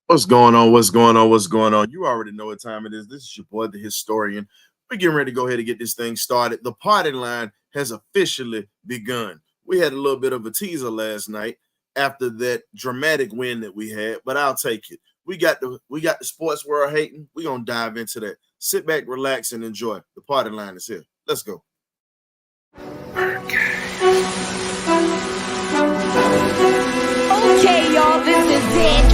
What's going on? What's going on? What's going on? You already know what time it is. This is your boy, the historian. We're getting ready to go ahead and get this thing started. The party line has officially begun. We had a little bit of a teaser last night after that dramatic win that we had, but I'll take it. We got the sports world hating. We're gonna dive into that. Sit back, relax, and enjoy. The party line is here. Let's go. Okay, y'all, this is it.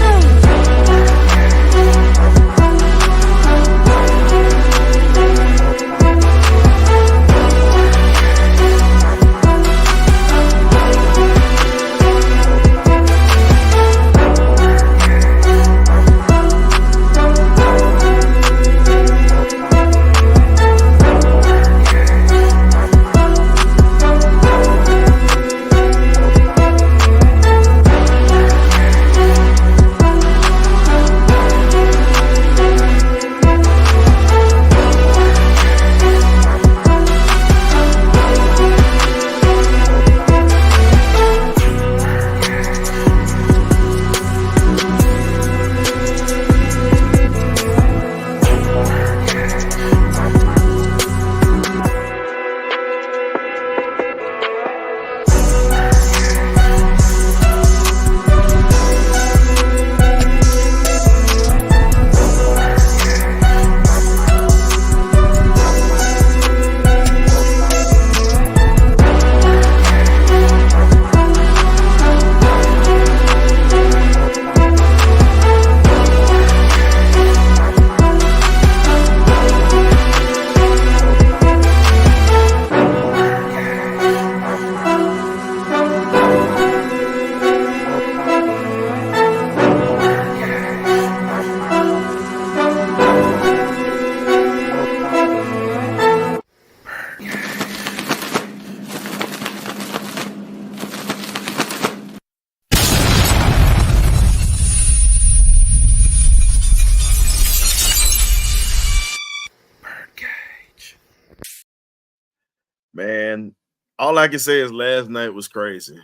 Man, all I can say is last night was crazy.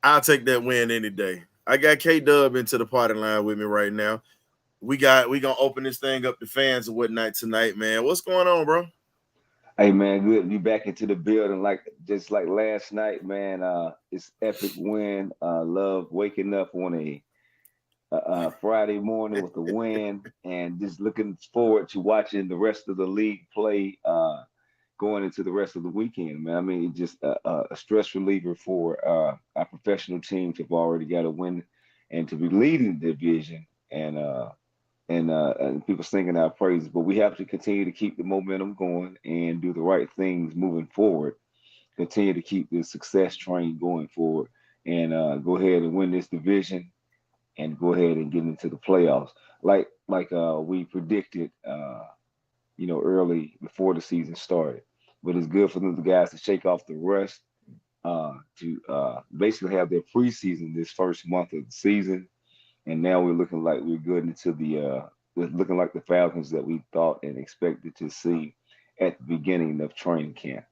I'll take that win any day. I got K Dub into the party line with me right now. We gonna open this thing up to fans and whatnot tonight, man. What's going on, bro? Hey man, good to be back into the building like just like last night, man. It's epic win. Love waking up on a Friday morning with a win, and just looking forward to watching the rest of the league play. Going into the rest of the weekend, man. I mean, just a stress reliever for our professional teams have already got a win, and to be leading the division and people singing our praises. But we have to continue to keep the momentum going and do the right things moving forward. Continue to keep the success train going forward, and go ahead and win this division, and go ahead and get into the playoffs, like we predicted, early before the season started. But it's good for the guys to shake off the rust, to basically have their preseason this first month of the season, and now we're looking like we're good into we're looking like the Falcons that we thought and expected to see at the beginning of training camp.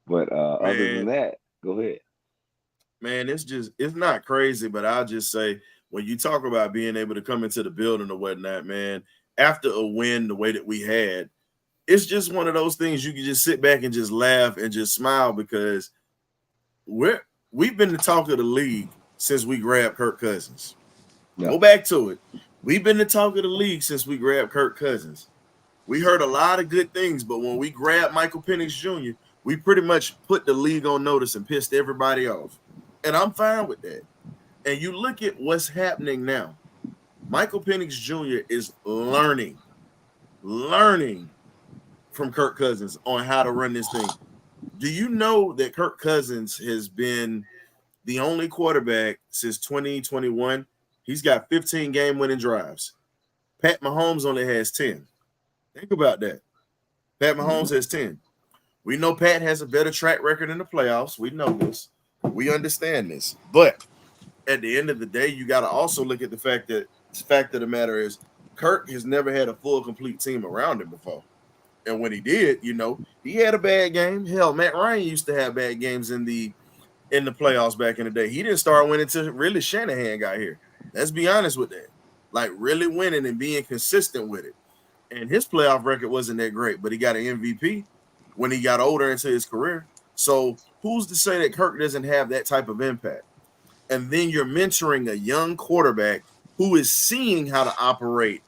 But other than Man, that, go ahead. man, it's not crazy, but I'll just say when you talk about being able to come into the building or whatnot, man, after a win the way that we had, it's just one of those things you can just sit back and just laugh and just smile because we've been the talk of the league since we grabbed Kirk Cousins. Yeah. Go back to it. We've been the talk of the league since we grabbed Kirk Cousins. We heard a lot of good things, but when we grabbed Michael Penix Jr., we pretty much put the league on notice and pissed everybody off. And I'm fine with that. And you look at what's happening now. Michael Penix Jr. is learning from Kirk Cousins on how to run this thing. Do you know that Kirk Cousins has been the only quarterback since 2021? He's got 15 game-winning drives. Pat Mahomes only has 10. Think about that. Pat Mahomes has 10. We know Pat has a better track record in the playoffs. We know this. We understand this. But at the end of the day, you got to also look at the fact of the matter is Kirk has never had a full, complete team around him before. And when he did, he had a bad game. Hell, Matt Ryan used to have bad games in the playoffs back in the day. He didn't start winning until really Shanahan got here. Let's be honest with that. like really winning and being consistent with it. And his playoff record wasn't that great, but he got an MVP when he got older into his career. So who's to say that Kirk doesn't have that type of impact? And then you're mentoring a young quarterback who is seeing how to operate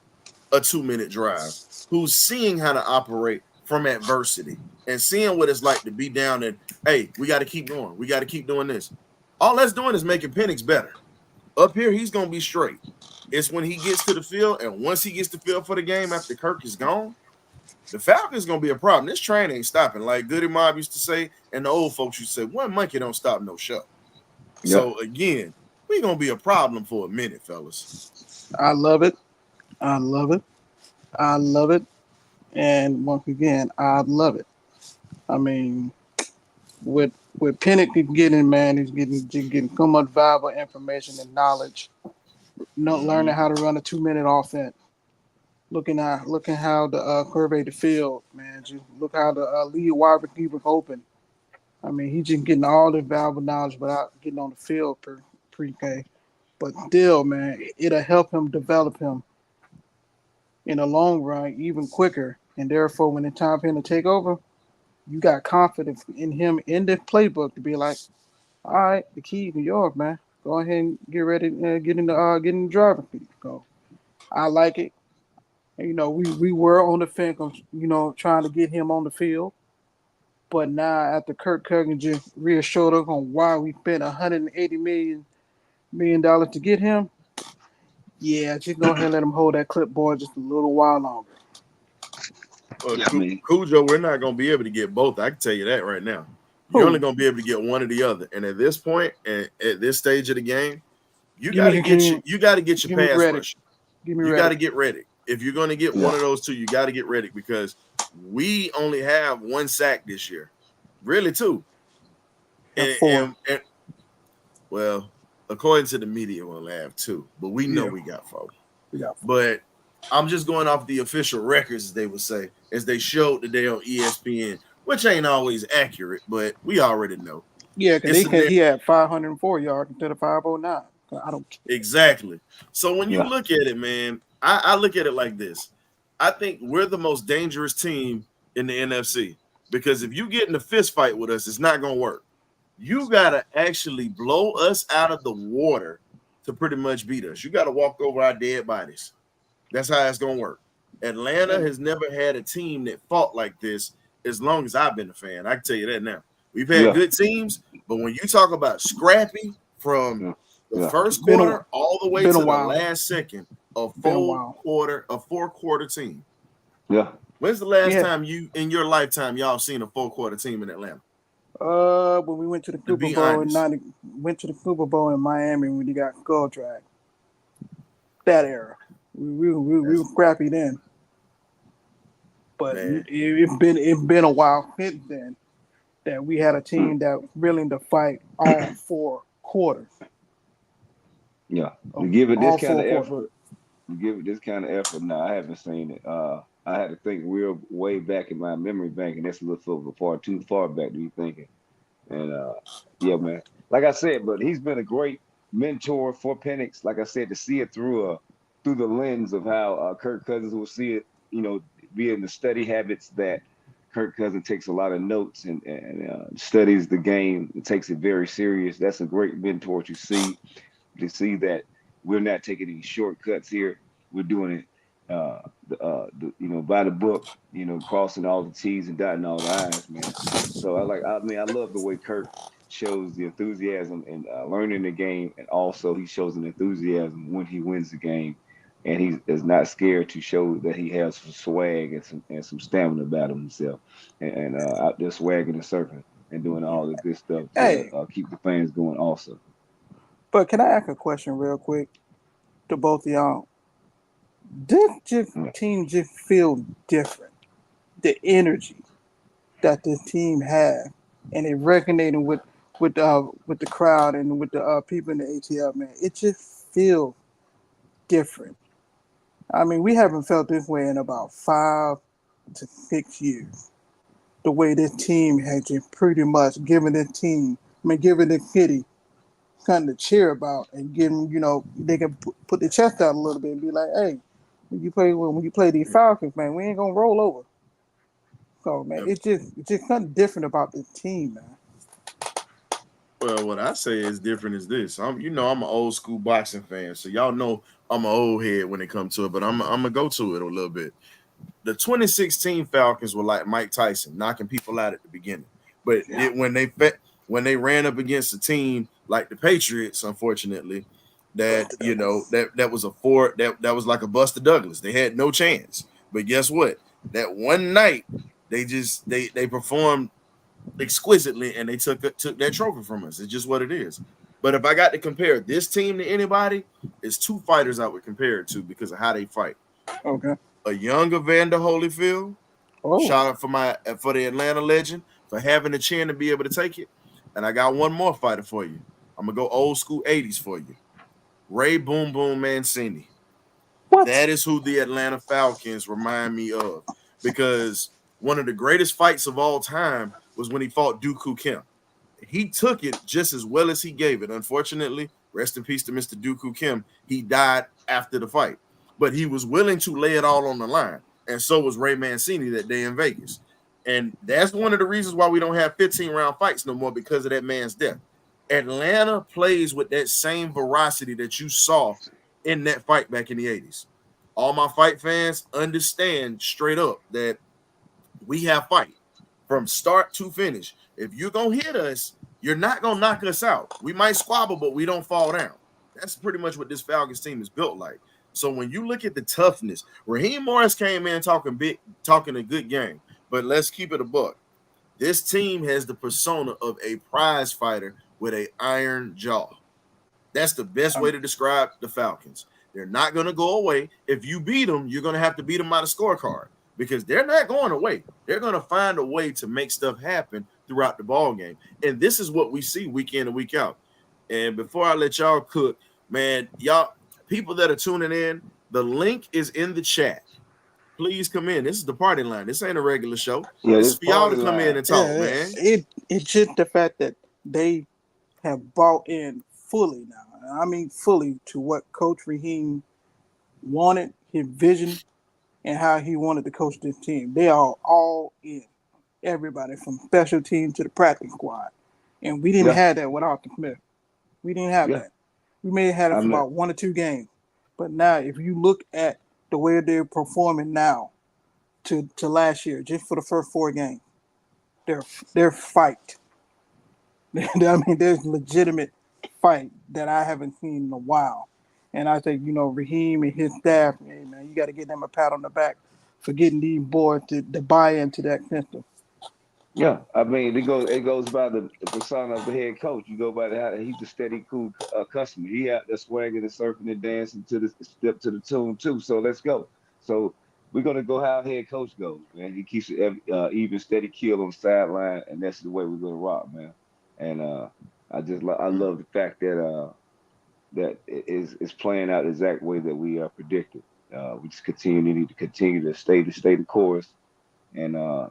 a 2-minute drive, who's seeing how to operate from adversity and seeing what it's like to be down and, hey, we got to keep going. We got to keep doing this. All that's doing is making Penix better. Up here, he's going to be straight. It's when he gets to the field, and once he gets to the field for the game after Kirk is gone, the Falcons going to be a problem. This train ain't stopping. Like Goody Mob used to say, and the old folks used to say, one monkey don't stop no show. Yeah. So, again, we're going to be a problem for a minute, fellas. I love it. I love it. I love it. And once again, I love it. I mean, with Penix getting, man, he's getting so much valuable information and knowledge. Learning how to run a 2-minute offense. Looking how the curve the field, man. Just look how the lead wide receiver open. I mean, he's just getting all the valuable knowledge without getting on the field pre-K. But still, man, it'll help him develop him in the long run even quicker. And therefore, when it's time for him to take over, you got confidence in him in the playbook to be like, all right, the key New York, man. Go ahead and get ready, get in the driver's seat. So I like it. And, we were on the fence of, trying to get him on the field. But now after Kirk Cousins just reassured us on why we spent $180 million to get him, yeah, just go ahead and let him hold that clipboard just a little while longer. Cujo, we're not going to be able to get both. I can tell you that right now. You're only going to be able to get one or the other. And at this point, and at this stage of the game, you got to get your pass rush. You got to get ready. If you're going to get one of those two, you got to get ready because we only have 1 sack this year. Really, 2. And well, according to the media, we'll have 2. But we know we got 4. But I'm just going off the official records, as they would say, as they showed today on ESPN, which ain't always accurate, but we already know. Yeah, because he had 504 yards instead of 509. I don't care. Exactly. So when you look at it, man, I look at it like this. I think we're the most dangerous team in the NFC because if you get in a fist fight with us, it's not going to work. You got to actually blow us out of the water to pretty much beat us. You got to walk over our dead bodies. That's how it's going to work. Atlanta has never had a team that fought like this as long as I've been a fan. I can tell you that now. We've had good teams, but when you talk about scrappy from the first quarter all the way to the last second, a 4-quarter team. Yeah. When's the last time you, in your lifetime, y'all seen a 4-quarter team in Atlanta? When we went to the Super Bowl in went to the Super Bowl in Miami when you got Skull Drag. That era. We were scrappy then. But it's been a while since then that we had a team that willing to fight all 4 quarters. Yeah. You give it this kind of effort. You give it this kind of effort. No, I haven't seen it. I had to think real way back in my memory bank, and that's a little too far back to be thinking. And yeah, man. Like I said, but he's been a great mentor for Penix. Like I said, to see it through the lens of how Kirk Cousins will see it, being the study habits that Kirk Cousins takes a lot of notes and studies the game and takes it very serious. That's a great mentor to see that we're not taking any shortcuts here. We're doing it, by the book, crossing all the T's and dotting all the I's, man. So I love the way Kirk shows the enthusiasm and learning the game, and also he shows an enthusiasm when he wins the game, and he is not scared to show that he has some swag and some stamina about himself, and out there swagging and surfing and doing all the good stuff to keep the fans going also. But can I ask a question real quick to both of y'all? This team just feel different. The energy that this team has, and it resonating with the crowd and with the people in the ATL, man. It just feels different. I mean, we haven't felt this way in about 5 to 6 years. The way this team has just pretty much given this city something to cheer about and give them, they can put their chest out a little bit and be like, hey, when you play these Falcons, man, we ain't gonna roll over. So man, it's just something different about this team, man. Well, what I say is different is this. I'm an old school boxing fan, so y'all know I'm an old head when it comes to it, but I'm gonna go to it a little bit. The 2016 Falcons were like Mike Tyson, knocking people out at the beginning, but when they ran up against a team like the Patriots, unfortunately, that that was that was like a Buster Douglas. They had no chance. But guess what? That one night they performed exquisitely and they took that trophy from us. It's just what it is. But if I got to compare this team to anybody, it's two fighters I would compare it to because of how they fight. Okay. A young Evander Holyfield, shout out for the Atlanta legend for having the chin to be able to take it. And I got one more fighter for you. I'm gonna go old school 80s for you. Ray Boom Boom Mancini. What? That is who the Atlanta Falcons remind me of, because one of the greatest fights of all time was when he fought Dooku Kim. He took it just as well as he gave it. Unfortunately, rest in peace to Mr. Dooku Kim. He died after the fight, but he was willing to lay it all on the line, and so was Ray Mancini that day in Vegas. And that's one of the reasons why we don't have 15-round fights no more, because of that man's death. Atlanta plays with that same veracity that you saw in that fight back in the 80s. All my fight fans understand straight up that we have fight from start to finish. If you're going to hit us, you're not going to knock us out. We might squabble, but we don't fall down. That's pretty much what this Falcons team is built like. So when you look at the toughness, Raheem Morris came in talking a good game, but let's keep it a buck. This team has the persona of a prize fighter with an iron jaw. That's the best way to describe the Falcons. They're not going to go away. If you beat them, you're going to have to beat them by the scorecard, because they're not going away. They're going to find a way to make stuff happen throughout the ball game. And this is what we see week in and week out. And before I let y'all cook, man, y'all people that are tuning in, the link is in the chat. Please come in. This is the party line. This ain't a regular show. Yeah, this is for y'all to come in and talk, man. It's just the fact that they have bought in fully now. I mean, fully to what Coach Raheem wanted, his vision, and how he wanted to coach this team. They are all in. Everybody from special team to the practice squad. And we didn't have that with Arthur Smith. We didn't have that. We may have had it for about 1 or 2 games. But now, if you look at the way they're performing now to last year, just for the first 4 games, their fight. I mean, there's legitimate fight that I haven't seen in a while. And I think, Raheem and his staff, hey, man, you got to give them a pat on the back for getting these boys to buy into that system. Yeah, I mean, it goes by the persona of the head coach. You go by how he's a steady, cool customer. He out there swinging and surfing and dancing to the step to the tune too. So let's go. So we're gonna go how head coach goes, man. He keeps it even, steady keel on the sideline, and that's the way we're gonna rock, man. And I love the fact that that is playing out the exact way that we predicted. We just need to continue to stay the course, and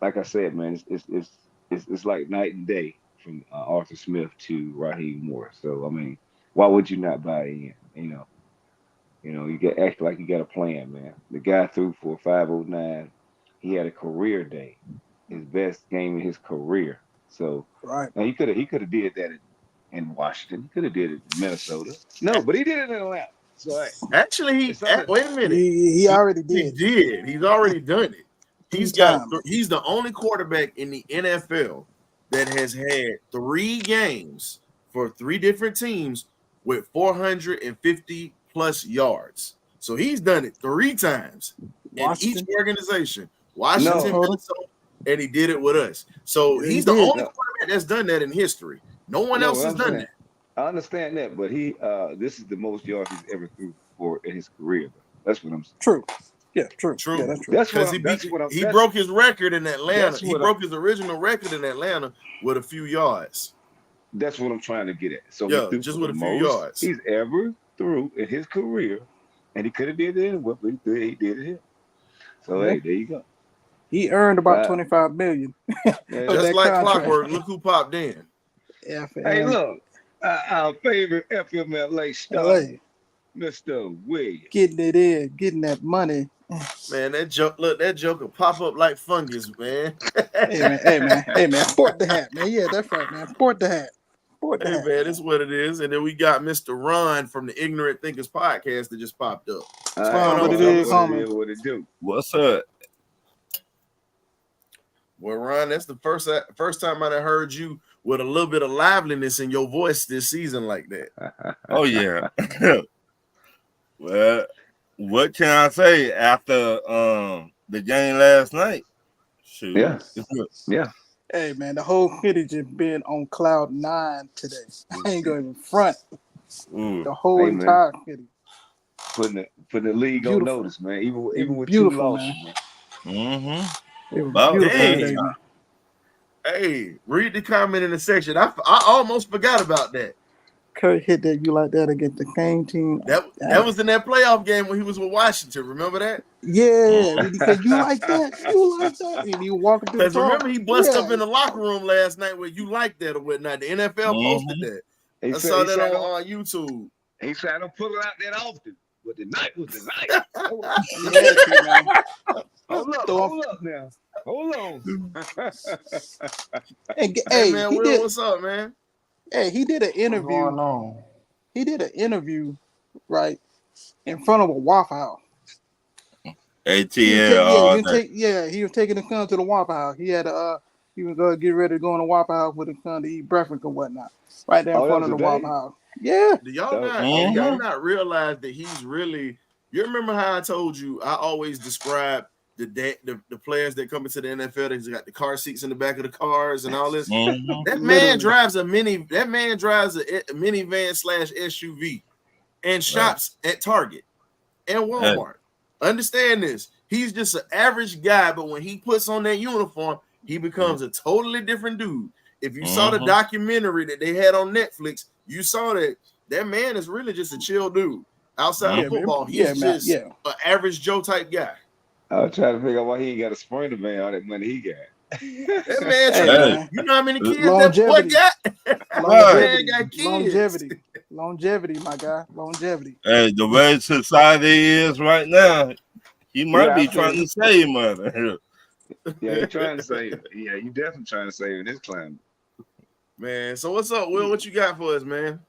like I said, man, it's like night and day from Arthur Smith to Raheem Morris. So I mean, why would you not buy in? You get act like you got a plan, man. The guy threw for 509. He had a career day, his best game in his career. So now he could have did that in Washington. He could have did it in Minnesota. No, but he did it in Atlanta. So actually, wait a minute. He already did. He did. He's already done it. He's the only quarterback in the NFL that has had 3 games for 3 different teams with 450 plus yards. So he's done it 3 times in each organization. Washington, Minnesota, and he did it with us. So he's the only quarterback that's done that in history. No one else has done that. I understand that, but this is the most yards he's ever threw for in his career. That's what I'm saying. True. Yeah, true. Yeah, that's true. Because he broke his record in Atlanta. He broke his original record in Atlanta with a few yards. That's what I'm trying to get at. So just with a few yards he's ever threw in his career, and he could have did it anyway, but he did it here. So hey, there you go. He earned about $25 million. Just like clockwork. Look who popped in. Yeah, hey, look. Our favorite FMLA star, LA, Mr. Williams. getting it in, getting that money. Man, that joke will pop up like fungus, man. Hey man, sport the hat, man. Yeah, that's right, man. Sport the hat. Sport the Hey hat. man, it's what it is. And then we got Mr. Ron from the Ignorant Thinkers podcast that just popped up. All Ron, right, what it is, homie? What it do? What's up? Well, Ron, that's the first time I done heard you with a little bit of liveliness in your voice this season like that. Oh yeah. Well, what can I say after the game last night? Shoot. Yeah. It's good. Yeah. Hey man, the whole city just been on cloud 9 today. I ain't going even front. Ooh. The whole Hey, man. entire city. Putting the league on Beautiful. notice, man. Even with two Beautiful, losses, man. Mm-hmm. It was Well, beautiful dang. today, man. Hey, read the comment in the section. I almost forgot about that. Kurt hit that you like that against the Kane team. That was in that playoff game when he was with Washington. Remember that? Yeah, when he said you like that, you like that, and you walking through the Because remember he bust up Yeah. in the locker room last night where you like that or whatnot. The NFL posted that. He I said- saw he that said, on YouTube. He said I don't put it out that often, but the night was the night. Yeah, too, man. Hold up now. Hold on. And, Hey, hey, man, he Will, did. what's up, man? Hey, he did an What's interview. going on? He did an interview, right, in front of a Waffle House. ATL all day. He was taking the son to the Waffle House. He had he was going to get ready to go in the Waffle House with his son to eat breakfast or whatnot, right there in Oh, that front of was the today? Waffle House. Yeah, Do y'all not realize that he's really? You remember how I told you I always describe the players that come into the NFL. They got the car seats in the back of the cars and all this. Mhm. That Literally. man drives a minivan / SUV and shops at Target and Walmart. Understand this. He's just an average guy, but when he puts on that uniform, he becomes a totally different dude. If you saw the documentary that they had on Netflix, you saw that man is really just a chill dude. Outside of football, he's just an average Joe type guy. I was trying to figure out why he ain't got a Sprinter van, all that money he got. That man, Hey, you know how many kids Longevity. that boy got? Man got kids. Longevity, my guy, longevity. Hey, the way society is right now, he might Yeah, be I feel trying to save money. Yeah, he's trying to save it. Yeah, you definitely trying to save in this climate. Man, so what's up, Will? What you got for us, man?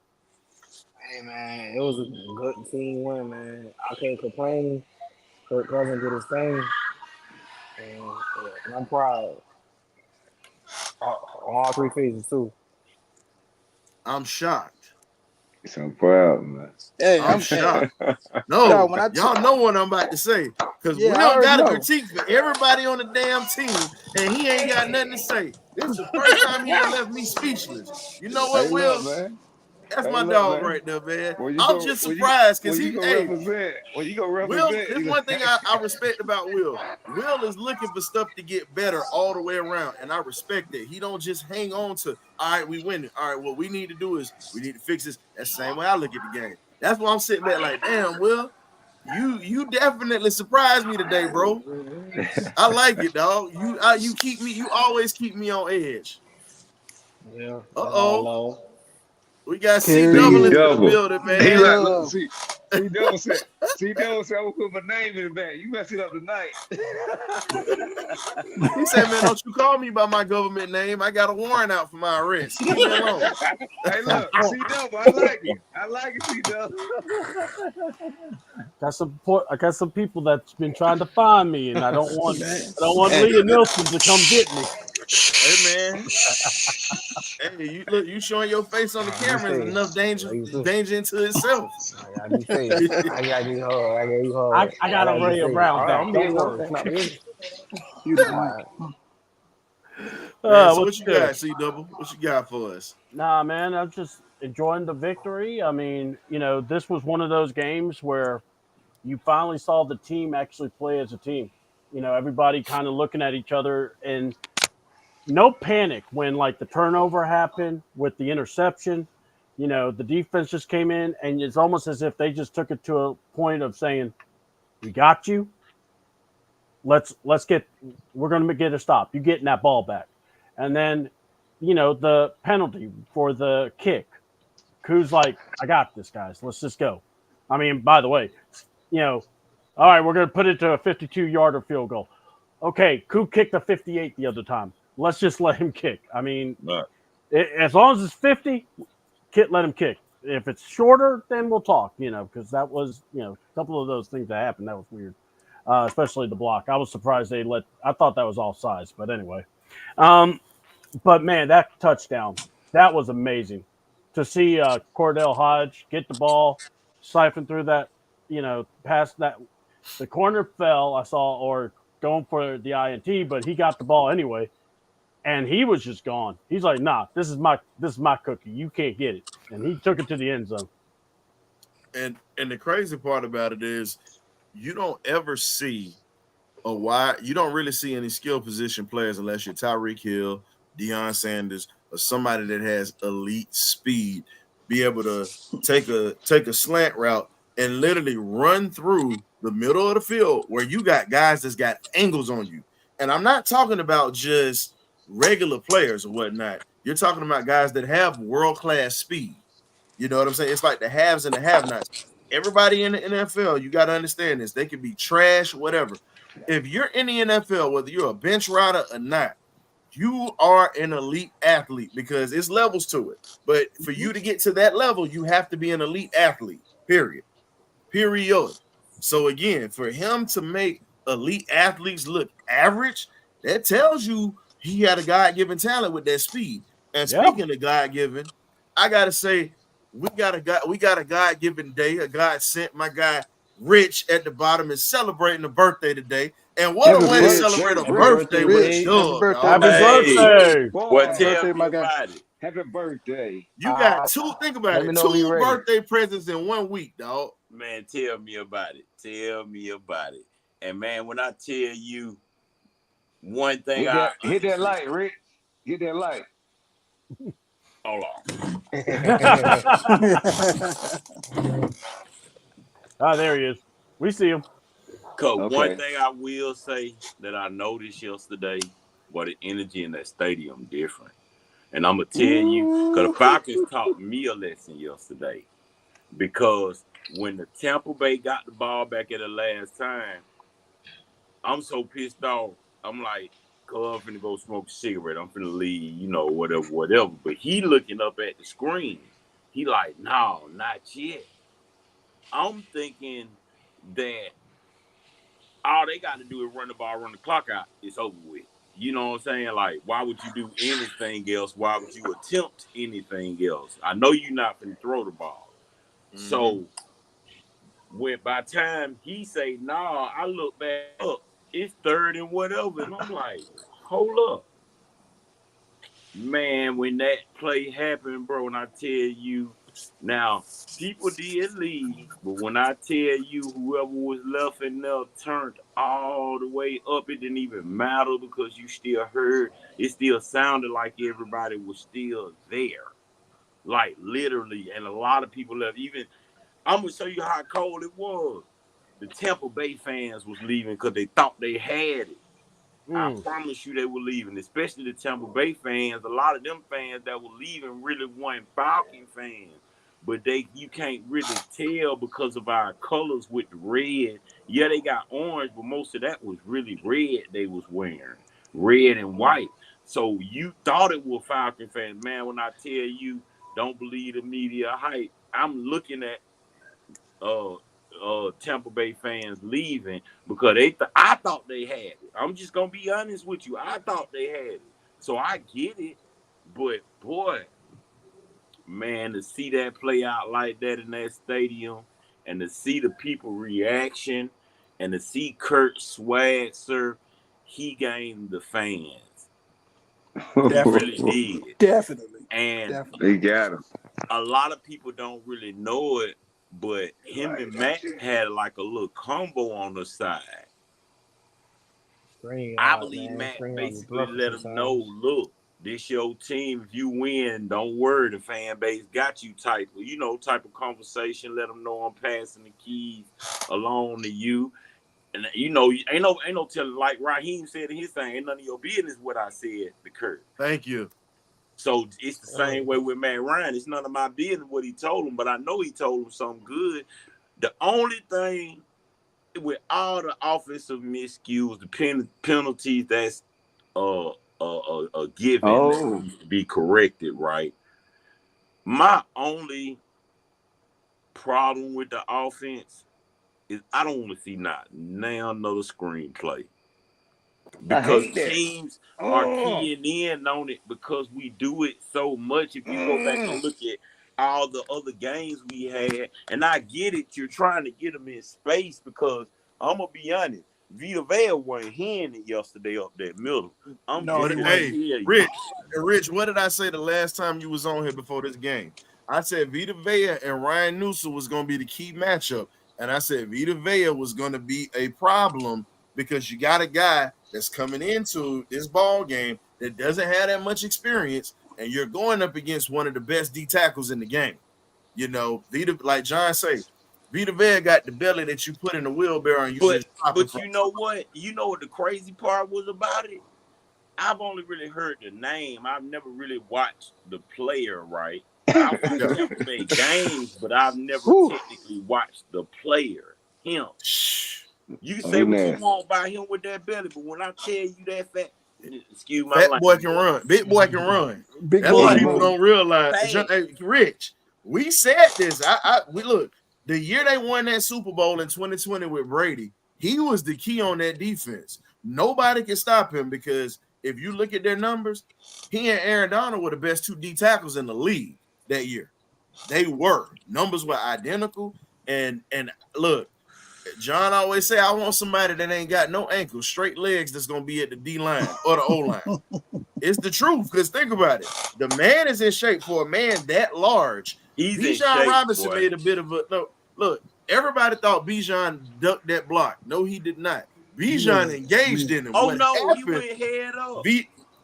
Hey man, it was a good team win, man. I can't complain. Kirk Cousins did his thing, and I'm proud. On all three phases too. I'm shocked. So proud, man. Hey, I'm I'm shocked. Yo, No, when I y'all know what I'm about to say. Because Yeah, I Will already got a know. critique for everybody on the damn team, and he ain't got nothing to say. This is the first time he done left me speechless. You know what, Hey, Will? look, man. That's Hey, my look, dog man. right there, man. When you I'm go- just when you- surprised because when he, you go hey, represent, when you go Will, represent, there's one thing I respect about Will. Will is looking for stuff to get better all the way around, and I respect it. He don't just hang on to, all right, we win it. All right, what we need to do is we need to fix this. That's the same way I look at the game. That's why I'm sitting back like, damn, Will, you definitely surprised me today, bro. I like it, dog. You always keep me on edge. Yeah. Uh-oh. We got C Period. double into the Double. building, He man. like, look, see, double said, I'm gonna put my name in the back. You mess it up tonight. He said, man, don't you call me by my government name. I got a warrant out for my arrest. Leave me alone. Hey, look, C double, I like it. I like it, C double. I got some people that's been trying to find me, and I don't want Leah Nielsen to come get me. Hey, man. Hey, you showing your face on the camera is enough danger into itself. I gotta be safe. I gotta be hard. I got a Ray around that. Don't worry. You the mic. Man, so what what's you good? got, C double? What you got for us? Nah, man, I'm just enjoying the victory. I mean, this was one of those games where you finally saw the team actually play as a team. Everybody kind of looking at each other, and no panic when like the turnover happened with the interception. The defense just came in, and it's almost as if they just took it to a point of saying, "We got you. We're going to get a stop. You getting that ball back." And then, the penalty for the kick. Koo's like, I got this, guys. Let's just go. I mean, by the way, all right, we're going to put it to a 52-yarder field goal. Okay, Koo kicked a 58 the other time. Let's just let him kick. I mean, Right. as long as it's 50, let him kick. If it's shorter, then we'll talk, because that was, a couple of those things that happened. That was weird, especially the block. I was surprised I thought that was offsides, but anyway. But, man, that touchdown, that was amazing. To see Cordell Hodge get the ball, siphon through that, past that. The corner fell, I saw, or going for the INT, but he got the ball anyway. And he was just gone. He's like, nah, this is my cookie. You can't get it. And he took it to the end zone. And the crazy part about it is you don't ever see you don't really see any skill position players unless you're Tyreek Hill, Deion Sanders, or somebody that has elite speed, be able to take a slant route and literally run through the middle of the field where you got guys that's got angles on you. And I'm not talking about just regular players or whatnot. You're talking about guys that have world-class speed. You know what I'm saying? It's like the haves and the have-nots. Everybody in the NFL, you got to understand this. They can be trash, whatever. If you're in the NFL, whether you're a bench rider or not, you are an elite athlete because it's levels to it. But for you to get to that level, you have to be an elite athlete, period. So again, for him to make elite athletes look average, that tells you he had a God-given talent with that speed. And speaking of God-given, I gotta say, we got a God-given day. A God sent my guy Rich at the bottom is celebrating a birthday today. And what Happy a way to birthday, celebrate a Happy birthday with a birthday, dub, Happy birthday, dog. Happy birthday. Boy, Happy birthday, my guy. About it. happy birthday. You got think about let it, me know when you're 2 ready. birthday presents in 1 week, dog. Man, tell me about it. Tell me about it. And man, when I tell you one thing, Hit that light, Rick. Hit that light. Hold on. There he is. We see him. Cause Okay. one thing I will say that I noticed yesterday, was the energy in that stadium different. And I'm gonna tell you, because the Falcons taught me a lesson yesterday. Because when the Tampa Bay got the ball back at the last time, I'm so pissed off. I'm like, I'm finna go smoke a cigarette. I'm finna leave, whatever. But he looking up at the screen. He like, no, not yet. I'm thinking that all they got to do is run the ball, run the clock out. It's over with. You know what I'm saying? Like, why would you do anything else? Why would you attempt anything else? I know you're not finna throw the ball. Mm-hmm. So, by the time he say, nah, I look back up, it's 3rd and whatever. And I'm like, hold up. Man, when that play happened, bro, and I tell you, now, people did leave, but when I tell you whoever was left in there turned all the way up, it didn't even matter because you still heard, it still sounded like everybody was still there. Like, literally, and a lot of people left. Even, I'm going to show you how cold it was. The Tampa Bay fans was leaving because they thought they had it. I promise you they were leaving, especially the Tampa Bay fans. A lot of them fans that were leaving really weren't Falcon fans. But you can't really tell because of our colors with the red. Yeah, they got orange, but most of that was really red they was wearing. Red and white. So you thought it was Falcon fans. Man, when I tell you, don't believe the media hype, I'm looking at Tampa Bay fans leaving because I thought they had it. I'm just gonna be honest with you. I thought they had it, so I get it. But boy, man, to see that play out like that in that stadium, and to see the people reaction, and to see Kurt Swagger, he gained the fans. Definitely did. Definitely. And they got him. A lot of people don't really know it. But him and Matt had like a little combo on the side. I believe Matt basically let him know, look, this your team. If you win, don't worry, the fan base got you type of conversation. Let them know I'm passing the keys along to you. And ain't no telling, like Raheem said in his thing, ain't none of your business what I said to Kurt. Thank you. So it's the same way with Matt Ryan. It's none of my business what he told him, but I know he told him something good. The only thing with all the offensive miscues, the penalties that's given that Oh, needs to be corrected, right? My only problem with the offense is I don't want to see now another screenplay. I Because hate that. teams are Oh, keying in on it because we do it so much. If you go back and look at all the other games we had, and I get it, you're trying to get them in space because I'm gonna be honest, Vita Vea wasn't hearing it yesterday up that middle. I'm No, just he gonna wasn't. Hey, tell you. Rich, what did I say the last time you was on here before this game? I said Vita Vea and Ryan Newsom was going to be the key matchup, and I said Vita Vea was going to be a problem because you got a guy that's coming into this ball game that doesn't have that much experience, and you're going up against one of the best D tackles in the game. You know, Vita, like John say, Vita Vea got the belly that you put in the wheelbarrow and you But just pop it but from. you know what? You know what the crazy part was about it? I've only really heard the name. I've never really watched the player, right? I watched Yeah. Tampa Bay games, but I've never Whew. technically watched the player, him. You can oh, say he what you nasty. want about him with that belly, but when I tell you that fact, excuse my Fat boy language, can run. Big boy can run. Big That's what boy. but people don't realize. fast. Hey, Rich, we said this. We look, the year they won that Super Bowl in 2020 with Brady, he was the key on that defense. Nobody can stop him because if you look at their numbers, he and Aaron Donald were the best 2 D tackles in the league that year. They were. Numbers were identical. And look, John always say, I want somebody that ain't got no ankles, straight legs that's going to be at the D line or the O line. It's the truth, because think about it. The man is in shape for a man that large. He's in Bijan shape, Robinson boy. made a bit of a no. Look, everybody thought Bijan ducked that block. No, he did not. Bijan engaged in him. Oh What no, he happened? went head up.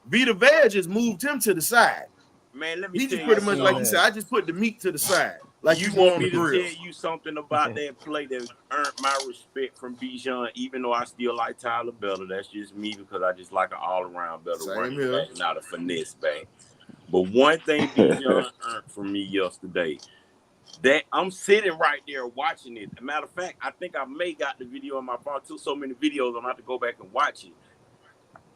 Vita Vea just moved him to the side. Man, let me He tell just you pretty much, like something. he said, I just put the meat to the side, like You you do want on me the to grill. tell you something about that play that earned my respect from Bijan, even though I still like Tyler better. That's just me because I just like an all-around better Same running here. back, not a finesse back. But one thing Bijan earned from me yesterday, that I'm sitting right there watching it. As a matter of fact, I think I may got the video on my phone. Too so many videos, I'm gonna have to go back and watch it.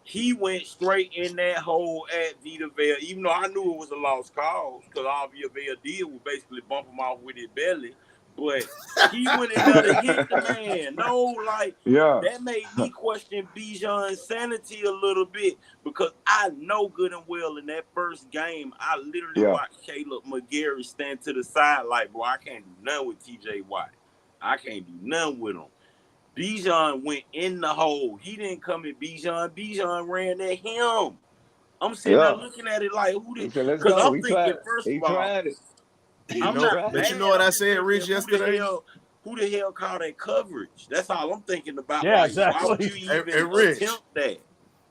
He went straight in that hole at Vita Vea, even though I knew it was a lost cause, because all Vita Vea did was basically bump him off with his belly. But he went in there to hit the man. No, like, Yeah. that made me question Bijan's sanity a little bit, because I know good and well in that first game, I literally watched Caleb McGarry stand to the side like, bro, I can't do nothing with TJ Watt. I can't do nothing with him. Bijan went in the hole. He didn't come at Bijan. Bijan ran at him. I'm sitting there looking at it like, who He did? said, let's Because go. I'm He tried thinking, it. first He of all, tried it. I'm He not tried But it. you mad. know what I'm I just said, thinking, Rich, yesterday? who the hell called that coverage? That's all I'm thinking about. Yeah, like, exactly. why would you even Hey, Rich. attempt that?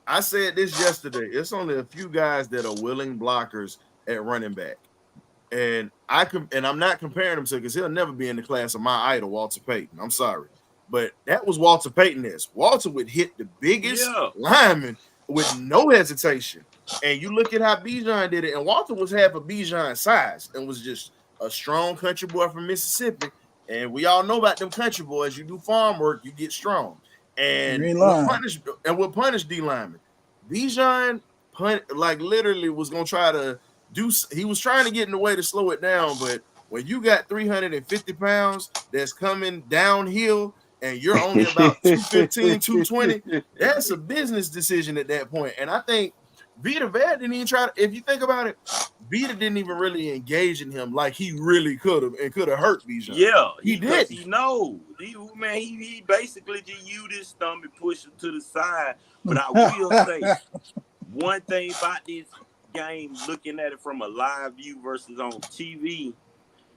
I said this yesterday. It's only a few guys that are willing blockers at running back. And I'm not comparing him to, because he'll never be in the class of my idol, Walter Payton. I'm sorry. But that was Walter Payton. Walter would hit the biggest lineman with no hesitation. And you look at how Bijan did it, and Walter was half of Bijan's size and was just a strong country boy from Mississippi. And we all know about them country boys. You do farm work, you get strong. And we'll punish D linemen. Bijan like literally was gonna try to he was trying to get in the way to slow it down, but when you got 350 pounds that's coming downhill and you're only about 215, 220, that's a business decision at that point. And I think Vita Vea didn't even try to, if you think about it, Vita didn't even really engage in him like he really could have, and could have hurt Bijan. Yeah, he did. did. He knows. He basically just used his thumb and pushed him to the side. But I will say one thing about this game, looking at it from a live view versus on TV,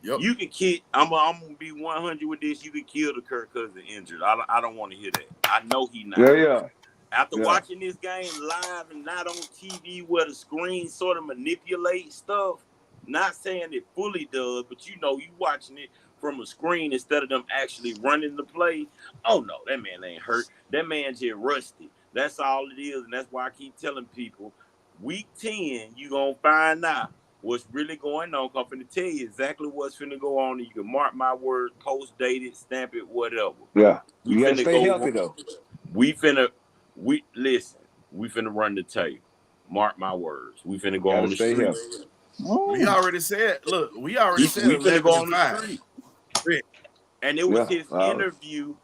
you can kill. I'm gonna be 100 with this. You can kill the Kirk Cousins injured. I don't want to hear that. I know he not. After watching this game live and not on TV, where the screen sort of manipulates stuff, not saying it fully does, but you watching it from a screen instead of them actually running the play. Oh no, that man ain't hurt. That man just rusty. That's all it is, and that's why I keep telling people, Week 10, you're going to find out what's really going on. I'm finna tell you exactly what's finna go on. And you can mark my word, post date it, stamp it, whatever. Yeah. We You got to finna stay healthy, though. We listen, we finna run the tape. Mark my words. We finna go Got on to the stay street. healthy. We already said, look, we already said We finna go 11 on and the 5. street. And it was Yeah. his interview.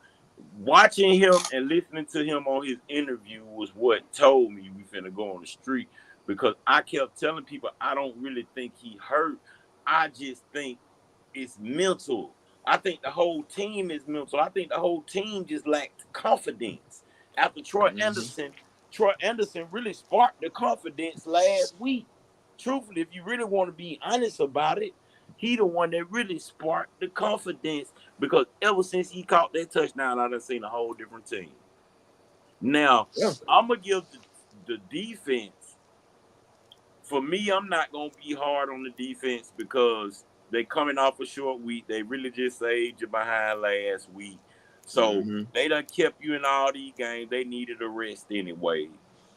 Watching him and listening to him on his interview was what told me we finna go on the street, because I kept telling people I don't really think he hurt. I just think it's mental. I think the whole team is mental. I think the whole team just lacked confidence. After Troy Anderson really sparked the confidence last week. Truthfully, if you really want to be honest about it, he the one that really sparked the confidence, because ever since he caught that touchdown, I done seen a whole different team. Now, Yeah. I'm going to give the defense. For me, I'm not going to be hard on the defense because they coming off a short week. They really just saved you behind last week. So they done kept you in all these games. They needed a rest anyway.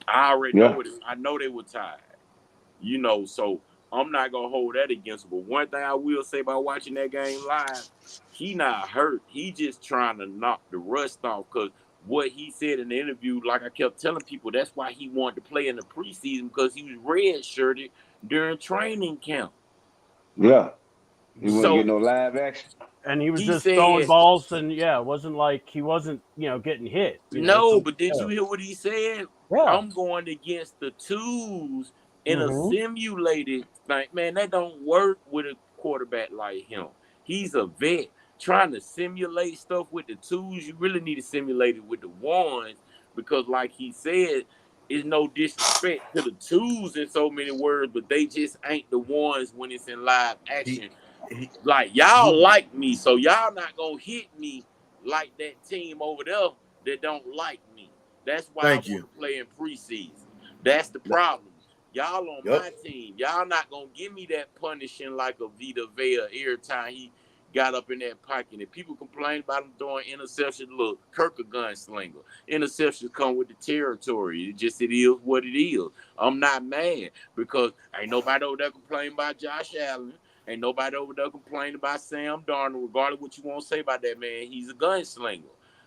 I already know it. I know they were tired. So I'm not going to hold that against them. But one thing I will say about watching that game live, he not hurt. He just trying to knock the rust off, because what he said in the interview, like I kept telling people, that's why he wanted to play in the preseason, because he was red-shirted during training camp. Yeah. He wouldn't get no live action. And he was He just said, throwing balls, and it wasn't like he wasn't, getting hit. but did you hear what he said? Yeah. I'm going against the twos in a simulated thing. Man, that don't work with a quarterback like him. He's a vet. Trying to simulate stuff with the twos, you really need to simulate it with the ones, because like he said, it's no disrespect to the twos in so many words, but they just ain't the ones when it's in live action. Like, y'all like me, so y'all not gonna hit me like that team over there that don't like me. That's why I want to play in preseason. That's the problem. Y'all on my team. Y'all not gonna give me that punishing like a Vita Vea every time he got up in that pocket. And people complain about him throwing interceptions. Look, Kirk a gunslinger. Interceptions come with the territory. It is what it is. I'm not mad, because ain't nobody over there complaining about Josh Allen. Ain't nobody over there complaining about Sam Darnold. Regardless of what you want to say about that man, he's a gunslinger.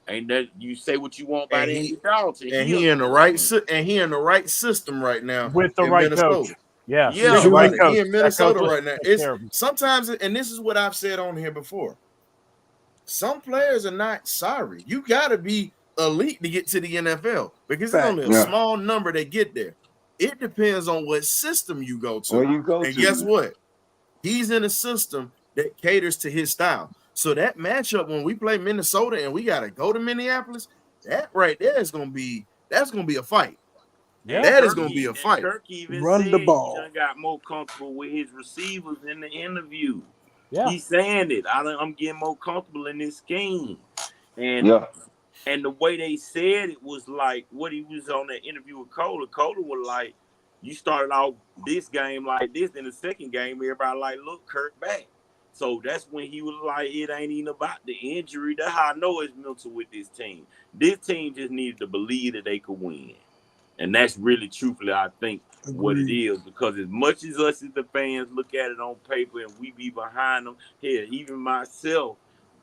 Ain't that you say what you want about Andy Dalton? And he in the right system right now with the in right Minnesota. coach. Yeah, He in Minnesota right now. It's sometimes, and this is what I've said on here before. Some players are not sorry. You got to be elite to get to the NFL, because it's only a small number that get there. It depends on what system you go to. Where you go and to, guess man. what? He's in a system that caters to his style. So that matchup when we play Minnesota and we got to go to Minneapolis, that right there is going to be a fight. Yeah, that is going to be a fight. Kirk even Run said the ball. he done got more comfortable with his receivers in the interview. Yeah. He's saying it. I'm getting more comfortable in this scheme. And the way they said it was like what he was on that interview with Kohler. Kohler was like, you started off this game like this. In the second game, everybody like, look, Kirk back. So that's when he was like, it ain't even about the injury. That's how I know it's mental with this team. This team just needed to believe that they could win. And that's really, truthfully, I think, what it is. Because as much as us as the fans look at it on paper and we be behind them, here, even myself,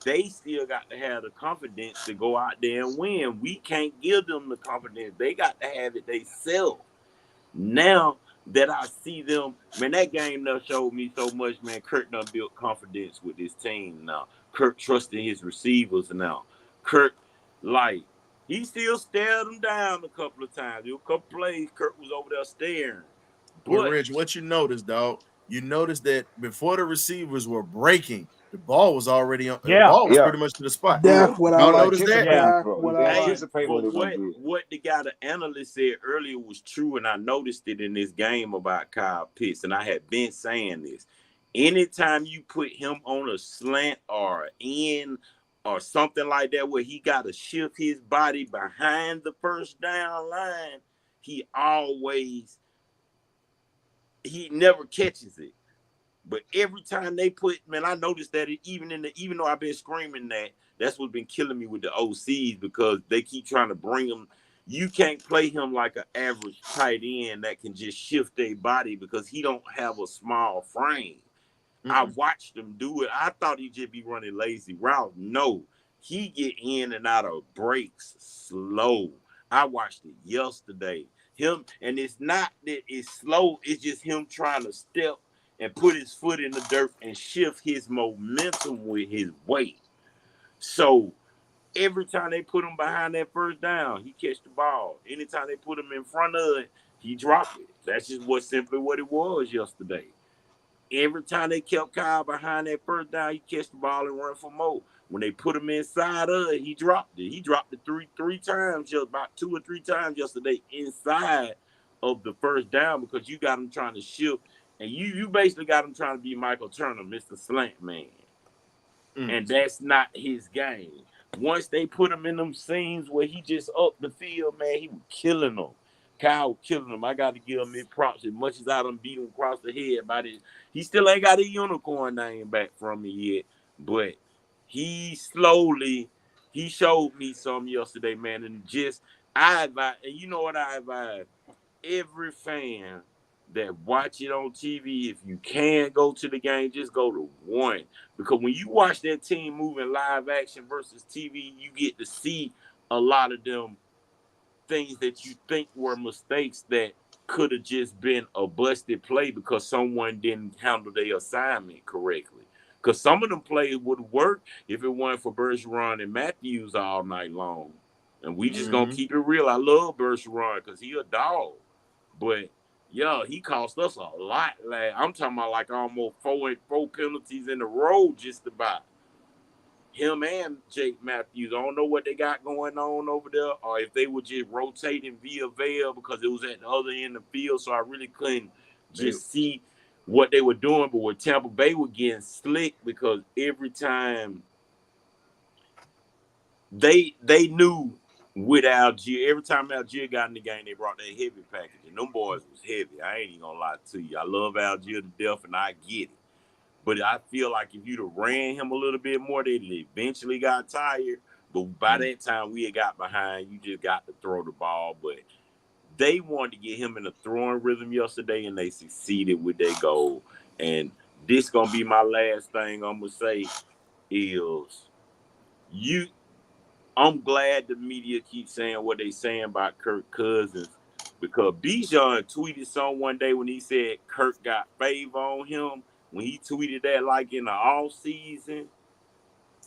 they still got to have the confidence to go out there and win. We can't give them the confidence. They got to have it themselves. Now that I see them, man, that game done showed me so much, man. Kirk done built confidence with this team now. Kirk trusting his receivers now. Kirk, he still stared them down a couple of times. There were a couple plays Kirk was over there staring. But Rich, what you noticed, dog? You noticed that before the receivers were breaking, the ball was already on. The ball was pretty much to the spot. That's what I like. Noticed that? What the guy, the analyst, said earlier was true, and I noticed it in this game about Kyle Pitts, and I had been saying this. Anytime you put him on a slant or in or something like that where he got to shift his body behind the first down line, he never catches it. But every time they put, man, I noticed that even though I've been screaming that's what's been killing me with the OCs, because they keep trying to bring them you can't play him like an average tight end that can just shift their body because he don't have a small frame. I watched him do it. I thought he'd just be running lazy route. No, he get in and out of breaks slow. I watched it yesterday. Him, and it's not that it's slow. It's just him trying to step and put his foot in the dirt and shift his momentum with his weight. So every time they put him behind that first down, he catch the ball. Anytime they put him in front of it, he drop it. That's just simply what it was yesterday. Every time they kept Kyle behind that first down, he catch the ball and run for more. When they put him inside of it, he dropped it. He dropped it three times, just about 2 or 3 times yesterday inside of the first down because you got him trying to shift, and you basically got him trying to be Michael Turner, Mr. Slant Man. And that's not his game. Once they put him in them scenes where he just up the field, man, he was killing them. Kyle was killing him. I got to give him his props. As much as I done beat him across the head by this, he still ain't got a unicorn name back from me yet. But he showed me something yesterday, man. And I advise, and you know what I advise? Every fan that watch it on TV, if you can't go to the game, just go to one. Because when you watch that team move in live action versus TV, you get to see a lot of them things that you think were mistakes that could have just been a busted play because someone didn't handle their assignment correctly. Because some of them plays would have worked if it weren't for Bergeron and Matthews all night long. And we just going to keep it real. I love Bergeron because he a dog. But, yeah, he cost us a lot. Like, I'm talking about like almost four penalties in a row just about. Him and Jake Matthews. I don't know what they got going on over there or if they were just rotating via veil because it was at the other end of the field, so I really couldn't just see what they were doing. But with Tampa Bay were getting slick because every time they knew with Algier, every time Algier got in the game, they brought that heavy package. And them boys was heavy. I ain't even gonna lie to you. I love Algier to death, and I get it. But I feel like if you'd have ran him a little bit more, they'd eventually got tired. But by that time, we had got behind. You just got to throw the ball. But they wanted to get him in a throwing rhythm yesterday, and they succeeded with their goal. And this going to be my last thing I'm going to say is I'm glad the media keeps saying what they saying about Kirk Cousins because Bijan tweeted some one day when he said Kirk got favor on him. When he tweeted that like in the off season,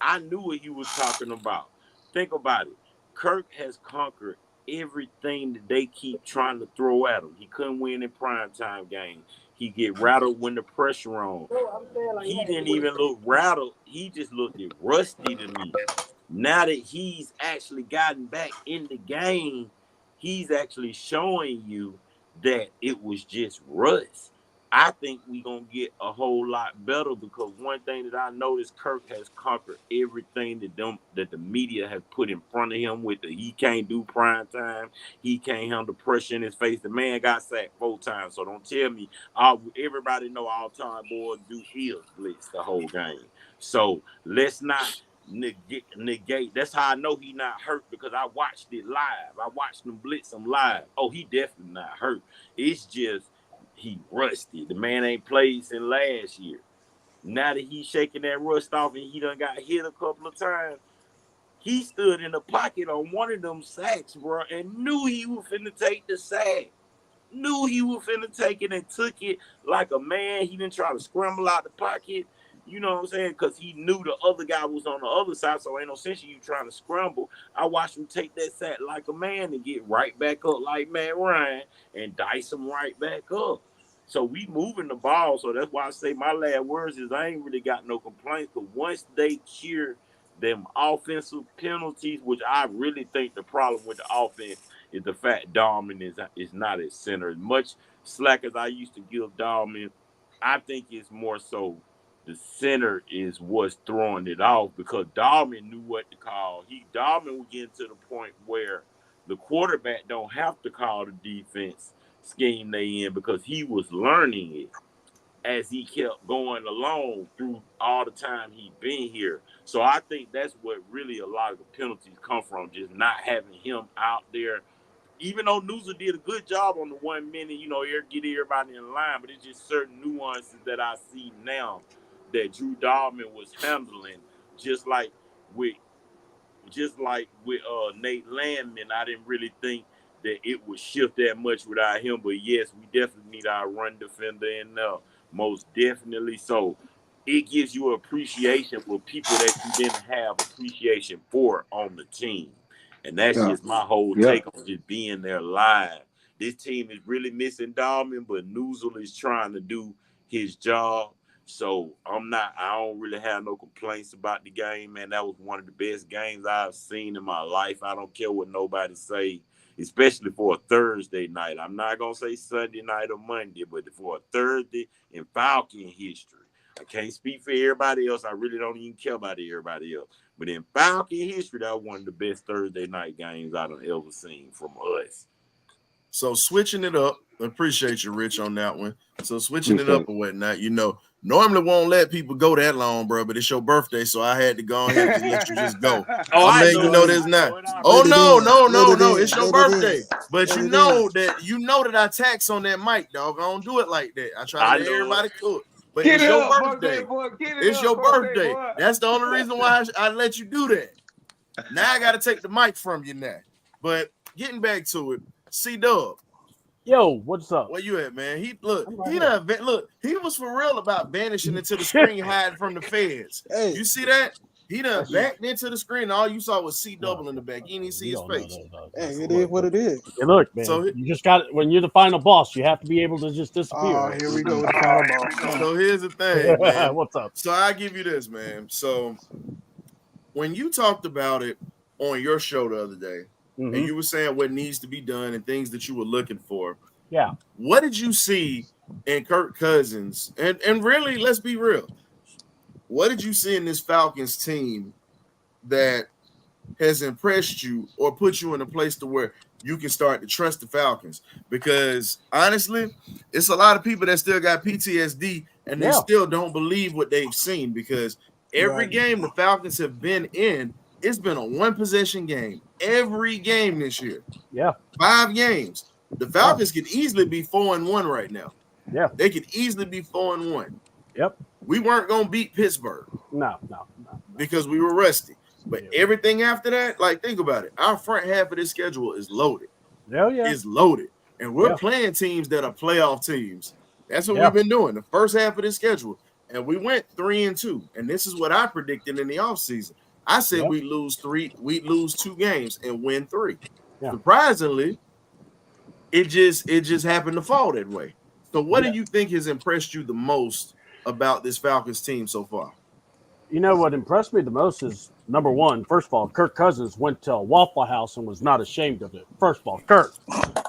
I knew what he was talking about. Think about it. Kirk has conquered everything that they keep trying to throw at him. He couldn't win in primetime games. He get rattled when the pressure on. He didn't even look rattled. He just looked rusty to me. Now that he's actually gotten back in the game, he's actually showing you that it was just rust. I think we're going to get a whole lot better because one thing that I noticed, Kirk has conquered everything that the media has put in front of him with he can't do prime time. He can't handle pressure in his face. The man got sacked 4 times, so don't tell me. Everybody know all-time boys do is blitz the whole game. So let's not negate. That's how I know he not hurt because I watched it live. I watched him blitz him live. Oh, he definitely not hurt. It's just he rusty. The man ain't played since last year. Now that he's shaking that rust off and he done got hit a couple of times, he stood in the pocket on one of them sacks, bro, and knew he was finna take the sack. Knew he was finna take it and took it like a man. He didn't try to scramble out the pocket. You know what I'm saying? Because he knew the other guy was on the other side, so ain't no sense in you trying to scramble. I watched him take that sack like a man and get right back up like Matt Ryan and dice him right back up. So we moving the ball, so that's why I say my last words is I ain't really got no complaints, because once they cure them offensive penalties, which I really think the problem with the offense is the fact Dahlman is not at center. As much slack as I used to give Dahlman, I think it's more so the center is what's throwing it off because Dahlman knew what to call. Dahlman was getting to the point where the quarterback don't have to call the defense scheme they in because he was learning it as he kept going along through all the time he been here. So I think that's what really a lot of the penalties come from, just not having him out there even though Newsom did a good job on the 1 minute, get everybody in line, but it's just certain nuances that I see now that Drew Dallman was handling, just like with Nate Landman. I didn't really think that it would shift that much without him, but yes, we definitely need our run defender in there, most definitely. So it gives you appreciation for people that you didn't have appreciation for on the team. And that's just my whole take on just being there live. This team is really missing Dallman, but Newsom is trying to do his job. So I don't really have no complaints about the game, man. That was one of the best games I've seen in my life. I don't care what nobody say, especially for a Thursday night. I'm not going to say Sunday night or Monday, but for a Thursday in Falcon history. I can't speak for everybody else. I really don't even care about everybody else. But in Falcon history, that was one of the best Thursday night games I've ever seen from us. So switching it up, appreciate you, Rich, on that one. So switching it up or whatnot, normally won't let people go that long, bro, but it's your birthday, so I had to go ahead and let you just go. I'm letting you know this now. Oh, no, it's your birthday. But you know that I tax on that mic, dog. I don't do it like that. I try to let everybody cook. But it's your birthday. It's your birthday. That's the only reason why I let you do that. Now I got to take the mic from you now. But getting back to it, C-Dub. Yo, what's up? Where you at, man? He was for real about vanishing into the screen, hiding from the feds. Hey. You see that? He done backed into the screen. All you saw was C-Double in the back. You didn't see his face. Hey, it is what it is. Hey, look, man. So you just got it. When you're the final boss, you have to be able to just disappear. Oh, here we go with the final boss. So here's the thing, man. What's up? So I give you this, man. So when you talked about it on your show the other day, and you were saying what needs to be done and things that you were looking for. Yeah. What did you see in Kirk Cousins? And really, let's be real. What did you see in this Falcons team that has impressed you or put you in a place to where you can start to trust the Falcons? Because honestly, it's a lot of people that still got PTSD and they still don't believe what they've seen, because every game the Falcons have been in, it's been a one-possession game. Every game this year. Yeah. 5 games. The Falcons could easily be 4-1 right now. Yeah. They could easily be 4-1. Yep. We weren't going to beat Pittsburgh. No. Because we were rusty. But everything after that, like, think about it. Our front half of this schedule is loaded. Hell yeah. It's loaded. And we're playing teams that are playoff teams. That's what we've been doing the first half of this schedule. And we went 3-2. And this is what I predicted in the offseason. I said we'd lose 2 games and win 3. Yeah. Surprisingly, it just happened to fall that way. So what do you think has impressed you the most about this Falcons team so far? You know what impressed me the most is, number one, first of all, Kirk Cousins went to a Waffle House and was not ashamed of it. First of all, Kirk,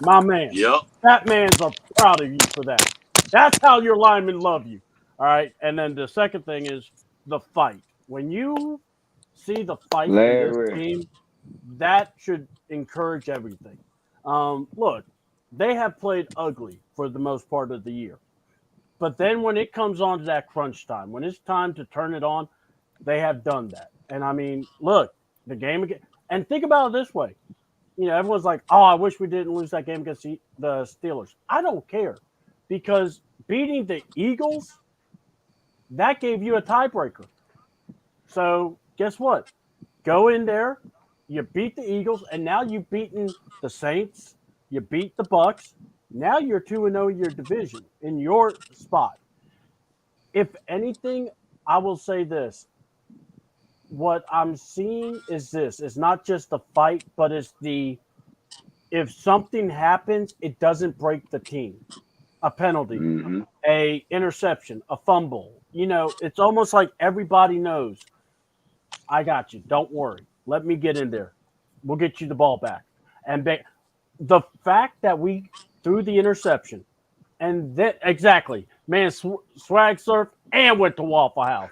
my man. Yep. That man's proud of you for that. That's how your linemen love you. All right. And then the second thing is the fight. When you see the fight in this team, that should encourage everything. Look, they have played ugly for the most part of the year. But then when it comes on to that crunch time, when it's time to turn it on, they have done that. And I mean, look, the game again. And think about it this way. Everyone's like, oh, I wish we didn't lose that game against the Steelers. I don't care, because beating the Eagles, that gave you a tiebreaker. So guess what? Go in there, you beat the Eagles, and now you've beaten the Saints, you beat the Bucs. Now you're 2-0 in your division, in your spot. If anything, I will say this. What I'm seeing is this. It's not just the fight, but it's if something happens, it doesn't break the team. A penalty, a interception, a fumble. It's almost like everybody knows, I got you. Don't worry. Let me get in there. We'll get you the ball back. And the fact that we threw the interception, and that exactly, man, swag surf and went to Waffle House.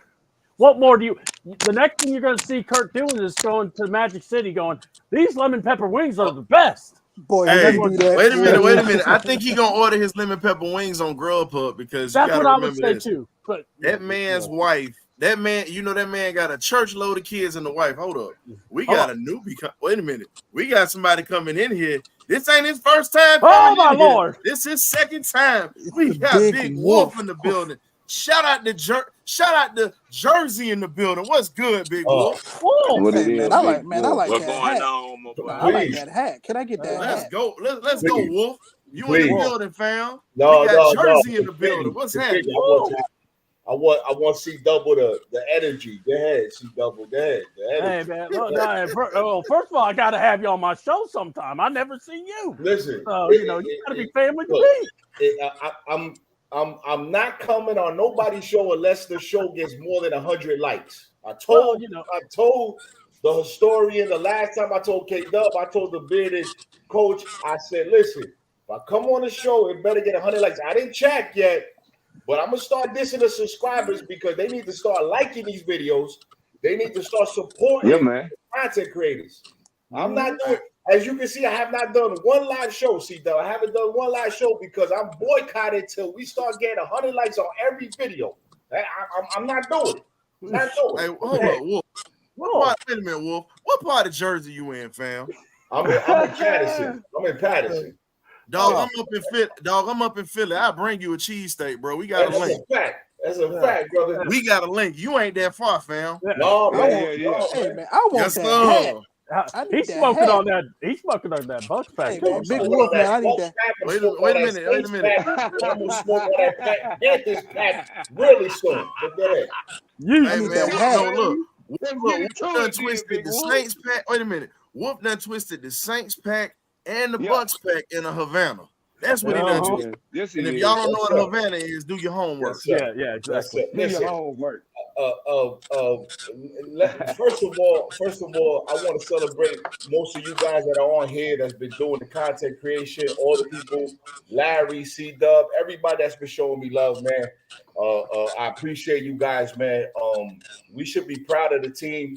What more do you? The next thing you're going to see Kirk doing is going to Magic City, going, these lemon pepper wings are the best. Boy, hey, wait a minute. I think he's going to order his lemon pepper wings on Grubhub, because that's what I would say too. But that man's wife That man, that man got a church load of kids and the wife. Hold up. We got a newbie. Wait a minute. We got somebody coming in here. This ain't his first time Oh coming my in here. Lord! This is his second time. We the got Big Big Wolf. Wolf in the building. Shout out to Jersey in the building. What's good, Big Wolf? Whoa. What Hey it man, is, I Big like Wolf. that going hat. on, my boy? I like that hat. Can I get that Let's hat? go. Let's go, Please. Wolf. You in Please. the building, fam. No, we got no, Jersey no. in the building. What's happening? I want to see double the energy. Go ahead, see double. Go ahead. The Hey energy. man, look, first of all, I gotta have you on my show sometime. I never see you. Listen, So you gotta be family to me. I'm not coming on nobody's show unless the show gets more than 100 likes. I Well, told the historian the last time I told K Dub, I told the bearded coach, I said, listen, if I come on the show, it better get 100 likes. I didn't check yet, but I'm gonna start dissing the subscribers because they need to start liking these videos. They need to start supporting content creators. I'm not doing. As you can see, I have not done one live show. See, though, I haven't done one live show because I'm boycotted till we start getting 100 likes on every video. I'm not doing it. Not doing it. Hey, hold up, Wolf. Wait a minute, Wolf. What part of Jersey you in, fam? I'm in Patterson. I'm in Patterson. Dog, I'm up in Philly. I'll bring you a cheesesteak, bro. We got a link. That's a fact, brother. We got a link. You ain't that far, fam. No, man. Hey man, I want that hat. He's smoking on that. He's smoking on that Bucs pack. Hey, man, Big Wolf, man, I need that. Wait a minute. I'm gonna smoke on that pack. Get this pack really soon. Hey man, hat. look. Wolf done twisted the Saints pack. Wait a minute. Wolf done twisted the Saints pack and the Bucs pack in a Havana. That's what he done twisted. Yes, and if y'all don't know what a Havana is, do your homework. Yeah, exactly. Do your homework. First of all, I want to celebrate most of you guys that are on here that's been doing the content creation. All the people, Larry, C Dub, everybody that's been showing me love, man. I appreciate you guys, man. We should be proud of the team.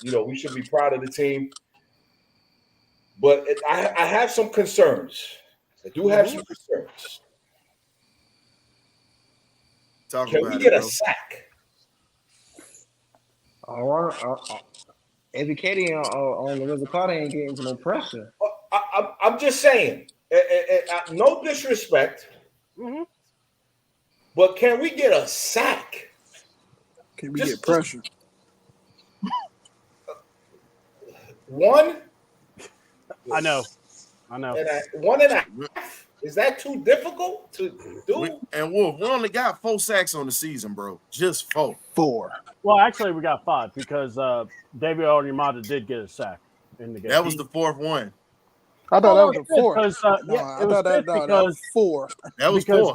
We should be proud of the team. But I have some concerns. I do have some concerns. Can we get a sack? Educating on the Rizzicard ain't getting no pressure. I'm just saying, no disrespect, but can we get a sack? Can we get pressure? One? I know. And 1.5? Is that too difficult to do? And Wolf, we only got 4 sacks on the season, bro. Just 4. Well, actually, we got 5 because David Onyemata did get a sack in the game. That was the 4th one. I thought that was a 4. Because, I thought that was 4. That was because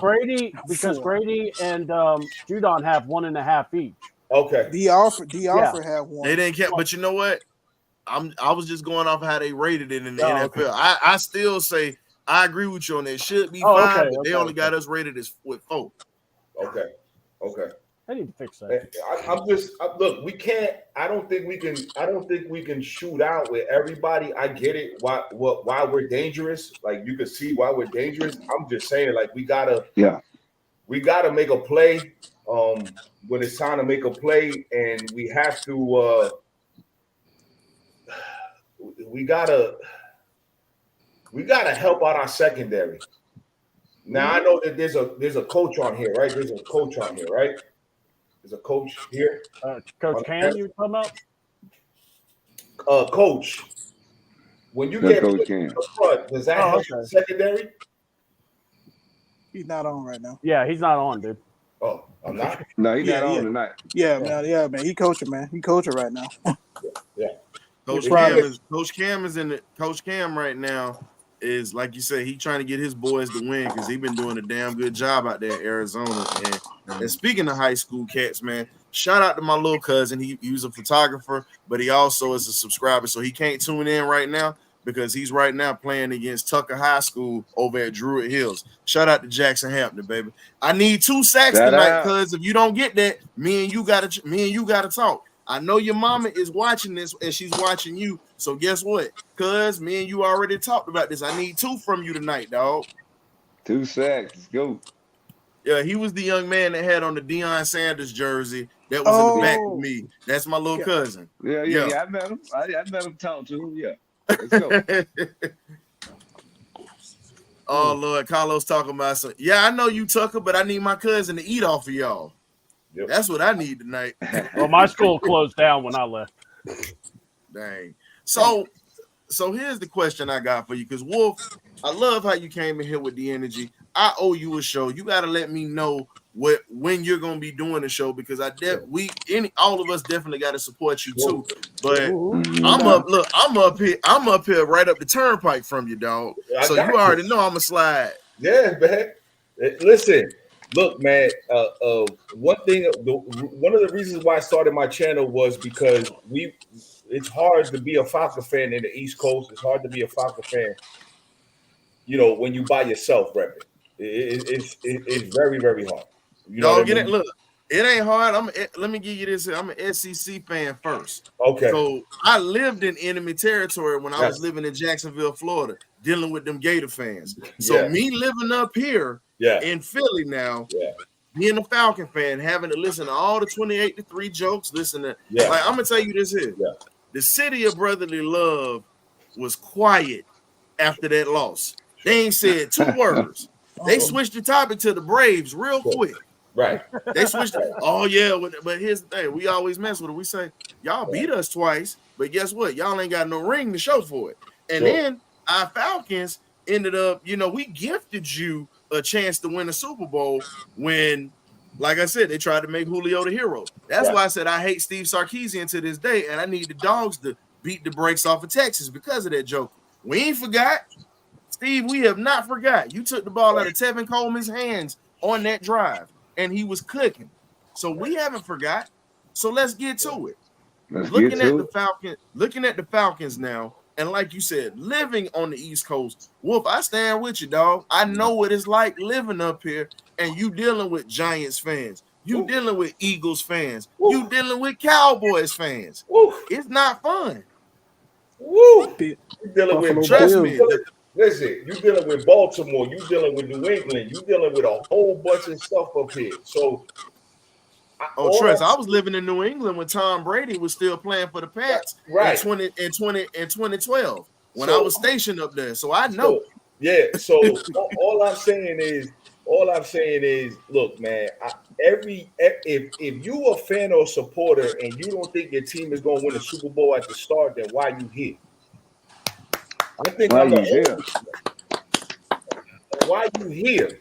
4. Brady and Judon have 1.5 each. Okay. D. Alford have 1. They didn't care, but you know what? I was just going off how they rated it in the NFL. I still say I agree with you on that. It should be 5, but they only got us rated as with 4. Okay. I need to fix that. Look. We can't. I don't think we can shoot out with everybody. I get it. Why we're dangerous? Like you can see why we're dangerous. I'm just saying, like we gotta make a play. When it's time to make a play, and we have to. We gotta help out our secondary. Now I know that there's a coach on here, right? There's a coach here. Coach Cam, you talking about? Coach, when you get Coach put in the front, does that help the secondary? He's not on right now. Yeah, he's not on, dude. Oh, I'm not. No, he's not on tonight. Yeah, man. He coaching, man. He coaching right now. Yeah. Coach Cam is in the Coach Cam right now is like you say, he trying to get his boys to win because he been doing a damn good job out there in Arizona. And speaking of high school cats, man, shout out to my little cousin. He was a photographer, but he also is a subscriber, so he can't tune in right now because he's right now playing against Tucker High School over at Druid Hills. Shout out to Jackson Hampton, baby. I need 2 sacks tonight, cuz if you don't get that, me and you gotta talk. I know your mama is watching this and she's watching you. So guess what? Cuz me and you already talked about this. I need 2 from you tonight, dog. 2 sacks. Let's go. Yeah, he was the young man that had on the Deion Sanders jersey that was in the back Oh. with me. That's my little Yeah. cousin. Yeah. I met him. I met him. Talk to him. Yeah. Let's go. Oh Lord, Carlos talking about some. Yeah, I know you, Tucker, but I need my cousin to eat off of y'all. Yep. That's what I need tonight. Well, my school closed down when I left. Dang. So here's the question I got for you, because Wolf, I love how you came in here with the energy. I owe you a show. You got to let me know when you're gonna be doing the show, because all of us definitely got to support you too. But I'm up here right up the turnpike from you, dog. So you already know I'm a slide. Yeah, man. Listen, look, man. One of the reasons why I started my channel was because it's hard to be a Falcon fan in the East Coast. It's hard to be a Falcon fan, when you by yourself repping. It's very, very hard. Dog, look, it ain't hard. Let me give you this. I'm an SEC fan first. Okay. So I lived in enemy territory when I was living in Jacksonville, Florida, dealing with them Gator fans. So me living up here in Philly now, being a Falcon fan, having to listen to all the 28-3 jokes, listen to like, I'm gonna tell you this here. Yeah. The city of brotherly love was quiet after that loss. They ain't said 2 words. They switched the topic to the Braves real quick. Right. They switched it. Oh, yeah. But here's the thing. We always mess with it. We say, y'all beat us twice, but guess what? Y'all ain't got no ring to show for it. And then our Falcons ended up, we gifted you a chance to win a Super Bowl when, like I said, they tried to make Julio the hero. That's why I said I hate Steve Sarkisian to this day, and I need the Dogs to beat the brakes off of Texas because of that joke. We ain't forgot. Steve, we have not forgot. You took the ball out of Tevin Coleman's hands on that drive, and he was cooking. So we haven't forgot. So let's get to it. Looking at the Falcons now, and like you said, living on the East Coast, Wolf, I stand with you, dog. I know what it's like living up here, and you dealing with Giants fans. You dealing with Eagles fans. You dealing with Cowboys fans. It's not fun. You dealing with, trust me. Listen, you dealing with Baltimore, you dealing with New England, you dealing with a whole bunch of stuff up here. So, Tress, I was living in New England when Tom Brady was still playing for the Pats in 2012 when I was stationed up there. So I know. So all I'm saying is, look, man. If you a fan or supporter and you don't think your team is going to win a Super Bowl at the start, then why you here? I think why you here?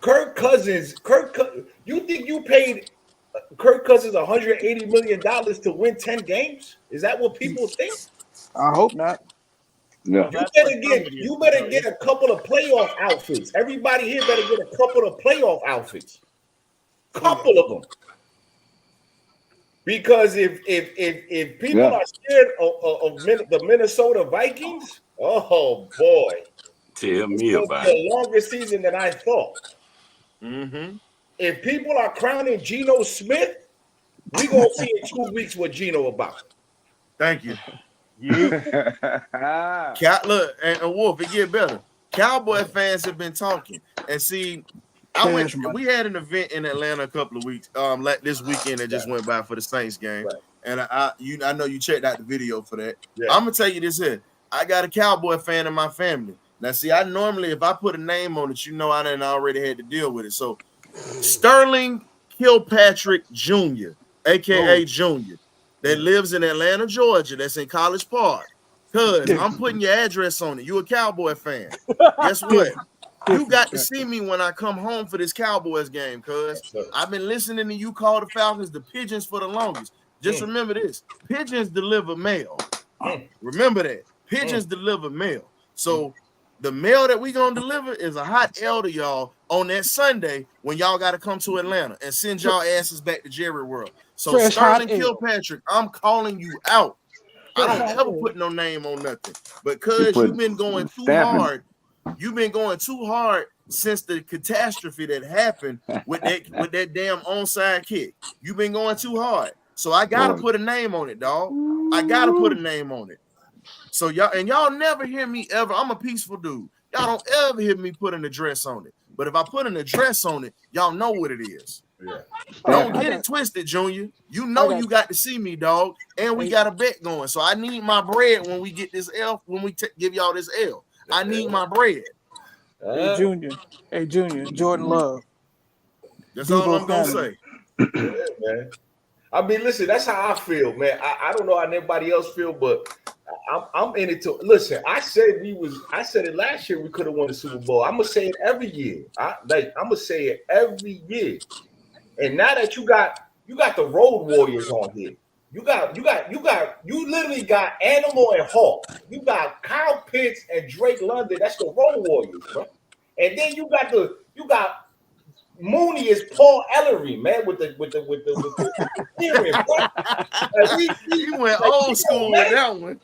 Kirk Cousins. You think you paid Kirk Cousins $180 million to win 10 games? Is that what people think? I hope not. No. You better get a couple of playoff outfits. Everybody here better get a couple of playoff outfits. Couple of them. Because if people are scared of the Minnesota Vikings, oh boy, tell me about it. A longer season than I thought. Mm-hmm. If people are crowning Geno Smith, we gonna see in 2 weeks what Geno about. Thank you. Look, and Wolf, it get better. Cowboy fans have been talking, and see. We had an event in Atlanta a couple of weeks, like this weekend that just went by for the Saints game, and I know you checked out the video for that. I'm gonna tell you this here: I got a Cowboy fan in my family. Now, see, I normally, if I put a name on it, I didn't already had to deal with it. So, Sterling Kilpatrick Jr., aka Junior, that lives in Atlanta, Georgia, that's in College Park. Cuz I'm putting your address on it. You a Cowboy fan? Guess what? You got to see me when I come home for this Cowboys game, cuz I've been listening to you call the Falcons the pigeons for the longest. Just remember this. Pigeons deliver mail. Remember that. Pigeons deliver mail. So the mail that we going to deliver is a hot L to y'all on that Sunday when y'all got to come to Atlanta and send y'all asses back to Jerry World. So Sterling Kilpatrick, I'm calling you out. I don't ever put no name on nothing. But cuz you've been going too hard. You've been going too hard since the catastrophe that happened with that damn onside kick. You've been going too hard. So I gotta put a name on it, dog. I gotta put a name on it. So y'all never hear me ever. I'm a peaceful dude. Y'all don't ever hear me put an address on it. But if I put an address on it, y'all know what it is. Yeah. Don't I get got- it twisted, Junior. You I know got- you got to see me, dog, and we Hey. got a bet going. So I need my bread when we get this L. When we give y'all this L, I need my bread. Hey Junior. Hey Junior. Jordan Love. That's all Debo I'm gonna Samuel. say. Yeah, man. I mean, listen, that's how I feel, man. I don't know how anybody else feel, but I'm in it to listen. I said it last year we could have won the Super Bowl. I'm gonna say it every year. I'm gonna say it every year. And now that you got the Road Warriors on here, you literally got Animal and Hawk. You got Kyle Pitts and Drake London. That's the Road Warriors, bro. And then you got Mooney is Paul Ellery, man, with the steering, bro. Like, He went like, old school with that one.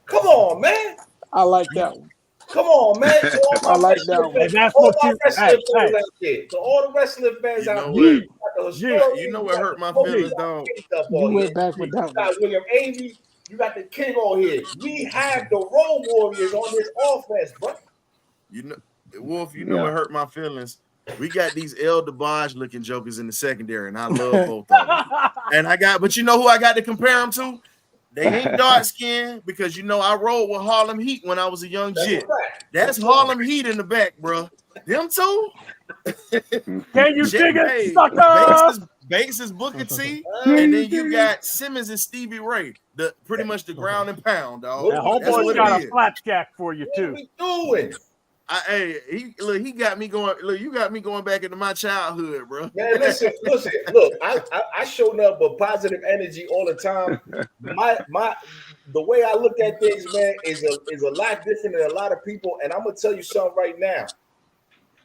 Come on, man. I like that one. Come on, man. To all I my like wrestling that one. fans, Hey, that's all what my you- wrestling hey, fans hey. out there. To all the wrestling fans You out know there. what? You got the Yeah. historian, You know you what got hurt the my coach, feelings, you got dog? the kings up You on went here. back with You that one. got William Avey. You got the king on here. We have the Road Warriors on this offense, bro. You know, Wolf. You know what hurt my feelings? We got these El DeBarge looking jokers in the secondary, and I love both of them. And but you know who I got to compare them to? They ain't dark skinned because I rode with Harlem Heat when I was a young That's a jit. fact. That's Harlem Heat in the back, bro. Them two. Can you dig it, Hey, sucker? Banks is Booker T, and then you got Simmons and Stevie Ray. Pretty much the ground and pound, dog. That What That's homeboy's what got it a is. flapjack for you What too. are we doing? He got me going. Look, you got me going back into my childhood, bro. Man, listen, look, I show nothing but positive energy all the time. The way I look at things, man, is a lot different than a lot of people. And I'm gonna tell you something right now.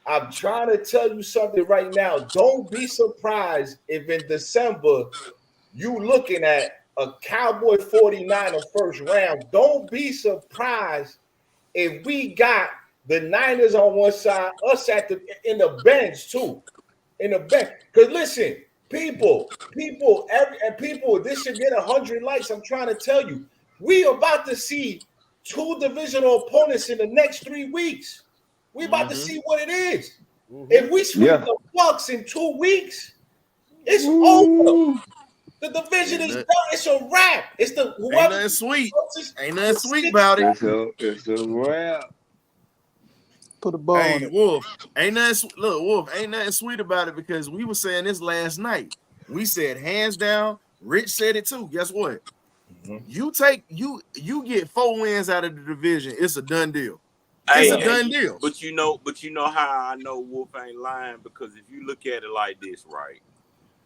I'm trying to tell you something right now. Don't be surprised if in December you looking at a Cowboy 49er first round. Don't be surprised if we got the Niners on one side, us in the bench too. In the bench. Because listen, people, this should get 100 likes. I'm trying to tell you, we about to see two divisional opponents in the next 3 weeks. We about to see what it is. If we sweep the Bucs in 2 weeks, it's over. The division is done. It's a wrap. It's the Ain't nothing sweet. Ain't nothing sweet about it. It's a wrap. Put a ball on Hey, it. Wolf. Wolf. Ain't nothing sweet about it because we were saying this last night. We said hands down. Rich said it too. Guess what? You get 4 wins out of the division. It's a done deal. It's a done deal. But you know how I know Wolf ain't lying, because if you look at it like this, right?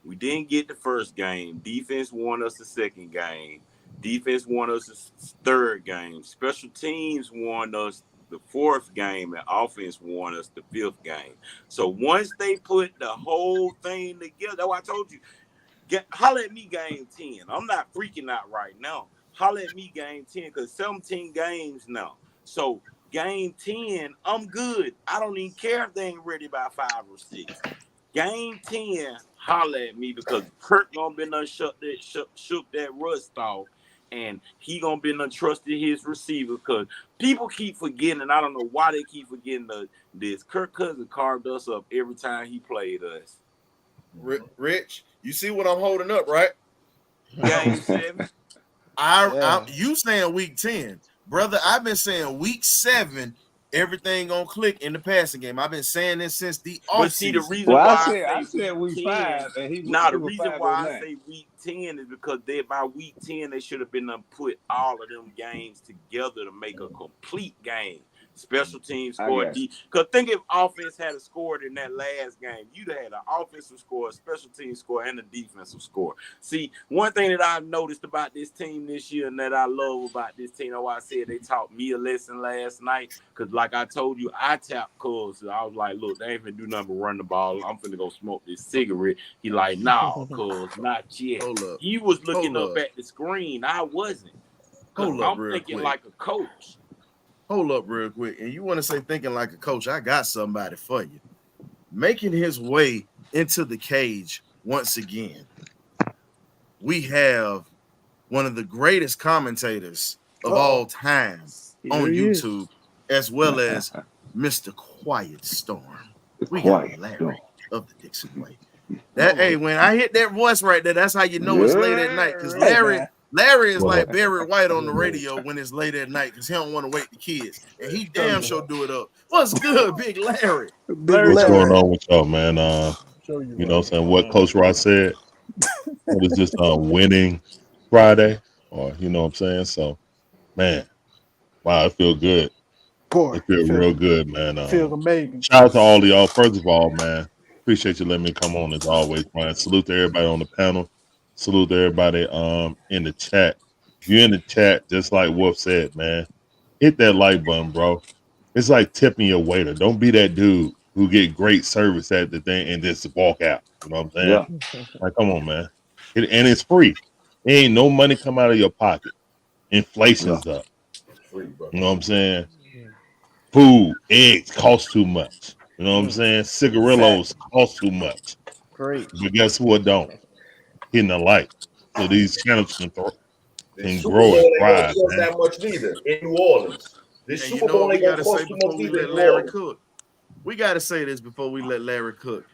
We didn't get the first game. Defense won us the second game. Defense won us the third game. Special teams won us the fourth game, and offense won us the fifth game. So once they put the whole thing together, that's why I told you, holler at me game 10. I'm not freaking out right now. Holler at me game 10, because 17 games now. So game 10, I'm good. I don't even care if they ain't ready by 5 or 6. Game 10, holler at me, because Kirk gonna be done shook that rust off, and he gonna be done trusted his receiver, because people keep forgetting, and I don't know why they keep forgetting this. Kirk Cousins carved us up every time he played us. Rich, you see what I'm holding up, right? Game 7. You saying week 10. Brother, I've been saying week 7, everything gonna click in the passing game. I've been saying this since the offseason. But see, the reason why I said week 5, and the reason why I say week 10 is because by week 10 they should have been put all of them games together to make a complete game. Special teams scored. Because think if offense had scored in that last game, you'd have had an offensive score, a special team score, and a defensive score. See, one thing that I've noticed about this team this year and that I love about this team, I said they taught me a lesson last night. Because like I told you, I tapped Cuz. I was like, look, they ain't finna do nothing but run the ball. I'm finna go smoke this cigarette. He like, nah, Cuz, not yet. He was looking up at the screen. I wasn't. Because I'm thinking like a coach. Hold up real quick. And you want to say thinking like a coach, I got somebody for you. Making his way into the cage once again, we have one of the greatest commentators of all time on YouTube, as well as Mr. Quiet Storm. We got Larry of the Dixon Way. That hey, when I hit that voice right there, that's how you know it's late at night. Because Hey, Larry is What like up? Barry White on the radio when it's late at night because he don't want to wake the kids. And he damn Okay. sure do it up. What's good, Big Larry? Big Larry, What's Larry. going on with y'all, man? Show you You know what I'm saying? What Coach Ross said. What is this winning Friday? Or you know what I'm saying? So, man, wow, it feel good. Boy, It feel real good, man. feels amazing. Shout out to all of y'all. First of all, man, appreciate you letting me come on as always, man. Salute to everybody on the panel. Salute to everybody in the chat. If you're in the chat, just like Wolf said, man, hit that like button, bro. It's like tipping your waiter. Don't be that dude who get great service at the thing and just walk out. You know what I'm saying? Yeah. Like, come on, man. And it's free. Ain't no money come out of your pocket. Inflation's up. Free, bro. You know what I'm saying? Food, eggs cost too much. You know what I'm saying? Cigarillos cost too much. Great. But guess what? Don't hitting the light. So these channels can The Super grow Bowl and ain't gonna thrive, cost man. that much neither in New Orleans. This And you Super know what Bowl we ain't gonna gotta say cost too much before we either let in New Larry Orleans. cook? We gotta say this before we let Larry cook.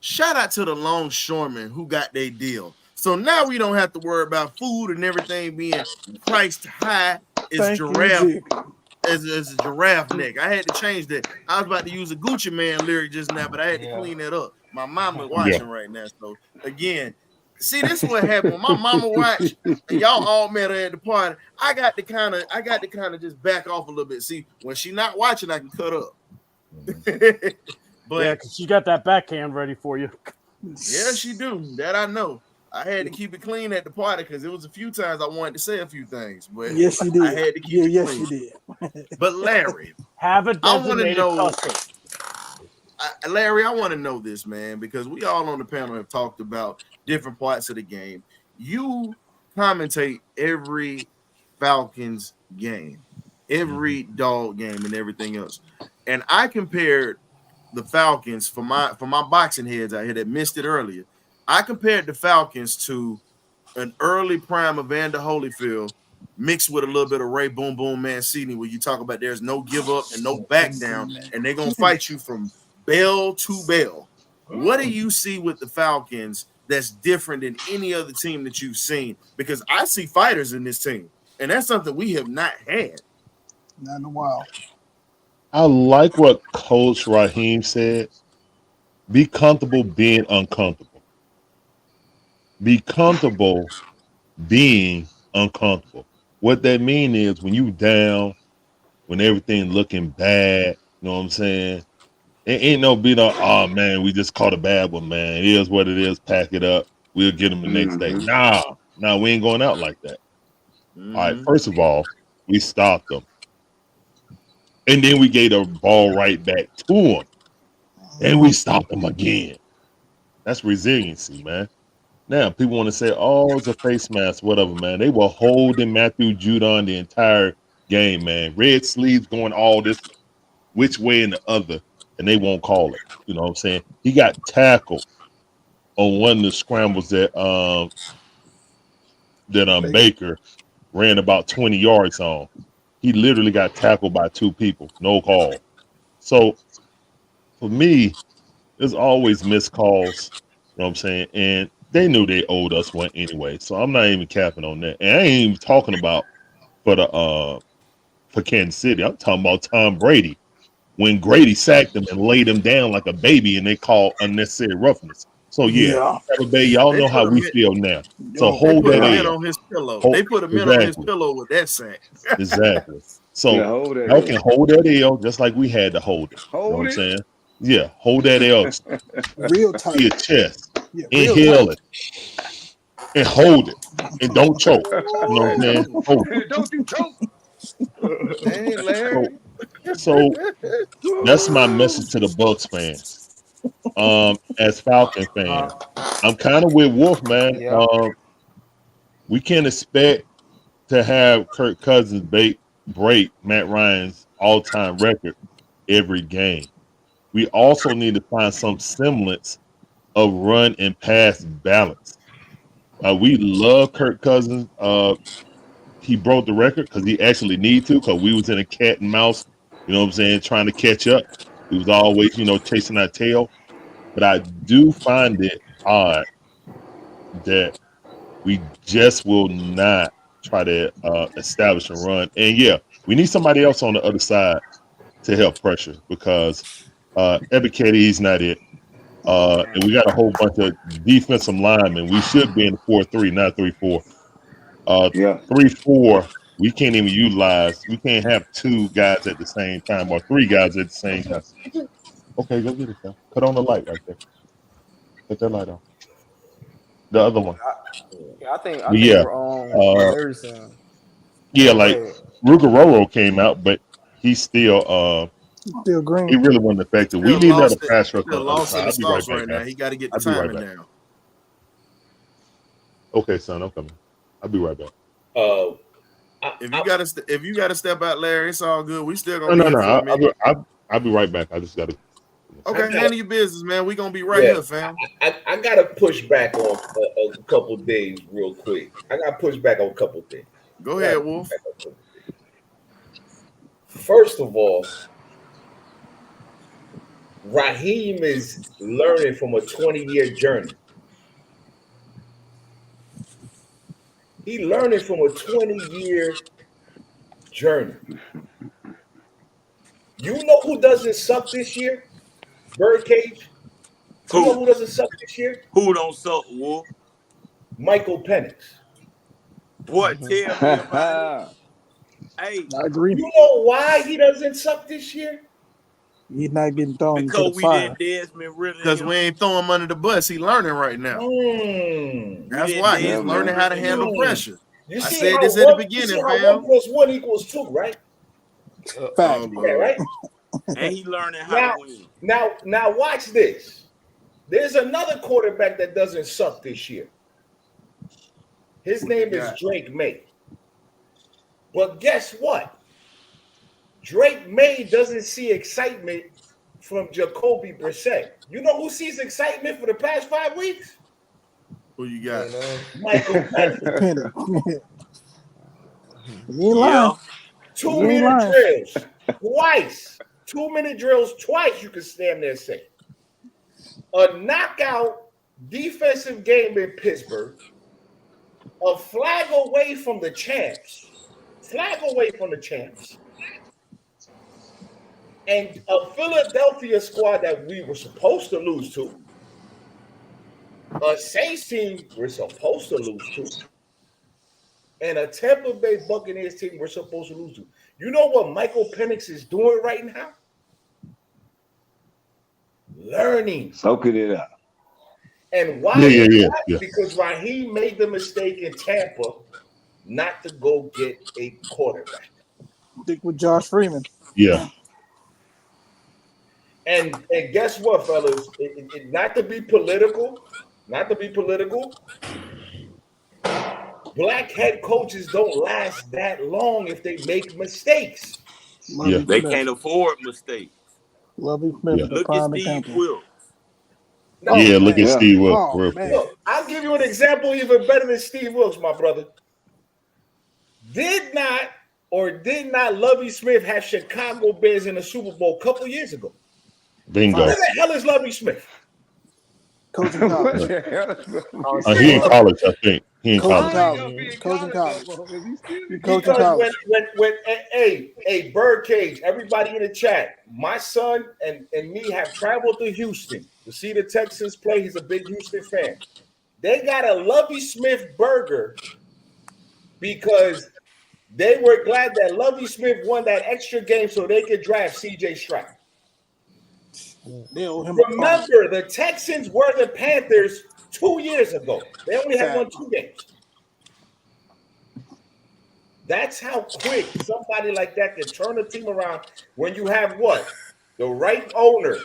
Shout out to the longshoremen who got their deal. So now we don't have to worry about food and everything being priced high. It's Thank giraffe you, Jig. as a giraffe neck. I had to change that. I was about to use a Gucci Man lyric just now, but I had to clean that up. My mama watching right now. So again, see, this is what happened when my mama watched and y'all all met her at the party. I got to kind of just back off a little bit. See, when she not watching, I can cut up. But yeah, because she got that backhand ready for you. yeah, she do. That I know. I had to keep it clean at the party because it was a few times I wanted to say a few things, but Yes, you did. I had to keep it yes, clean. you did. But Larry, Have a I want to designated know, custard. Larry, I want to know this, man, because we all on the panel have talked about different parts of the game. You commentate every Falcons game, every dog game, and everything else. And I compared the Falcons for my boxing heads out here that missed it earlier. I compared the Falcons to an early prime Evander Holyfield mixed with a little bit of Ray Boom Boom Mancini, where you talk about there's no give up and no back down, and they're gonna fight you from bell to bell. What do you see with the Falcons that's different than any other team that you've seen? Because I see fighters in this team, and that's something we have not had. Not in a while. I like what Coach Raheem said. Be comfortable being uncomfortable. Be comfortable being uncomfortable. What that mean is when you down, when everything looking bad, you know what I'm saying? It ain't no be no, oh man, we just caught a bad one, man. It is what it is. Pack it up. We'll get them the next day. Nah, we ain't going out like that. All right, first of all, we stopped them. And then we gave the ball right back to them. And we stopped them again. That's resiliency, man. Now, people want to say, oh, it's a face mask, whatever, man. They were holding Matthew Judon the entire game, man. Red sleeves going all this which way and the other, and they won't call it. You know what I'm saying? He got tackled on one of the scrambles that Baker ran about 20 yards on. He literally got tackled by two people, no call. So for me, there's always missed calls. You know what I'm saying? And they knew they owed us one anyway. So I'm not even capping on that. And I ain't even talking about for Kansas City. I'm talking about Tom Brady. When Grady sacked him and laid him down like a baby and they called unnecessary roughness. So Tampa Bay, y'all know how we feel now. So hold that in in. on his pillow. Hold, They put him in on his pillow with that sack. Exactly. So hold that y'all in. can hold that L just like we had to hold it. You know what I'm saying? Yeah, hold that L Real to tight. your chest. Yeah, real Inhale tight. it and hold it. And don't choke. You know what I'm saying? Hold it. Don't you choke. Hey, Larry. So that's my message to the Bucs fans. As Falcon fans, I'm kind of with Wolf, man. We can't expect to have Kirk Cousins break Matt Ryan's all-time record every game. We also need to find some semblance of run and pass balance. We love Kirk Cousins. He broke the record because he actually need to, because we was in a cat and mouse, you know what I'm saying, trying to catch up. We was always, chasing our tail. But I do find it odd that we just will not try to establish and run. And yeah, we need somebody else on the other side to help pressure because Ebiketie not it. And we got a whole bunch of defensive linemen. We should be in the 4-3, not 3-4. Yeah. 3-4, we can't even utilize. We can't have two guys at the same time or three guys at the same time. Okay, go get it, Phil. Cut on the light right there. Cut that light on. The other one. I think Yeah. Larry son. Yeah, like Rugeroro came out, but he's still Still green. he really wasn't effective. We need another pass rush on the other lost in side. the I'll be right sauce back, right now. guys. He got to get the I'll be right timing back. down. Okay, son, I'm coming. I'll be right back. If you gotta step out, Larry, it's all good. We still gonna be No. here for a minute. I'll be right back. I just gotta. Okay, handle your business, man. We gonna be right here, fam. I gotta push back on a couple days real quick. I gotta push back on a couple things. Go ahead, Wolf. First of all, Raheem is learning from a 20-year journey. He learning from a 20-year journey. You know who doesn't suck this year? BirdCage. You know who doesn't suck this year? Who don't suck, Wolf? Michael Penix. What? Tell me about it. Hey, I agree. You know why he doesn't suck this year? He's not getting thrown into because the we fire. did Desmond Ritter. Because we ain't throwing him under the bus. He learning right now. That's why he's learning how to handle pressure. You I see said how this at the beginning, you see how fam. 1 + 1 equals 2, right? Fact. Okay, right? And he learning how to win. Now watch this. There's another quarterback that doesn't suck this year. His name is Drake May. But guess what? Drake May doesn't see excitement from Jacoby Brissett. You know who sees excitement for the past 5 weeks? Who you got? Michael Penix. You ain't lying. 2-minute drills twice. 2-minute drills twice, you can stand there and say. A knockout defensive game in Pittsburgh. A flag away from the champs. Flag away from the champs. And a Philadelphia squad that we were supposed to lose to. A Saints team we're supposed to lose to. And a Tampa Bay Buccaneers team we're supposed to lose to. You know what Michael Penix is doing right now? Learning. Soaking it up. And why? Yeah. Because Raheem made the mistake in Tampa not to go get a quarterback. Stick with Josh Freeman. Yeah. And guess what, fellas? Not to be political, black head coaches don't last that long if they make mistakes. Yeah. They can't afford mistakes. Lovey Smith, the Look at prime Steve example. Wilkes. Look at Steve Wilkes. Oh, real man. quick. Look, I'll give you an example even better than Steve Wilkes, my brother. Did not Lovie Smith have Chicago Bears in the Super Bowl a couple years ago? Bingo. Where the hell is Lovie Smith? Coaching college. He in college, I think. He in college. Coaching college. Because when hey, BirdCage, everybody in the chat, my son and me have traveled to Houston to see the Texans play. He's a big Houston fan. They got a Lovie Smith burger because they were glad that Lovie Smith won that extra game so they could draft CJ Stroud. Remember, the Texans were the Panthers 2 years ago. They only had won 2 games. That's how quick somebody like that can turn a team around when you have what? The right owner.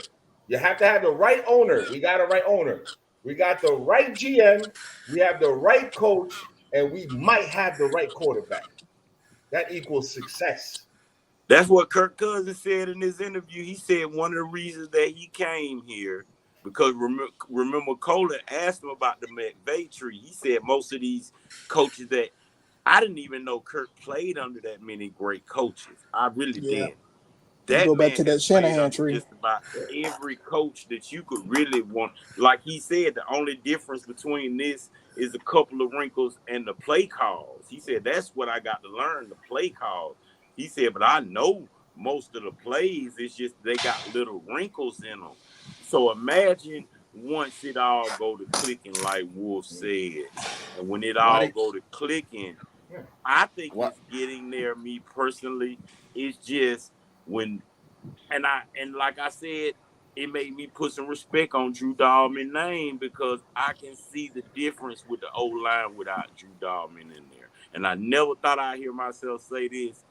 You have to have the right owner. We got a right owner. We got the right GM. We have the right coach. And we might have the right quarterback. That equals success. That's what Kirk Cousins said in his interview. He said one of the reasons that he came here, because remember Kohler asked him about the McVay tree. He said most of these coaches that I didn't even know Kirk played under that many great coaches. I really did. You that go back man to has that played Shanahan under tree. just about every coach that you could really want. Like he said, the only difference between this is a couple of wrinkles and the play calls. He said that's what I got to learn, the play calls. He said, but I know most of the plays. It's just they got little wrinkles in them. So imagine once it all go to clicking, like Wolf said, and when it Why all they go to clicking, I think why it's getting there. Me personally, it's just when and like I said, it made me put some respect on Drew Dalman's name because I can see the difference with the old line without Drew Dalman in there. And I never thought I'd hear myself say this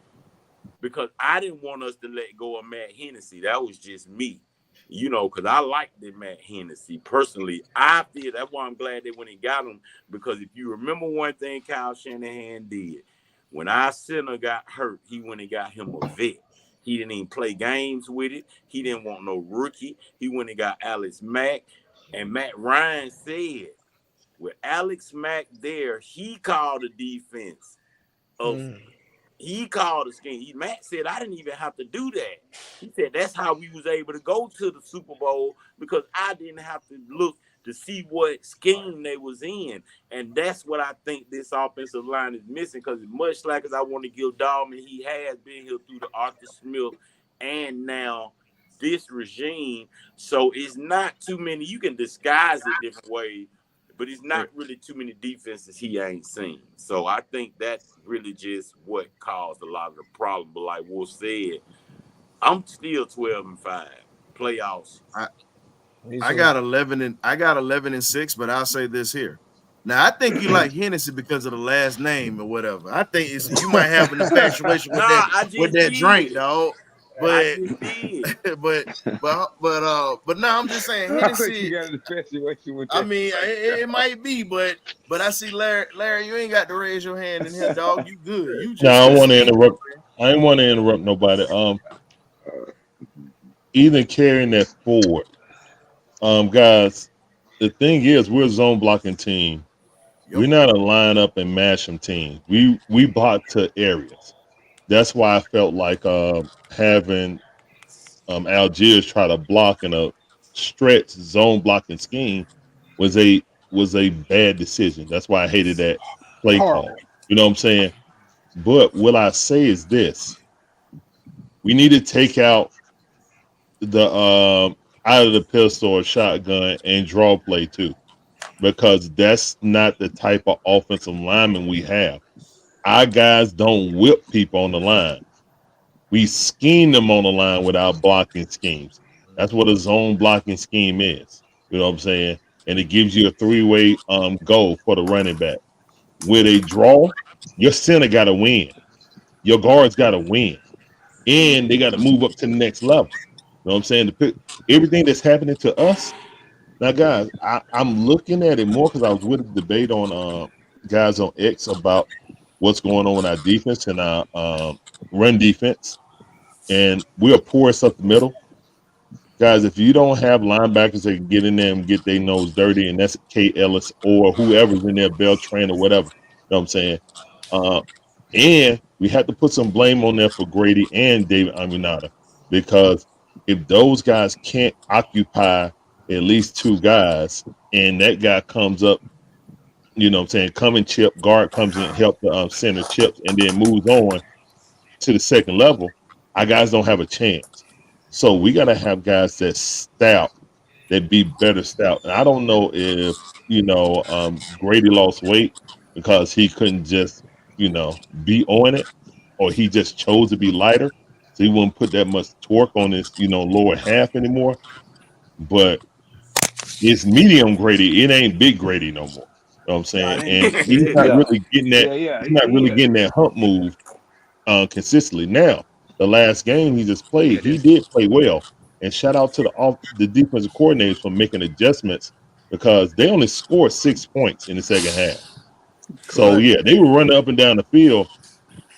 because I didn't want us to let go of Matt Hennessy. That was just me. You know, because I like the Matt Hennessy. Personally, I feel that's why I'm glad they went and got him. Because if you remember one thing Kyle Shanahan did, when our center got hurt, he went and got him a vet. He didn't even play games with it. He didn't want no rookie. He went and got Alex Mack. And Matt Ryan said, with Alex Mack there, he called the defense of Mm. he called the scheme. Matt said, I didn't even have to do that. He said, that's how we was able to go to the Super Bowl because I didn't have to look to see what scheme they was in. And that's what I think this offensive line is missing because as much like as I want to give Dalman, he has been here through the Arthur Smith and now this regime. So it's not too many. You can disguise it different ways, but it's not really too many defenses he ain't seen. So I think that's really just what caused a lot of the problem. But like Wolf said, I'm still 12-5 playoffs. I got 11-6, but I'll say this here. Now I think you like Hennessy because of the last name or whatever. I think you might have an infatuation with Nah, I with just that drink, did. dog. I But just did. but no, I'm just saying You Hennessy. got an infatuation with I that mean, drink. it might be, but I see Larry, you ain't got to raise your hand in here, dog. You good? You No, just I don't want to concede. interrupt. I didn't want to interrupt nobody. Even carrying that forward, guys. The thing is, we're a zone blocking team. Yep. We're not a line up and mash them team. We block to areas. That's why I felt like having Algiers try to block in a stretch zone blocking scheme was a bad decision. That's why I hated that play call. Horrible. You know what I'm saying? But what I say is this: we need to take out the out of the pistol or shotgun and draw play too, because that's not the type of offensive lineman we have. Our guys don't whip people on the line. We scheme them on the line with our blocking schemes. That's what a zone blocking scheme is. You know what I'm saying? And it gives you a three-way goal for the running back. With a draw, your center got to win. Your guards got to win. And they got to move up to the next level. You know what I'm saying? Everything that's happening to us. Now, guys, I'm looking at it more because I was with a debate on guys on X about what's going on with our defense and our run defense. And we are porous up the middle. Guys, if you don't have linebackers that can get in there and get their nose dirty, and that's K. Ellis or whoever's in there, Beltran or whatever, you know what I'm saying? Uh, and we have to put some blame on there for Grady and David Aminata, because if those guys can't occupy at least two guys, and that guy comes up, you know what I'm saying, come and chip, guard comes in, help the center chips, and then moves on to the second level, our guys don't have a chance. So we got to have guys that stout, that be better stout. And I don't know if, Grady lost weight because he couldn't just, be on it, or he just chose to be lighter. So he wouldn't put that much torque on his, lower half anymore. But it's medium Grady. It ain't big Grady no more. You know what I'm Nah, saying? it ain't. And he's not Yeah, really getting that. yeah. He's not really getting that hump move consistently. Now, the last game he just played, he did play well. And shout out to the defensive coordinators for making adjustments, because they only scored 6 points in the second half. So Correct. yeah, they were running up and down the field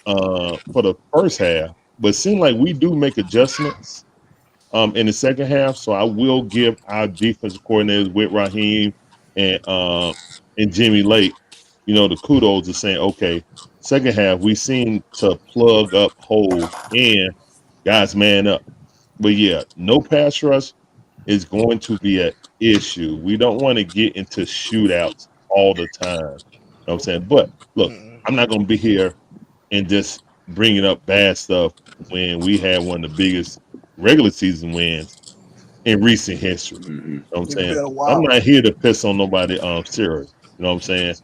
for the first half, but it seemed like we do make adjustments in the second half. So I will give our defensive coordinators with Raheem and Jimmy Lake, the kudos of saying, okay, second half we seem to plug up holes, and Guys, man up. But yeah, no pass rush is going to be an issue. We don't want to get into shootouts all the time. You know what I'm saying? But look, I'm not going to be here and just bringing up bad stuff when we had one of the biggest regular season wins in recent history. You know what I'm It's saying? been a I'm while. not here to piss on nobody serious. You know what I'm saying?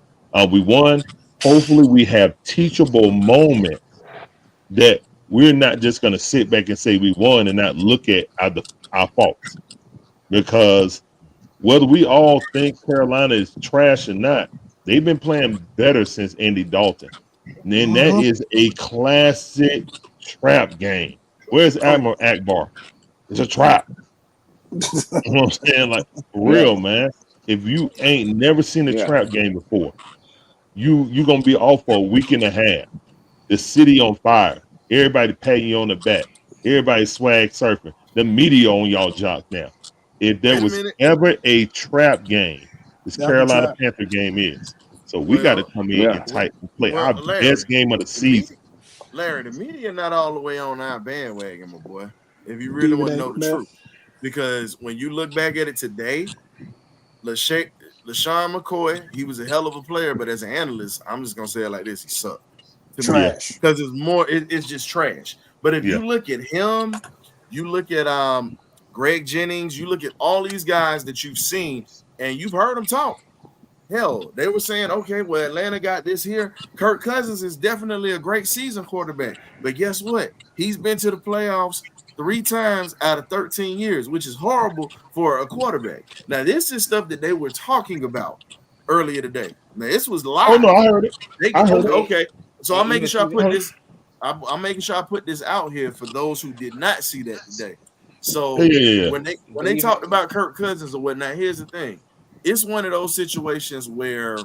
We won. Hopefully we have teachable moments that we're not just going to sit back and say we won and not look at our faults. Because whether we all think Carolina is trash or not, they've been playing better since Andy Dalton. And then that is a classic trap game. Where's Admiral Akbar? It's a trap. You know what I'm saying? Like, for Yeah. real, man. If you ain't never seen a Yeah. trap game before, you going to be off for a week and a half. The city on fire. Everybody patting you on the back. Everybody swag surfing. The media on y'all jock now. If there Wait a was minute. ever a trap game, this That's a Carolina trap. Panther game is. So we got to Well, come in Yeah. and tight and play well, our Larry, best game of the the media, season. the media not all the way on our bandwagon, my boy. If you really Stephen want to A. know the Smith. truth, because when you look back at it today, LaShawn McCoy, he was a hell of a player, but as an analyst, I'm just gonna say it like this: he sucked to me Yeah. Trash. because it's more, it's just trash. But if Yeah. you look at him, you look at Greg Jennings, you look at all these guys that you've seen and you've heard them talk. Hell, they were saying, okay, well, Atlanta got this here. Kirk Cousins is definitely a great season quarterback. But guess what? He's been to the playoffs 3 times out of 13 years, which is horrible for a quarterback. Now, this is stuff that they were talking about earlier today. Now, this was Oh live. no, I heard it. I heard it. Okay. So I'm making sure I put Heard it. this. I'm making sure I put this out here for those who did not see that today. So Yeah. when they talked about Kirk Cousins or whatnot, here's the thing: it's one of those situations where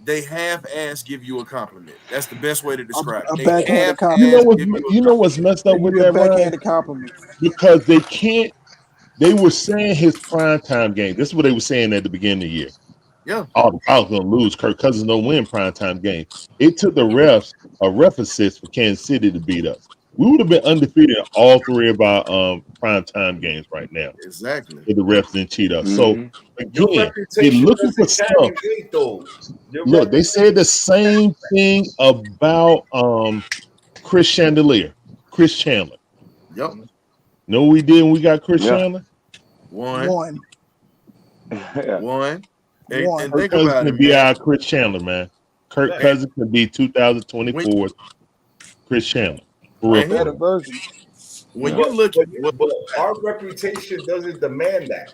they half-ass give you a compliment. That's the best way to describe A it. They backhanded half-ass compliment. give you a You know what's messed They up give with you a that, Ryan? backhanded compliment. Because they can't. They were saying his primetime game. This is what they were saying at the beginning of the year. Yeah. Oh, the Falcons gonna lose. Kirk Cousins don't win primetime game. It took the refs a ref assist for Kansas City to beat us. We would have been undefeated in all 3 of our primetime games right now Exactly. if the refs didn't cheat us. So Mhm. Your again, they're reputation looking for doesn't carry stuff. weight, though. Your Look, they said the same thing about Chris Chandelier, Chris Chandler. Yep. Know what we did when we got Chris Yeah. Chandler? One. Yeah. One. And Kirk think Cousins about can it, be man. our Chris Chandler, man. Kirk Yeah. Cousins can be 2024 Chris Chandler. For real, And for Better real. version. when Yeah. you look But, at but our reputation doesn't demand that.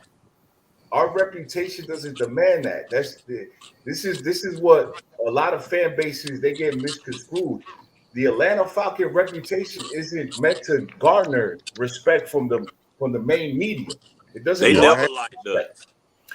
Our reputation doesn't demand that. This is what a lot of fan bases they get misconstrued. The Atlanta Falcon reputation isn't meant to garner respect from the main media. It doesn't They Yeah. garner never liked respect. us.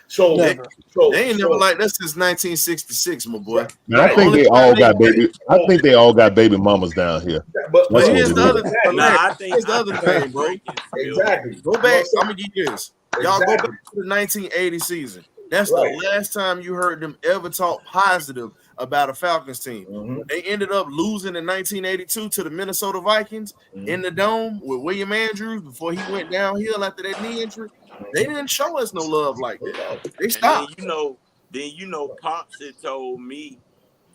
So Never. they ain't never like that since 1966, my boy. Man, I right. think Only they time all they- got baby. I think they all got baby mamas down here. But But That's what here's it the is. other thing, but Larry, Nah, I think here's the other thing, bro. exactly. Go You know back. what I'm gonna give you this. Y'all go Exactly. back to the 1980 season. That's Right. the last time you heard them ever talk positive about a Falcons team. Mhm. They ended up losing in 1982 to the Minnesota Vikings in the dome with William Andrews before he went downhill after that knee injury. They didn't show us no love like that. They And stopped. then Pops had told me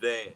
that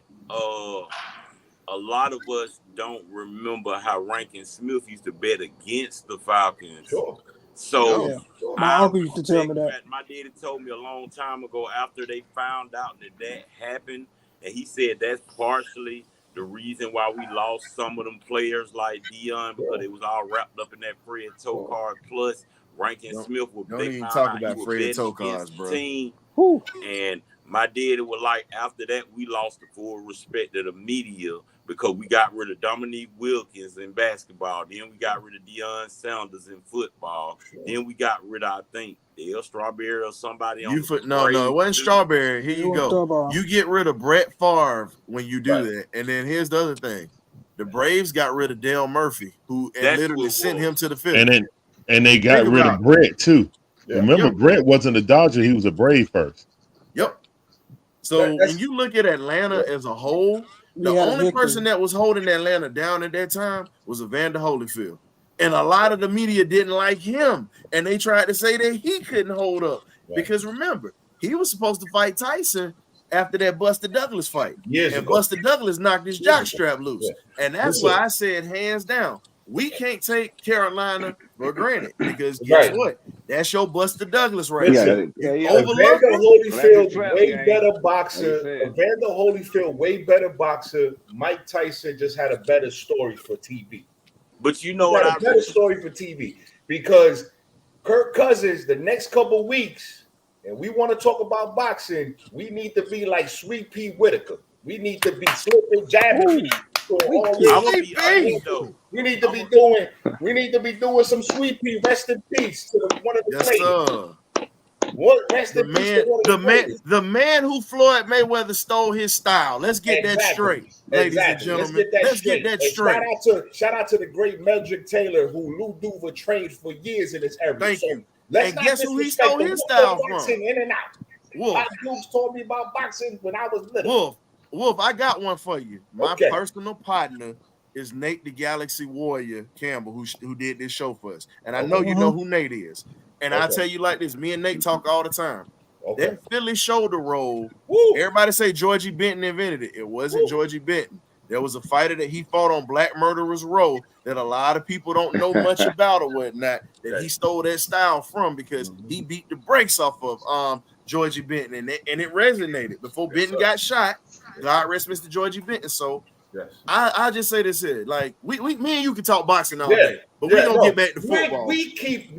a lot of us don't remember how Rankin Smith used to bet against the Falcons. Sure. So Yeah. Sure. My uncle used to tell me that. My daddy told me a long time ago after they found out that happened, and he said that's partially the reason why we lost some of them players like Dion because it was all wrapped up in that Fred Tokar plus Rankin Smith. Don't They even found talk out he about was Fred betting Tokars, against bro. the team. Whew. And my daddy was like, after that, we lost the full respect of the media because we got rid of Dominique Wilkins in basketball. Then we got rid of Deion Sanders in football. Then we got rid of, I think, Dale Strawberry or somebody on the No, it wasn't Strawberry. Here It you was go. Strawberry. You get rid of Brett Favre when you do that. And then here's the other thing. The Braves got rid of Dale Murphy, who That's literally who it sent was. him to the Phillies. And they got Think rid about of Brett too. Yeah. Remember, Yep. Brett wasn't a Dodger; he was a Brave first. Yep. So That's- when you look at Atlanta as a whole, the We had a only victory. person that was holding Atlanta down at that time was Evander Holyfield. And a lot of the media didn't like him. And they tried to say that he couldn't hold up. Right. Because remember, he was supposed to fight Tyson after that Buster Douglas fight. Years and ago. Buster Douglas knocked his jockstrap loose. Yeah. And that's Listen. why I said, hands down, we can't take Carolina for granted. Because guess Right. what? That's your Buster Douglas right Yeah, there. yeah. Overlooked. Evander Holyfield, Trap way game. better Like boxer. you said. Evander Holyfield, way better boxer. Mike Tyson just had a better story for TV. But you know He what had a better story for TV because Kirk Cousins, the next couple weeks, and we want to talk about boxing, we need to be like Sweet Pea Whitaker. We need to be slipping, jabbing. I'm gonna be honest though. We need to be doing some Sweet Pea. Rest in peace to one of the Yes, greatest. sir. What rest in peace to one of the greatest. The man who Floyd Mayweather stole his style. Let's get that Exactly. straight, ladies and Exactly. gentlemen. Let's get that And straight. Shout out to the great Meldrick Taylor, who Lou Duva trained for years in this area. Thank you. Let's And not guess who he disrespect stole the his Wolf style of from? boxing in and out. Wolf. My dudes told me about boxing when I was little. Wolf, I got one for you. My Okay. personal partner is Nate the Galaxy Warrior Campbell, who did this show for us. And I know you know who Nate is. And I'll Okay. tell you like this, me and Nate talk all the time. Okay. That Philly shoulder roll, Woo. everybody say Georgie Benton invented it. It wasn't Georgie Benton. There was a fighter that he fought on Black Murderers Row that a lot of people don't know much about or whatnot, that he stole that style from because he beat the brakes off of Georgie Benton, and it resonated. Before Benton got shot, God rest Mr. Georgie Benton. So Yes. I just say this here, like me and you can talk boxing all day, but we're gonna get back to football. We keep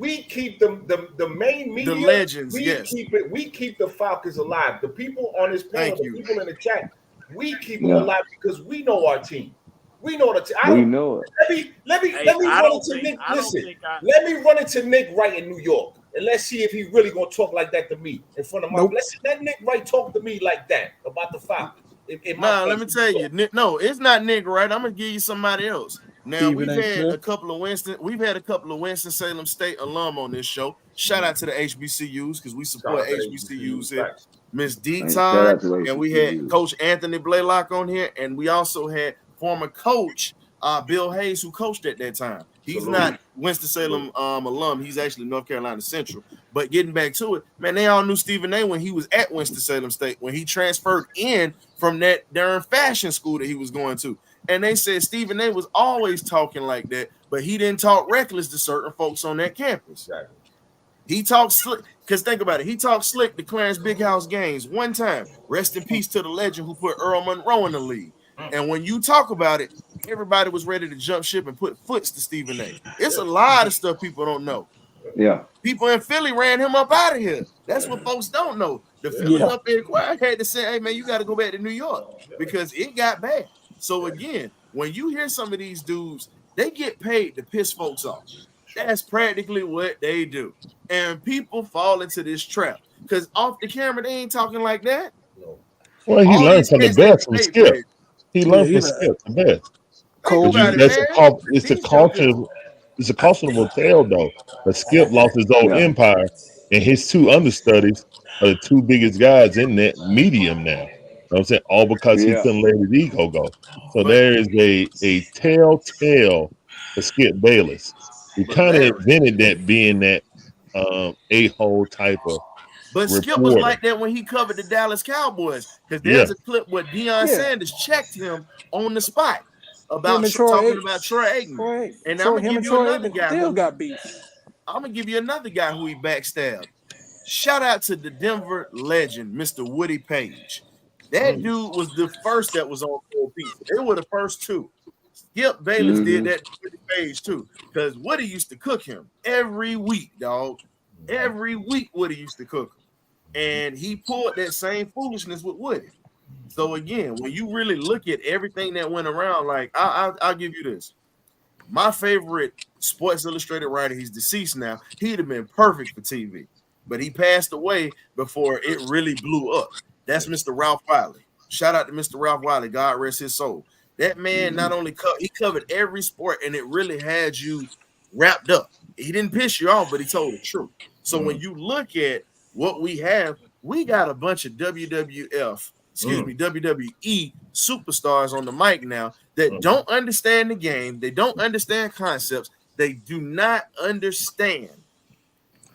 the main media, The legends, we yes. keep the Falcons alive. The people on this panel, Thank the you. people in the chat, we keep them alive because we know our team. We know the team. We know it. Let me Hey, run I don't into think- Nick. I don't Listen, think I- let me run into Nick Wright in New York, and let's see if he really gonna talk like that to me in front of my. Nope. Let's let Nick Wright talk to me like that about the Falcons. Nah, let me tell you, no, it's not Nick, right? I'm gonna give you somebody else. Now Steven we've A. had Smith. a couple of Winston-Salem State alum on this show. Shout out to the HBCUs because we support HBCUs here. Miss D Shout out Todd, to the and we had HBCUs. Coach Anthony Blaylock on here, and we also had former coach Bill Hayes, who coached at that time. He's not Winston-Salem alum. He's actually North Carolina Central. But getting back to it, man, they all knew Stephen A. when he was at Winston-Salem State, when he transferred in from that darn fashion school that he was going to. And they said Stephen A. was always talking like that, but he didn't talk reckless to certain folks on that campus. Exactly. He talked slick, because think about it. He talked slick to Clarence Big House Gaines one time. Rest in peace to the legend who put Earl Monroe in the league. And when you talk about it, everybody was ready to jump ship and put foots to Stephen A. It's a lot of stuff people don't know. Yeah. People in Philly ran him up out of here. That's what folks don't know. The Philly up in the choir had to say, hey, man, you got to go back to New York because it got bad. So, again, when you hear some of these dudes, they get paid to piss folks off. That's practically what they do. And people fall into this trap because off the camera, they ain't talking like that. Well, he All learned these from the kids they best from pay Skip. for. He learned Yeah, from he Skip the best. Think about it, That's man. it's a These caution. It's a cautionable tale, though. But Skip lost his own empire, and his two understudies are the two biggest guys in that medium now. You know what I'm saying? All because he couldn't let his ego go. So there is a telltale for Skip Bayless, who kind of invented that being that a-hole type of But Skip was like that when he covered the Dallas Cowboys. Because there's a clip where Deion Sanders checked him on the spot about talking about Troy Aikman. And I'm gonna give you another guy. Still got beef. I'm gonna give you another guy who he backstabbed. Shout out to the Denver legend, Mr. Woody Page. That dude was the first that was on Full Pizza. They were the first two. Skip Bayless did that to Woody Page too, because Woody used to cook him every week, dog. Every week, Woody used to cook him. And he pulled that same foolishness with Woody. So again, when you really look at everything that went around, like I'll give you this. My favorite Sports Illustrated writer, he's deceased now. He'd have been perfect for TV, but he passed away before it really blew up. That's Mr. Ralph Wiley. Shout out to Mr. Ralph Wiley. God rest his soul. That man not only he covered every sport, and it really had you wrapped up. He didn't piss you off, but he told the truth. So when you look at what we have, we got a bunch of WWE superstars on the mic now that don't understand the game. They don't understand concepts. They do not understand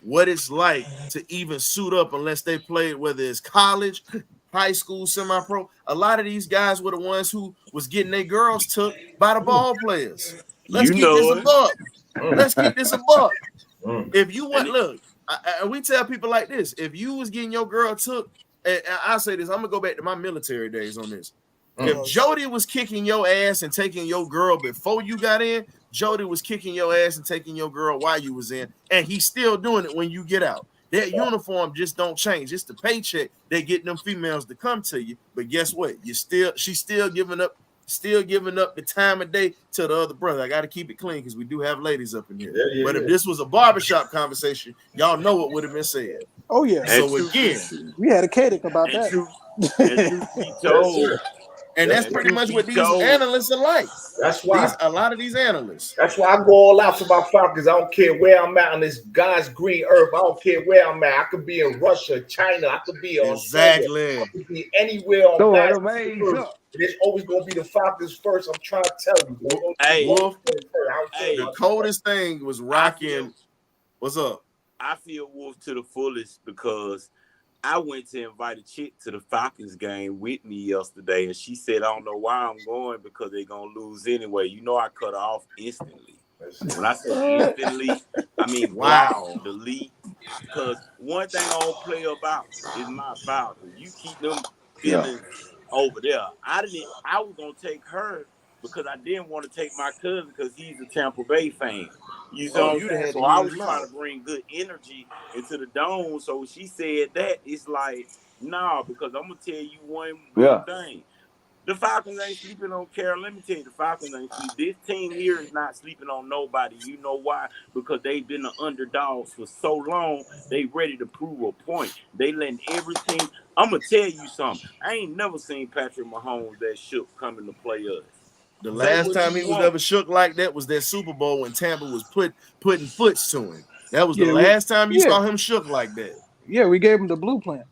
what it's like to even suit up unless they played, whether it's college, high school, semi-pro. A lot of these guys were the ones who was getting their girls took by the ball players. Let's keep this a buck. Let's keep this a buck. If you want, look, we tell people like this: if you was getting your girl took, and I say this, I'm gonna go back to my military days on this. If Jody was kicking your ass and taking your girl before you got in, Jody was kicking your ass and taking your girl while you was in, and he's still doing it when you get out. That uniform just don't change. It's the paycheck they get them females to come to you. But guess what? She's still giving up the time of day to the other brother. I got to keep it clean because we do have ladies up in here. But if this was a barbershop conversation, y'all know what would have been said. Oh yeah. So again, we had a Katic about that. And that's pretty much what these analysts are like. That's why a lot of these analysts. That's why I go all out for my Falcons. I don't care where I'm at on this God's green earth. I don't care where I'm at. I could be in Russia, China. I could be in Australia. I could be anywhere on God's. There's always gonna be the Falcons first. I'm trying to tell you. Hey, Wolf, the coldest thing was rocking. What's up? I feel Wolf to the fullest because I went to invite a chick to the Falcons game with me yesterday, and she said, I don't know why I'm going because they're going to lose anyway. You know I cut her off instantly. When I say instantly, I mean wow, delete. Because one thing I don't play about is my Falcons. You keep them feelings over there. I was going to take her because I didn't want to take my cousin because he's a Tampa Bay fan. You know what I'm saying? So I was trying to bring good energy into the dome. So she said that. It's like, nah, because I'm going to tell you one thing. The Falcons ain't sleeping on Carol. Let me tell you, the Falcons ain't sleeping. This team here is not sleeping on nobody. You know why? Because they've been the underdogs for so long. They ready to prove a point. They letting everything. I'm going to tell you something. I ain't never seen Patrick Mahomes that shook coming to play us. The last time he was ever shook like that was that Super Bowl when Tampa was putting foots to him. That was the last time you saw him shook like that. Yeah, we gave him the blueprint.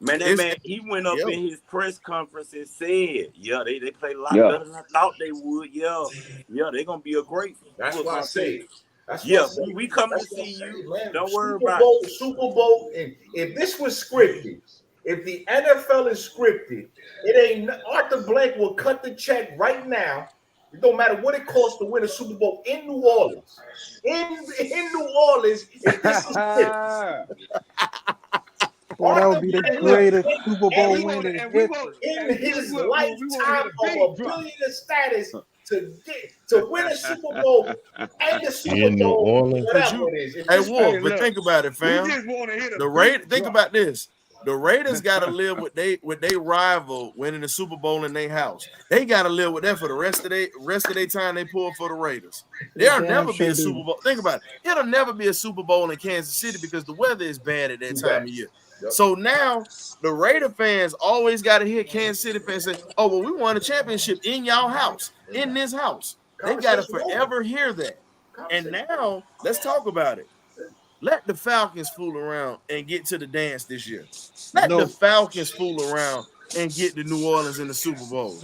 Man, he went up in his press conference and said, they play a lot better than I thought they would. They're going to be a great. That's what I say. We coming to see you. Don't worry about it. Super Bowl, and if this was scripted, if the NFL is scripted, it ain't Arthur Blank will cut the check right now. It don't matter what it costs to win a Super Bowl in New Orleans. In New Orleans, if this is scripted. Well, that would be the greatest Super Bowl win in history. In his lifetime of a billionaire status to win a Super Bowl and the Super in New Bowl, Orleans. whatever it is. Hey, Wolf, but think about it, fam. Think about this. The Raiders got to live with they rival winning the Super Bowl in their house. They got to live with that for the rest of their time they pull for the Raiders. There'll never be a Super Bowl. Think about it. It'll never be a Super Bowl in Kansas City because the weather is bad at that time of year. Yep. So now the Raider fans always got to hear Kansas City fans say, "Oh, well, we won a championship in y'all house, in this house." They got to forever hear that. And now let's talk about it. Let the Falcons fool around and get to the dance this year. Let the Falcons fool around and get to New Orleans in the Super Bowl.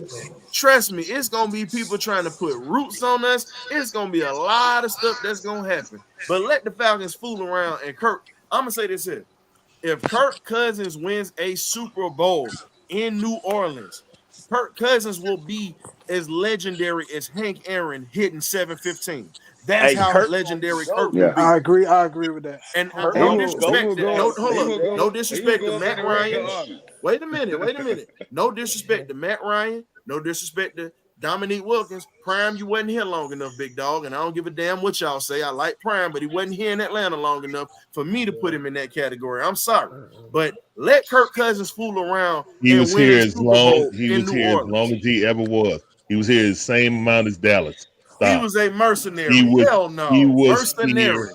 Trust me, it's going to be people trying to put roots on us. It's going to be a lot of stuff that's going to happen. But let the Falcons fool around. And Kirk, I'm going to say this here. If Kirk Cousins wins a Super Bowl in New Orleans, Kirk Cousins will be as legendary as Hank Aaron hitting 715. That's how legendary Kirk will be. I agree with that. And no disrespect to Matt Ryan. Wait a minute. No disrespect to Matt Ryan. No disrespect to Dominique Wilkins. Prime, you wasn't here long enough, big dog. And I don't give a damn what y'all say. I like Prime, but he wasn't here in Atlanta long enough for me to put him in that category. I'm sorry. But let Kirk Cousins fool around. He was here as long as he ever was. He was here the same amount as Dallas. He was a mercenary. Hell no. Mercenary.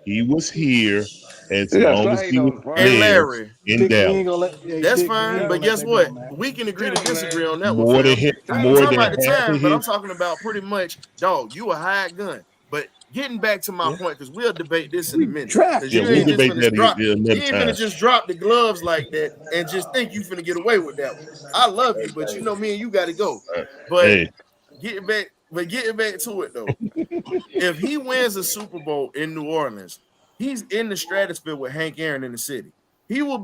He was here as long as he was and Larry in Dallas. That's fine, but guess what? We can agree to disagree on that one. But I'm talking about pretty much, dog, you a hired gun. But getting back to my point, because we'll debate this in a minute. You ain't finna just drop the gloves like that and just think you finna get away with that one. I love you, but you know me and you got to go. But getting back but getting back to it though, if he wins a Super Bowl in New Orleans, he's in the stratosphere with Hank Aaron in the city. He will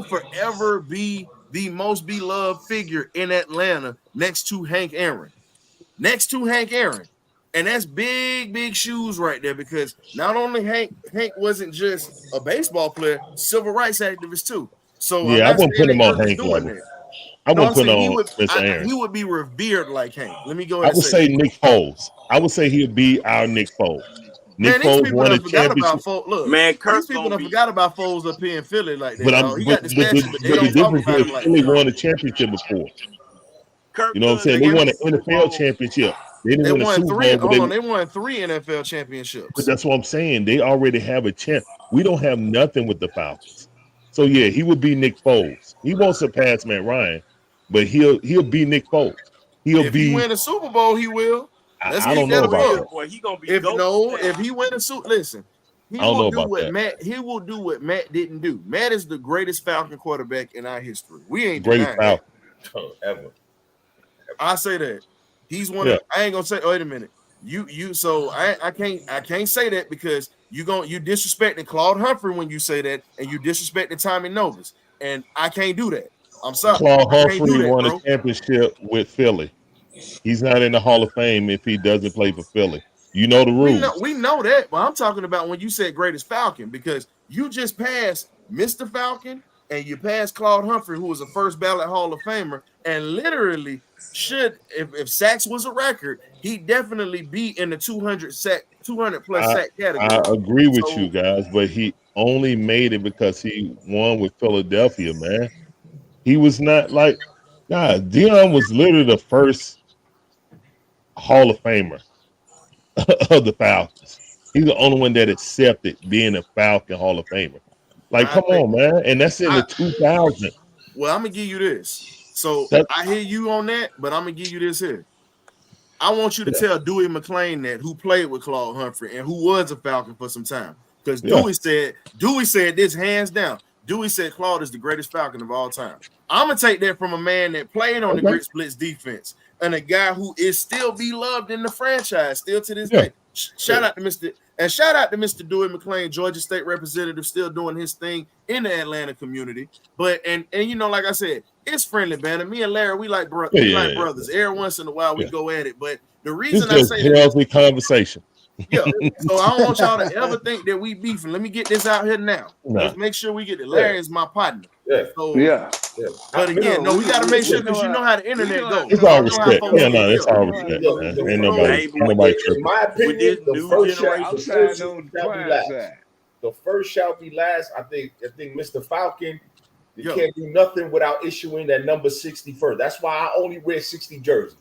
forever be the most beloved figure in Atlanta next to Hank Aaron. And that's big shoes right there, because not only Hank wasn't just a baseball player, civil rights activist too. So I'm Yeah, I not wouldn't saying put him that on Kirk is Hank doing level. that. I No, wouldn't I'm put saying on Mr. Aaron. he would be revered like Hank. Let me go I ahead and would say say Nick Foles. I would say he'll be our Nick Foles. Nick man, these Foles people won a done forgot about championship. Foles. Look, Man, these Kirk people gonna done be forgot about Foles up here in Philly like that, But dog. He got the but statue, but they the don't talk difference about is him like Philly that. won a championship before. Kirk You know what I'm good saying? at They They won winning an Super NFL Bowl. championship. They didn't They win a won Super three. Bowl, Hold on, they won 3 NFL but championships. that's what I'm saying. They already have a champ. We don't have nothing with the Falcons. So yeah, he would be Nick Foles. He won't surpass Matt Ryan, but he'll be Nick Foles. He'll If he be win a Super Bowl, he will. Let's I He keep don't know that a about will, that. buck. boy. He gonna be If goat if status. he win a suit, listen, I don't know about that. He will do what Matt didn't do. Matt is the greatest Falcon quarterback in our history. We ain't Greatest denying that. Falcon. Ever. I say that. He's one Yeah. of I ain't gonna say, wait a minute. So I can't say that, because you disrespecting Claude Humphrey when you say that, and you disrespecting Tommy Novus. And I can't do that. I'm sorry. Claude I can't do Humphrey that, won a bro. championship with Philly. He's not in the Hall of Fame if he doesn't play for Philly. You know the rules. We know that, but I'm talking about when you said greatest Falcon, because you just passed Mr. Falcon and you passed Claude Humphrey, who was a first ballot Hall of Famer, and literally should, if sacks was a record, he'd definitely be in the 200 plus I sack I category. agree with you So guys, but he only made it because he won with Philadelphia, man. He was not like God. Dion was literally the first Hall of Famer of the Falcons. He's the only one that accepted being a Falcon Hall of Famer. Like, I come think on, man. And that's in the I 2000. well, I'm gonna give you this. So That, I hear you on that, but I'm gonna give you this here. I want you to yeah, tell Dewey McClain that, who played with Claude Humphrey and who was a Falcon for some time. Because yeah. Dewey said this hands down. Dewey said Claude is the greatest Falcon of all time. I'm gonna take that from a man that played on the Okay. Grits Blitz defense and a guy who is still beloved in the franchise, still to this Yeah. day. Shout out to Mr. Dewey McClain, Georgia State representative, still doing his thing in the Atlanta community. But and you know, like I said, it's friendly banter. Me and Larry, we like brothers. Every once in a while, we go at it. But the It's reason I just say that, healthy conversation. yeah. So I don't want y'all to ever think that we beefing. Let me get this out here now. No. Let's make sure we get it. Larry is my partner. Yeah. So Yeah. but again, we got to make sure, because you know how the internet goes. It's You all know how respect. folks Yeah, get no, it's feel. all respect, Look, man. the Ain't first- nobody in tripping. my With opinion, this the new first generation, I'm the trying first on the shall be quiet last. side. The first shall be last. I think Mr. Falcon, you Yo. can't do nothing without issuing that number 60 first. That's why I only wear 60 jerseys.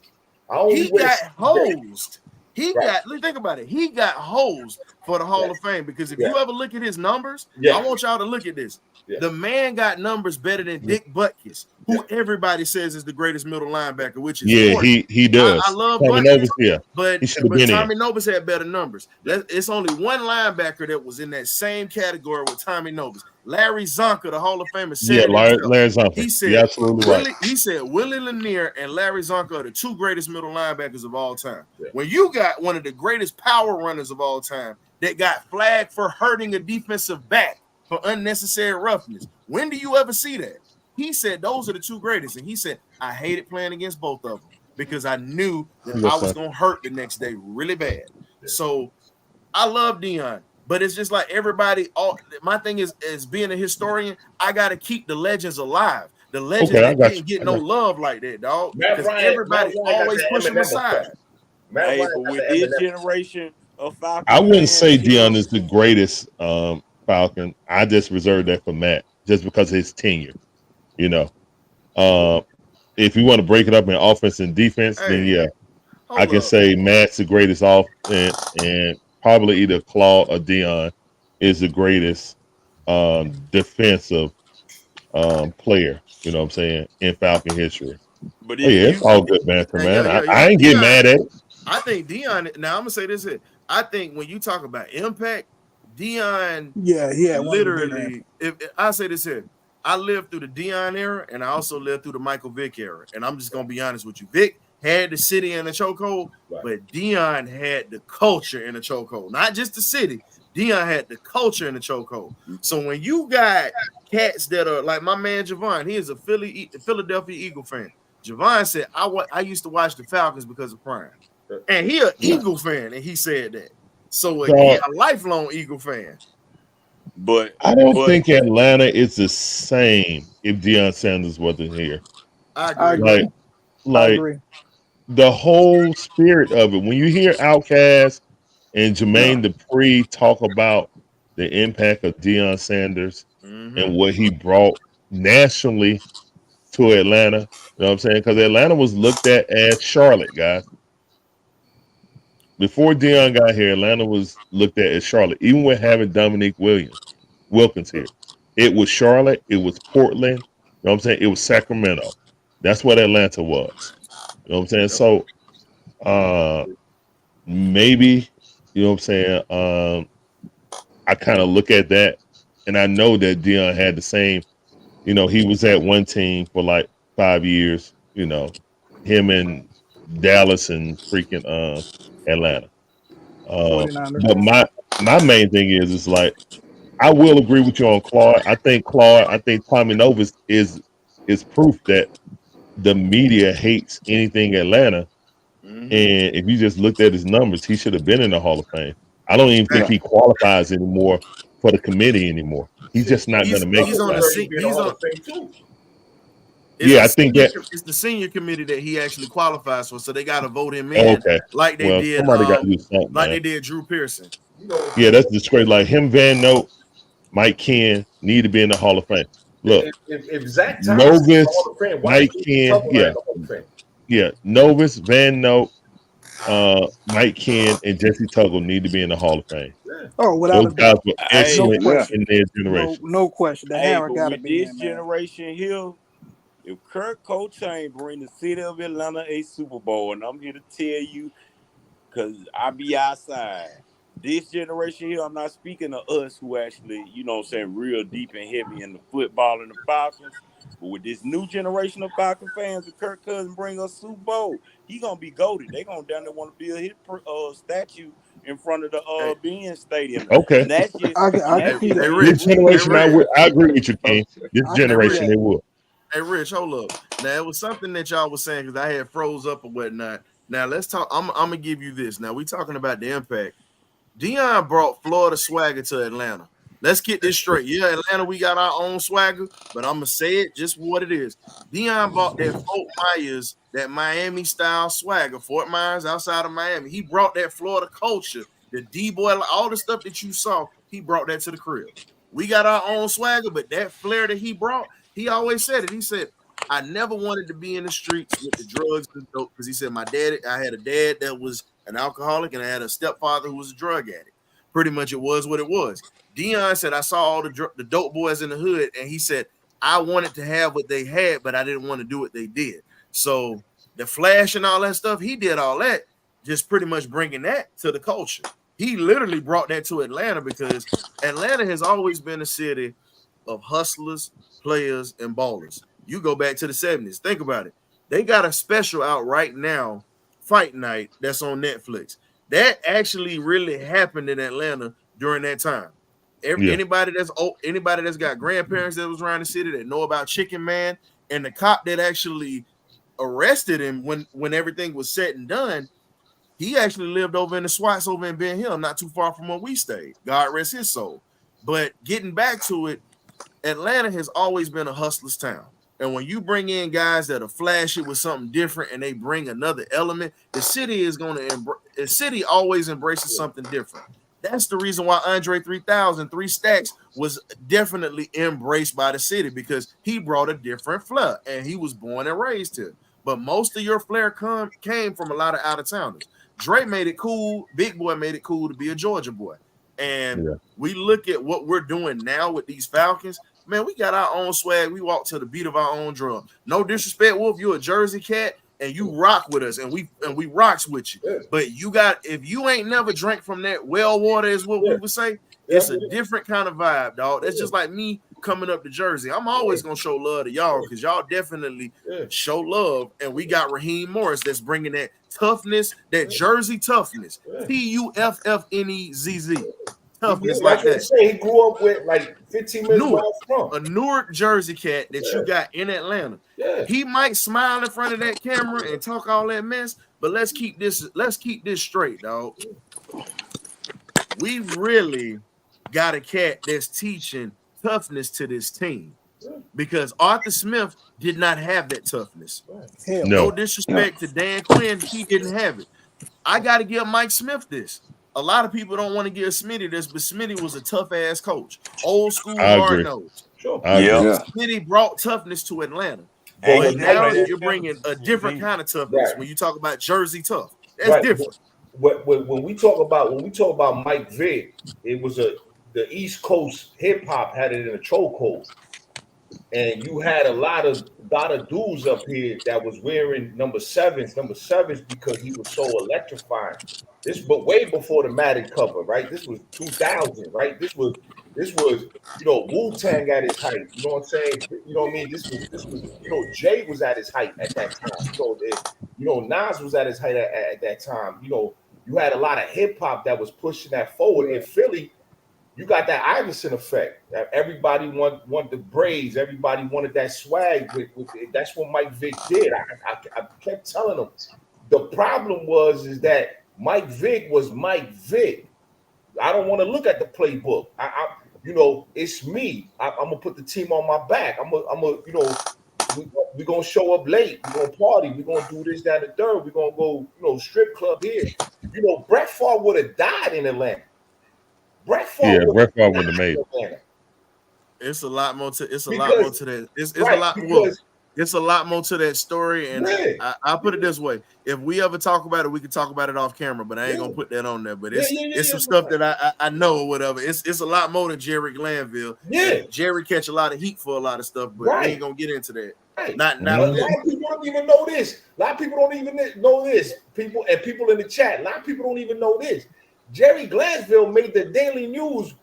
I only He wear got 60 jerseys. hosed. He Right. got, think about it. He got hosed for the Hall of Fame, because if you ever look at his numbers, Yeah. I want y'all to look at this. Yeah. The man got numbers better than Dick Butkus, who everybody says is the greatest middle linebacker, which is Yeah, horrible. he does. I love Tommy Butkus, Novus, yeah. but He should have been in. Tommy Novus had better numbers. It's only one linebacker that was in that same category with Tommy Novus. Larry Zonka, the Hall of Famer, said Yeah, it Larry himself. Zonka. He said, You're absolutely right. He said Willie Lanier and Larry Zonka are the two greatest middle linebackers of all time. Yeah. When you got one of the greatest power runners of all time that got flagged for hurting a defensive back for unnecessary roughness, when do you ever see that? He said those are the two greatest, and he said I hated playing against both of them because I knew that I was going to hurt the next day really bad. Yeah. So I love Dion. But it's just like everybody. My thing is being a historian, I got to keep the legends alive. The legends that didn't get no love like that, dog. Because everybody always push them aside. Hey, but with this generation of Falcons, I wouldn't say Dion is the greatest Falcon. I just reserve that for Matt, just because of his tenure. You know, if you want to break it up in offense and defense, then yeah, I can say Matt's the greatest offense, and probably either Claude or Dion is the greatest defensive player, you know what I'm saying, in Falcon history. But it's all good banter, man. I ain't getting mad at it. I think Dion, now I'm going to say this here. I think when you talk about impact, Dion, literally, if I say this here, I lived through the Dion era, and I also lived through the Michael Vick era. And I'm just going to be honest with you. Vick had the city in a chokehold, Right. but Dion had the culture in a chokehold. Not just the city. Dion had the culture in the chokehold. So when you got cats that are like my man Javon, he is a Philadelphia Eagle fan. Javon said, I used to watch the Falcons because of Prime. And he an Eagle fan, and he said that. So he a lifelong Eagle fan. But I don't think Atlanta is the same if Deion Sanders wasn't here. I I agree. agree. I Like agree. the whole spirit of it. When you hear Outkast and Jermaine Dupri talk about the impact of Deion Sanders and what he brought nationally to Atlanta, you know what I'm saying? Because Atlanta was looked at as Charlotte, guys. Before Deion got here, Atlanta was looked at as Charlotte, even with having Dominique Wilkins here. It was Charlotte, it was Portland, you know what I'm saying? It was Sacramento. That's what Atlanta was. You know what I'm saying? So maybe, you know what I'm saying? I kind of look at that and I know that Deion had the same, you know, he was at one team for like 5 years, you know, him and Dallas and freaking Atlanta. 49ers. But my main thing is like I will agree with you on Claude. I think Kwame Novus is proof that the media hates anything Atlanta. And if you just looked at his numbers, he should have been in the Hall of Fame. I don't even think he qualifies anymore for the committee anymore. He's just not going to make he's it. on the Fame too. Yeah, I think that it's the senior committee that he actually qualifies for, so they got to vote him in. okay. Like they did, somebody got to do something. like man. they did Drew Pearson. Yeah, that's disgrace. Like him, Van Note, Mike Ken need to be in the Hall of Fame. Look, if Zach Thomas is in the Hall of Fame, why Mike Ken, yeah, Novus, Van Note, Mike Ken, and Jesse Tuggle need to be in the Hall of Fame. Oh, without Those a guys doubt. were excellent in their No, generation. no question. The hammer but got to with be this in, man. generation here, if Kirk Cochain bring the city of Atlanta a Super Bowl, and I'm here to tell you, because I be outside. This generation here, I'm not speaking of us who actually, you know what I'm saying, real deep and heavy in the football and the Falcons. But with this new generation of Falcon fans, if Kirk Cousins bring us Super Bowl, he going to be goated. They going to down there want to build his statue in front of the Ben Stadium. Okay. And that's just, I can see that. This generation, I agree with you, King. This generation, they will. Hey, Rich, hold up. Now, it was something that y'all was saying because I had froze up or whatnot. Now, let's talk. I'm going to give you this. Now, we talking about the impact. Deion brought Florida swagger to Atlanta. Let's get this straight. Yeah, Atlanta, we got our own swagger, but I'm going to say it just what it is. Deion brought that Fort Myers, that Miami-style swagger, Fort Myers outside of Miami. He brought that Florida culture, the D-boy, all the stuff that you saw, he brought that to the crib. We got our own swagger, but that flair that he brought, he always said it. He said, I never wanted to be in the streets with the drugs and dope because he said I had a dad that was an alcoholic and I had a stepfather who was a drug addict. Pretty much it was what it was. Deion said, I saw all the dope boys in the hood, and he said, I wanted to have what they had, but I didn't want to do what they did. So the flash and all that stuff, he did all that, just pretty much bringing that to the culture. He literally brought that to Atlanta because Atlanta has always been a city of hustlers, players, and ballers. You go back to the 70s. Think about it. They got a special out right now, Fight Night, that's on Netflix. That actually really happened in Atlanta during that time. Anybody that's got grandparents that was around the city that know about Chicken Man, and the cop that actually arrested him when everything was said and done, he actually lived over in the SWATs over in Ben Hill, not too far from where we stayed. God rest his soul. But getting back to it, Atlanta has always been a hustler's town. And when you bring in guys that are flashy with something different and they bring another element, the city is going to the city always embraces something different. That's the reason why Andre 3000, 3 Stacks, was definitely embraced by the city because he brought a different flair and he was born and raised here. But most of your flair came from a lot of out-of-towners. Dre made it cool. Big Boy made it cool to be a Georgia boy. And we look at what we're doing now with these Falcons. Man, we got our own swag. We walk to the beat of our own drum. No disrespect, Wolf. You're a Jersey cat, and you rock with us, and we rocks with you. But if you ain't never drank from that well water, is what we would say. It's a different kind of vibe, dog. That's just like me coming up to Jersey. I'm always gonna show love to y'all because y'all definitely show love, and we got Raheem Morris that's bringing that toughness, that Jersey toughness, Tuffnezz, toughness like that. He grew up with like 15 minutes a Newark Jersey cat that you got in Atlanta. He might smile in front of that camera and talk all that mess, but let's keep this straight, dog. We really got a cat that's teaching toughness to this team because Arthur Smith did not have that toughness. No disrespect to Dan Quinn, he didn't have it. I got to give Mike Smith this. A lot of people don't want to give Smitty this, but Smitty was a tough ass coach, old school, hard nosed. Smitty brought toughness to Atlanta, but now you're bringing a different kind of toughness when you talk about Jersey tough. That's different. When we talk about Mike Vick, it was the East Coast hip hop had it in a chokehold, and you had a lot of dudes up here that was wearing number sevens because he was so electrifying. But way before the Matic cover, right? This was 2000, right? This was Wu-Tang at its height. You know what I'm saying? You know what I mean? This was Jay was at his height at that time. Nas was at his height at that time. You had a lot of hip hop that was pushing that forward. In Philly, you got that Iverson effect. That everybody wanted the braids. Everybody wanted that swag. That's what Mike Vick did. I kept telling them. The problem is that Mike Vick was Mike Vick. I don't want to look at the playbook. It's me. I'm gonna put the team on my back. We're gonna show up late. We're gonna party. We're gonna do this, that, and the third. We're gonna go, strip club here. Brett Favre would have died in Atlanta. Brett Favre would have made it. It's a lot more to that. It's a lot more to that story, and I'll put it this way: if we ever talk about it, we can talk about it off camera. But I ain't gonna put that on there. But it's some stuff that I know or whatever. It's a lot more than Jerry Glanville. Jerry catch a lot of heat for a lot of stuff, but I ain't gonna get into that. Not a lot of people don't even know this. A lot of people don't even know this. People in the chat. A lot of people don't even know this. Jerry Glanville made the Daily News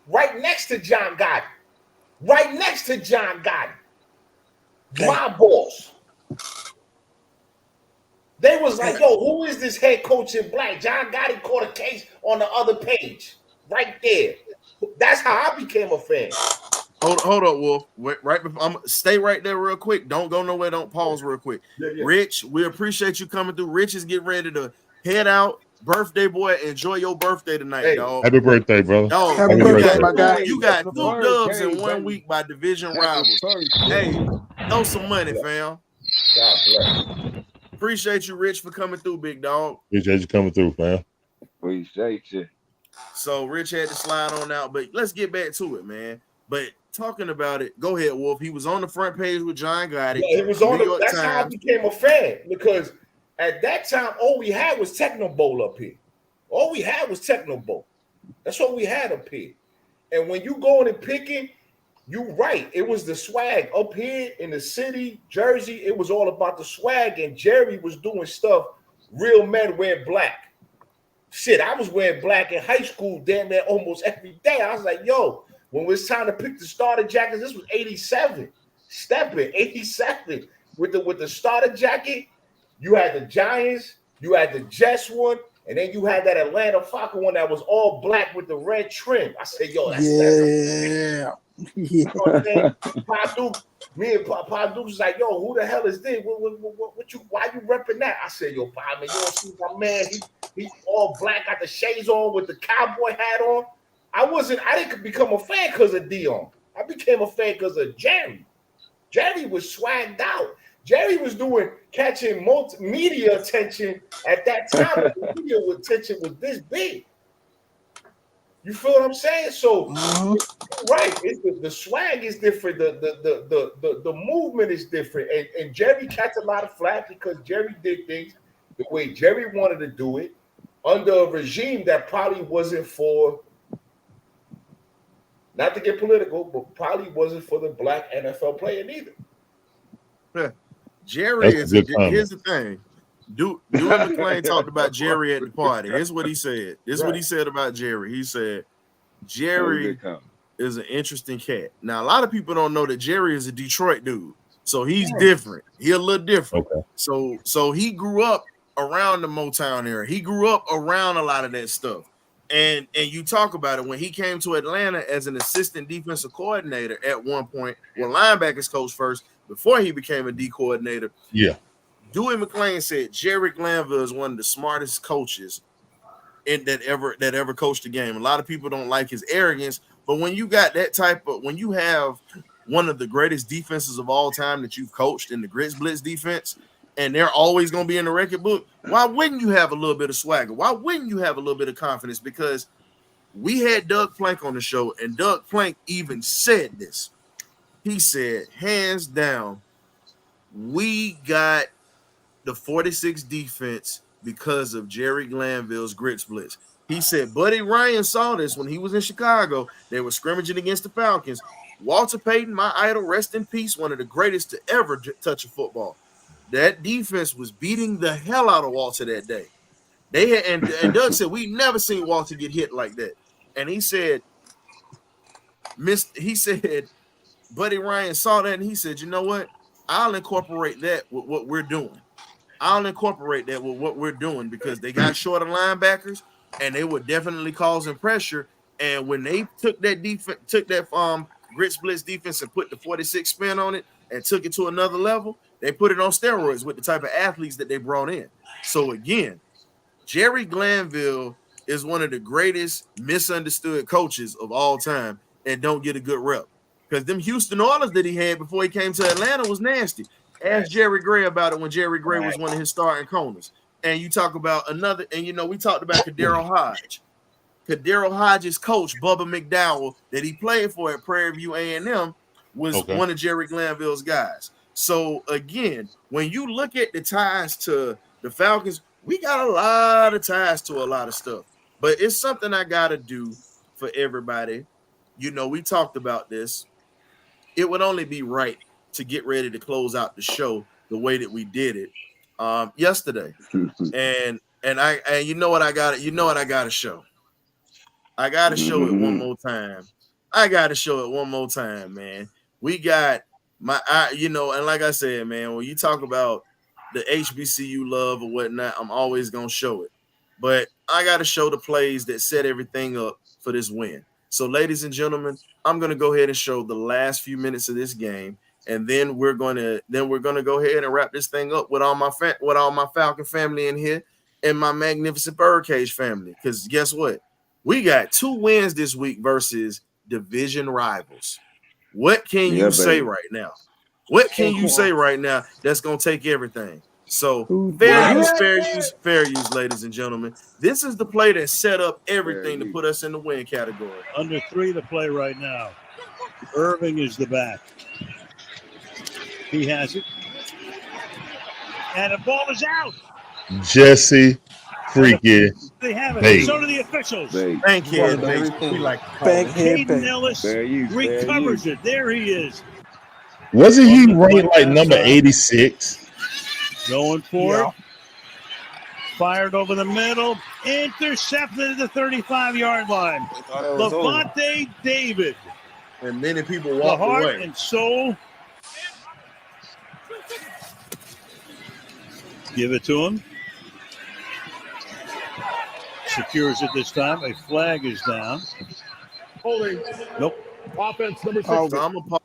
right next to John Gotti. Right next to John Gotti. My boss. They was like, yo, who is this head coach in black? John Gotti caught a case on the other page. Right there. That's how I became a fan. Hold up, Wolf. Right before, stay right there real quick. Don't go nowhere. Don't pause real quick. Rich, we appreciate you coming through. Rich is getting ready to head out. Birthday boy, enjoy your birthday tonight, dog. Happy birthday, brother. Dog, Happy birthday, my guy. You got 2 dubs in 1 week by division rivals. Hey, throw some money, fam. God bless. Appreciate you, Rich, for coming through, big dog. Appreciate you coming through, fam. Appreciate you. So Rich had to slide on out, but let's get back to it, man. But talking about it, go ahead, Wolf. He was on the front page with John Gotti. Yeah, he was on the. That's how I became a fan, because at that time, all we had was Techno Bowl up here. All we had was Techno Bowl. That's what we had up here. And when you going and picking, you're right. It was the swag up here in the city, Jersey. It was all about the swag. And Jerry was doing stuff. Real men wear black. Shit, I was wearing black in high school damn near almost every day. I was like, yo, when it was time to pick the starter jackets, this was 87. Stepping 87 with the starter jacket. You had the Giants, you had the Jets one, and then you had that Atlanta Falcons one that was all black with the red trim. I said, yo, that's You know what I'm saying? Me and Pa Duke was like, yo, who the hell is this? Why you repping that? I said, yo, Pa, man, you don't see my man. He all black, got the shades on with the cowboy hat on. I didn't become a fan because of Dion. I became a fan because of Jerry. Jerry was swagged out. Jerry was catching media attention at that time. The media attention was this big. You feel what I'm saying? So, right, the swag is different. The movement is different. And Jerry catch a lot of flack because Jerry did things the way Jerry wanted to do it under a regime that probably wasn't for, not to get political, but probably wasn't for the black NFL player neither. Jerry here's the thing. Dewey McClain talked about Jerry at the party. Here's what he said. This is what he said about Jerry. He said, Jerry is an interesting cat. Now, a lot of people don't know that Jerry is a Detroit dude, so he's different. He a little different. Okay. So he grew up around the Motown era. He grew up around a lot of that stuff. And you talk about it when he came to Atlanta as an assistant defensive coordinator at one point, well, linebackers coach first before he became a D coordinator. Yeah. Dewey McClain said Jerry Glanville is one of the smartest coaches that ever coached the game. A lot of people don't like his arrogance, but when you got that when you have one of the greatest defenses of all time that you've coached in the Grits Blitz defense, and they're always going to be in the record book, why wouldn't you have a little bit of swagger? Why wouldn't you have a little bit of confidence? Because we had Doug Plank on the show, and Doug Plank even said this. He said, hands down, we got the 46 defense because of Jerry Glanville's Grits Blitz. He said Buddy Ryan saw this when he was in Chicago. They were scrimmaging against the Falcons. Walter Payton, my idol, rest in peace, one of the greatest to ever touch a football. That defense was beating the hell out of Walter that day. They had, and Doug said, we never seen Walter get hit like that. And he said, Buddy Ryan saw that and he said, you know what? I'll incorporate that with what we're doing. Because they got shorter linebackers and they were definitely causing pressure. And when they took that Grits Blitz defense and put the 46 spin on it and took it to another level, they put it on steroids with the type of athletes that they brought in. So again, Jerry Glanville is one of the greatest misunderstood coaches of all time and don't get a good rep. Because them Houston Oilers that he had before he came to Atlanta was nasty. Ask Jerry Gray about it when Jerry Gray was one of his starting corners. And you talk about another, and we talked about Kadero Hodge. Kadero Hodge's coach, Bubba McDowell, that he played for at Prairie View A&M, was one of Jerry Glanville's guys. So again, when you look at the ties to the Falcons, we got a lot of ties to a lot of stuff. But it's something I gotta do for everybody. We talked about this. It would only be right to get ready to close out the show the way that we did it yesterday. And you know what I got to show. I got to show it one more time. Man. We got and like I said, man, when you talk about the HBCU love or whatnot, I'm always going to show it. But I got to show the plays that set everything up for this win. So, ladies and gentlemen, I'm going to go ahead and show the last few minutes of this game. And then we're gonna go ahead and wrap this thing up with all my Falcon family in here and my magnificent BirdCage family. Because guess what? We got 2 wins this week versus division rivals. What can you say right now? What can you say right now that's gonna take everything? So fair use, ladies and gentlemen. This is the play that set up everything to put us in the win category. Under 3 to play right now. Irving is the back. He has it. And the ball is out. Jesse freaking They have it. Bait. So do the officials. Bankhead, Hayden Ellis recovers it. There he is. Wasn't he ranked like number 86? Going for it. Fired over the middle. Intercepted at the 35-yard line. Levante David. And many people The walk heart away. and soul. Give it to him. Secures it this time. A flag is down. Holding. Nope. Offense number 6. So I'm going to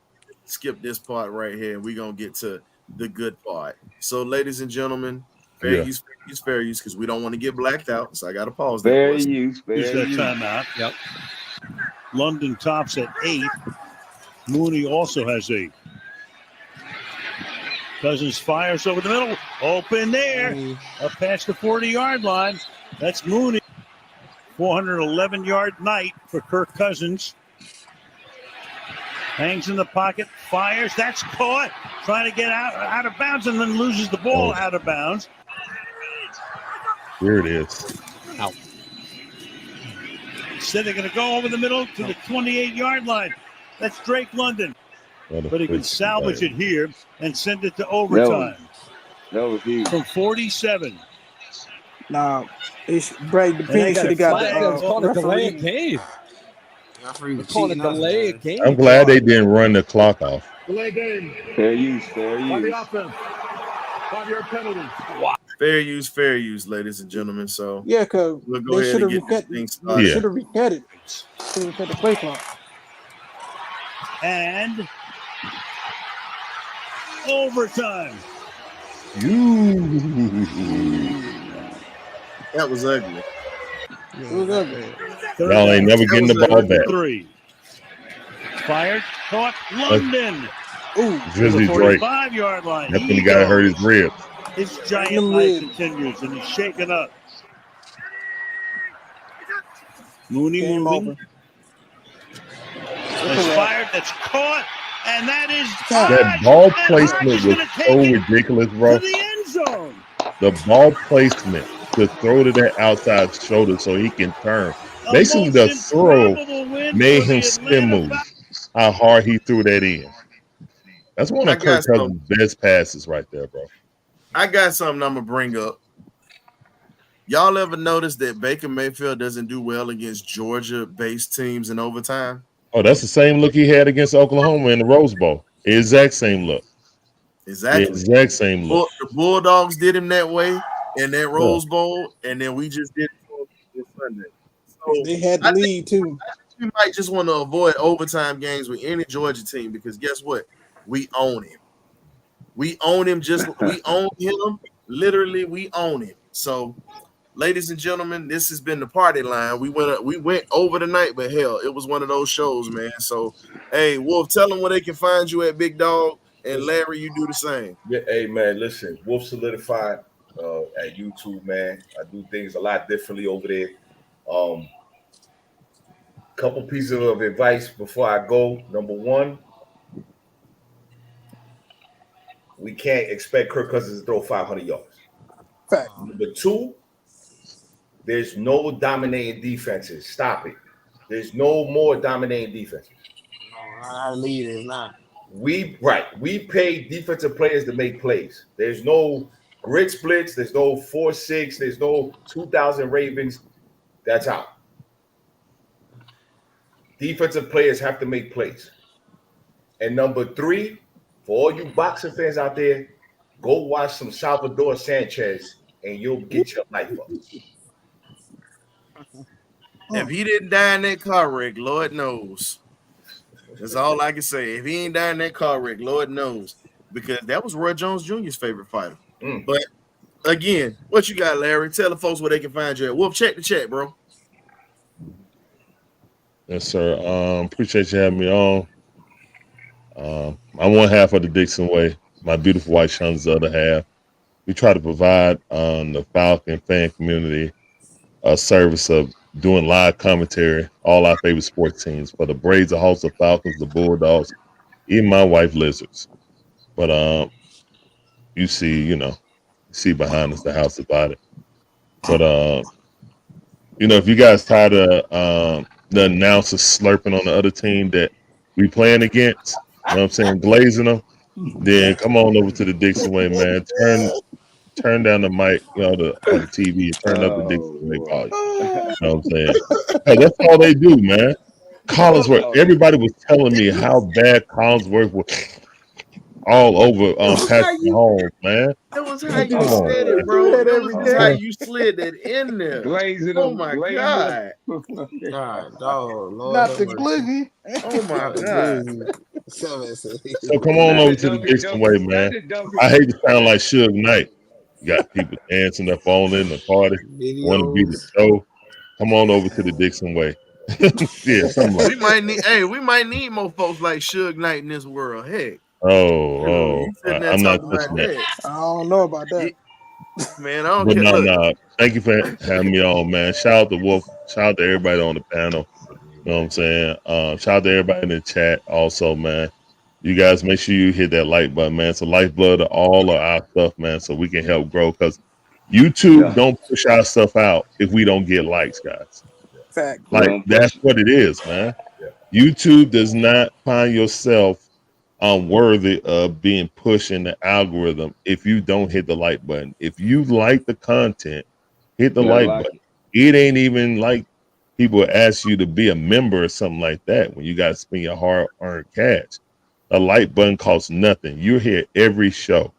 skip this part right here, and we're going to get to the good part. So, ladies and gentlemen, fair use, because we don't want to get blacked out. So I got to pause there. Fair use. Use that timeout. Yep. London tops at 8. Mooney also has 8. Cousins fires over the middle. Open there. Up past the 40-yard line. That's Mooney. 411-yard night for Kirk Cousins. Hangs in the pocket. Fires. That's caught. Trying to get out of bounds and then loses the ball out of bounds. Here it is. Out. Instead, they're going to go over the middle to the 28-yard line. That's Drake London. But he can salvage it here and send it to overtime. That was huge. From 47. Nah, Brady the Pig should have got the referee. Referee Call it cheating us, delay a man. game. I'm glad they didn't run the clock off. Delay game Fair use, fair by the use. offense. 5-yard penalty. Fair use, ladies and gentlemen. So Yeah, because we'll go they ahead should and have get this thing they started. should have reset it. Should have reset the play clock. And overtime. That was ugly. It was ugly. Y'all ain't never getting the ball back. 3. Fired, caught, London. Ooh, Drizzy Drake. 45-yard line. That's when the guy hurt his ribs. His giant Them life ribs. continues, and he's shaken up. Mooney Game moving. over. That's fired. That's caught, and that is That dodged, ball and placement Hurts was gonna so take it ridiculous, to bro. the end zone. The ball placement to throw to that outside shoulder so he can turn. Basically, the Most throw improbable win made for the him spin Atlanta move. How hard he threw that in. That's one I of Kirk got Cousins' best passes right there, bro. I got something I'm gonna bring up. Y'all ever notice that Baker Mayfield doesn't do well against Georgia-based teams in overtime? Oh, that's the same look he had against Oklahoma in the Rose Bowl. Exact same look. Exactly. Exact same look. The Bulldogs did him that way in that Yeah. Rose Bowl, and then we just did it this Sunday. So They had the I think lead too. we might just want to avoid overtime games with any Georgia team because guess what? We own him. We own him. We own him. Literally, we own him. So, ladies and gentlemen, this has been the party line. We went over tonight, but hell, it was one of those shows, man. So, hey, Wolf, tell them where they can find you at, Big Dog, and Larry, you do the same. Yeah, hey man, listen, Wolf Solidified at YouTube, man. I do things a lot differently over there. Couple pieces of advice before I go. Number one, we can't expect Kirk Cousins to throw 500 yards. Fact. Number two, there's no dominating defenses. Stop it. There's no more dominating defenses. Our lead is not. We pay defensive players to make plays. There's no grit splits. There's no 4-6. There's no 2,000 Ravens. That's out. Defensive players have to make plays. And number three, for all you boxing fans out there, go watch some Salvador Sanchez and you'll get your life up. If he didn't die in that car wreck, Lord knows. That's all I can say. If he ain't died in that car wreck, Lord knows. Because that was Roy Jones Jr.'s favorite fighter. But again, what you got, Larry? Tell the folks where they can find you at. Wolf, check the chat, bro. Yes, sir. Appreciate you having me on. I'm one half of the Dixon Way. My beautiful wife Shon's the other half. We try to provide the Falcon fan community a service of doing live commentary, all our favorite sports teams, for the Braves, the Hawks, the Falcons, the Bulldogs, even my wife Lizards. But you see behind us the house about it. But if you guys tired of the announcers slurping on the other team that we playing against, you know what I'm saying, glazing them, then come on over to the Dixon Way, man. Turn down the mic, or the TV, and turn up the Dixon Way volume. You know what I'm saying? Hey, that's all they do, man. Collinsworth, everybody was telling me how bad Collinsworth was all over Patrick Mahomes, man. That was how you said it, bro. That was just how you slid that in there. Glazing Oh them, my glazing God. God, dog, Lord Not have the mercy. glizzy. Oh my Not the God. glizzy. So come on over to the Dixon Way, man. I hate to sound like Suge Knight. You got people dancing up on in the party, want to be the Videos. show. Come on over to the Dixon Way. Yeah, something like We might need more folks like Suge Knight in this world. Heck. I'm not touching that. I don't know about that. Man, I don't But care. no. Thank you for having me on, man. Shout out to Wolf. Shout out to everybody on the panel. You know what I'm saying? Shout out to everybody in the chat also, man. You guys make sure you hit that like button, man. It's the lifeblood of all of our stuff, man, so we can help grow. Because YouTube don't push our stuff out if we don't get likes, guys. Fact. Like, that's what it is, man. YouTube does not find yourself worthy of being pushed in the algorithm if you don't hit the like button. If you like the content, hit the like button. It ain't even like people ask you to be a member or something like that when you got to spend your hard-earned cash. A like button costs nothing. You're here every show.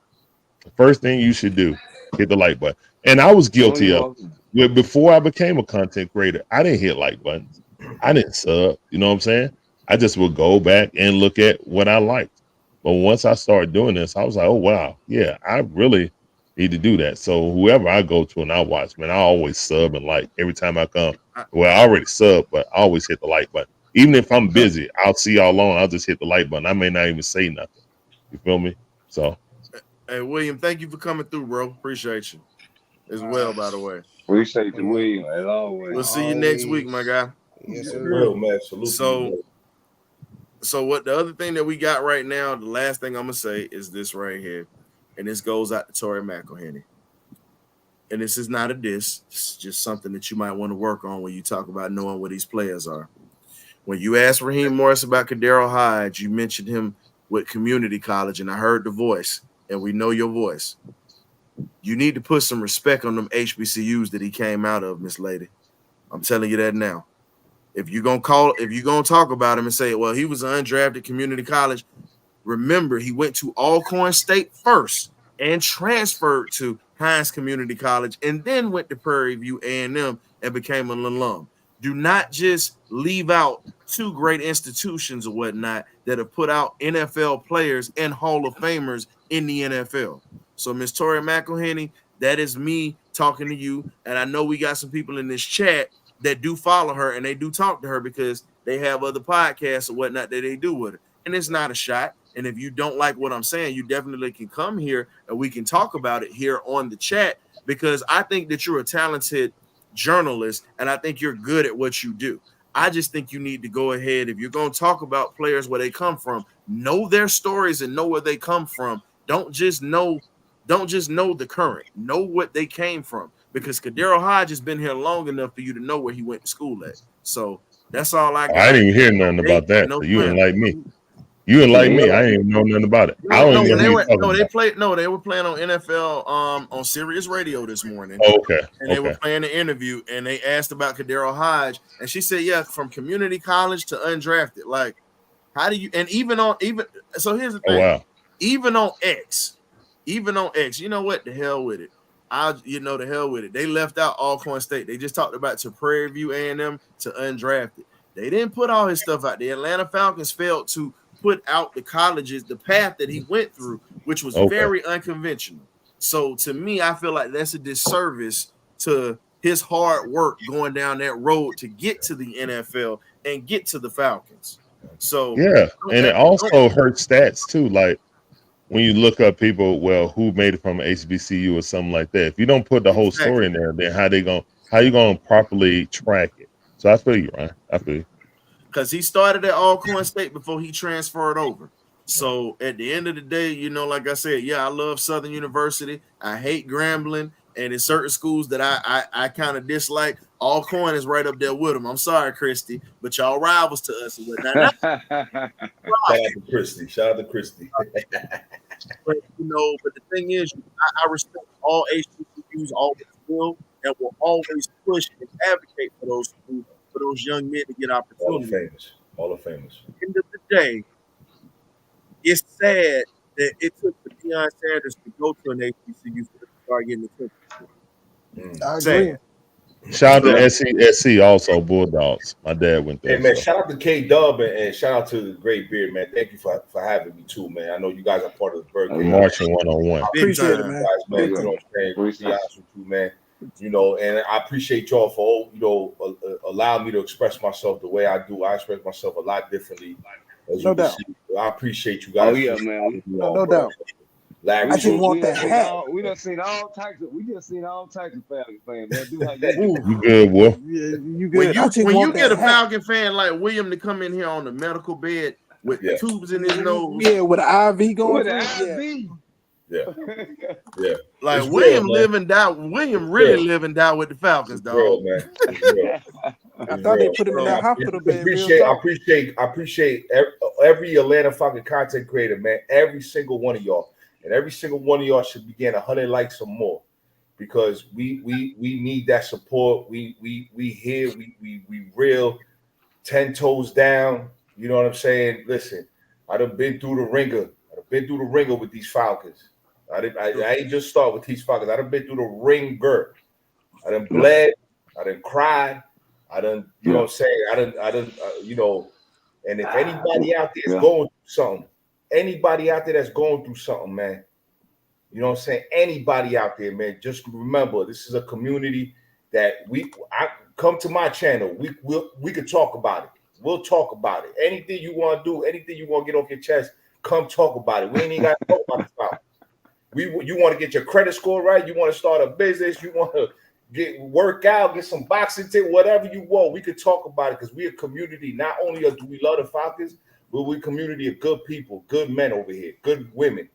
The first thing you should do, hit the like button. And I was guilty of it. Before I became a content creator, I didn't hit like buttons. I didn't sub. You know what I'm saying? I just would go back and look at what I liked. But once I started doing this, I was like, oh, wow. Yeah, I really need to do that. So whoever I go to and I watch, man, I always sub and like every time I come. Well, I already sub, but I always hit the like button. Even if I'm busy, I'll see y'all on. I'll just hit the like button. I may not even say nothing. You feel me? So. Hey, William, thank you for coming through, bro. Appreciate you as well, by the way. Appreciate you, William, as always. We'll see you next week, my guy. Yes, sir. Man. So what the other thing that we got right now, the last thing I'm going to say is this right here. And this goes out to Torrey McElhenney. And this is not a diss. It's just something that you might want to work on when you talk about knowing what these players are. When you asked Raheem Morris about Kadero Hodge, you mentioned him with community college, and I heard the voice, and we know your voice. You need to put some respect on them HBCUs that he came out of, Miss Lady. I'm telling you that now. If you're gonna talk about him and say, well, he was an undrafted community college, remember he went to Alcorn State first and transferred to Hines Community College and then went to Prairie View A&M and became an alum. Do not just leave out two great institutions or whatnot that have put out NFL players and Hall of Famers in the NFL. So, Miss Torrey McElhenney, that is me talking to you. And I know we got some people in this chat that do follow her and they do talk to her because they have other podcasts or whatnot that they do with her. And it's not a shot. And if you don't like what I'm saying, you definitely can come here and we can talk about it here on the chat because I think that you're a talented journalist and I think you're good at what you do. I just think you need to go ahead. If you're going to talk about players where they come from, know their stories and know where they come from. Don't just know the current. Know what they came from because Kadero Hodge has been here long enough for you to know where he went to school at. So that's all I got. I didn't even hear nothing about that. So you didn't like me. You didn't like me. I didn't even know nothing about it. They were playing on NFL on Sirius Radio this morning. Oh, okay. And they were playing the interview and they asked about Kadero Hodge and she said, yeah, from community college to undrafted. Like, how do you and so here's the thing. Oh, wow. Even on X, you know what? The hell with it. The hell with it. They left out Alcorn State. They just talked about to Prairie View A&M to undrafted. They didn't put all his stuff out. The Atlanta Falcons failed to put out the colleges, the path that he went through, which was very unconventional. So to me, I feel like that's a disservice to his hard work going down that road to get to the NFL and get to the Falcons. So yeah, and it also hurts stats too. Like when you look up people, who made it from HBCU or something like that. If you don't put the whole story in there, then how you gonna properly track it? So I feel you, Ryan. I feel you. Because he started at Alcorn State before he transferred over. So at the end of the day, like I said, yeah, I love Southern University. I hate Grambling. And in certain schools that I kind of dislike, Alcorn is right up there with them. I'm sorry, Christy, but y'all rivals to us. Shout out to Christy. But the thing is, I respect all HBCUs, always will, and will always push and advocate for those schools, for those young men to get opportunities. All the famous. At the end of the day, it's sad that it took for Deion Sanders to go to an HBCU for them to start getting the I agree. Shout out to SC also, Bulldogs. My dad went there. Hey, man, shout out to K-Dub and shout out to the Great Beard, man. Thank you for having me, too, man. I know you guys are part of the BirdCage. Marching 101. I appreciate it, man. Man. And I appreciate y'all for, allowing me to express myself the way I do. I express myself a lot differently. No doubt. I appreciate you guys. Oh, yeah, man. No doubt. Like, I just want that hat. We just seen all types of Falcons fans. Man, you good, boy? Yeah, you good. When you get a Falcon fan like William to come in here on the medical bed with tubes in his nose, with an IV going, Yeah. Like it's William real, live and die. William really live and die with the Falcons, dog. Real, man. I thought they put him in that hospital bed. I appreciate every Atlanta Falcon content creator, man. Every single one of y'all. And every single one of y'all should be getting 100 likes or more. because we need that support. We here, we real 10 toes down. You know what I'm saying? Listen, I done been through the ringer. With these Falcons. I ain't just start with these Falcons. I done been through the ringer. I done bled. I done cried. I done, you know what I'm saying? I done, you know, and if anybody out there is going through something, man, you know what I'm saying? Anybody out there, man, just remember, this is a community that I come to my channel. We could talk about it. We'll talk about it. Anything you want to do, anything you want to get off your chest, come talk about it. We ain't even got to talk about it. You want to get your credit score right? You want to start a business? You want to work out, get some boxing tip, whatever you want. We could talk about it because we're a community. Not only do we love the Falcons, but we're a community of good people, good men over here, good women,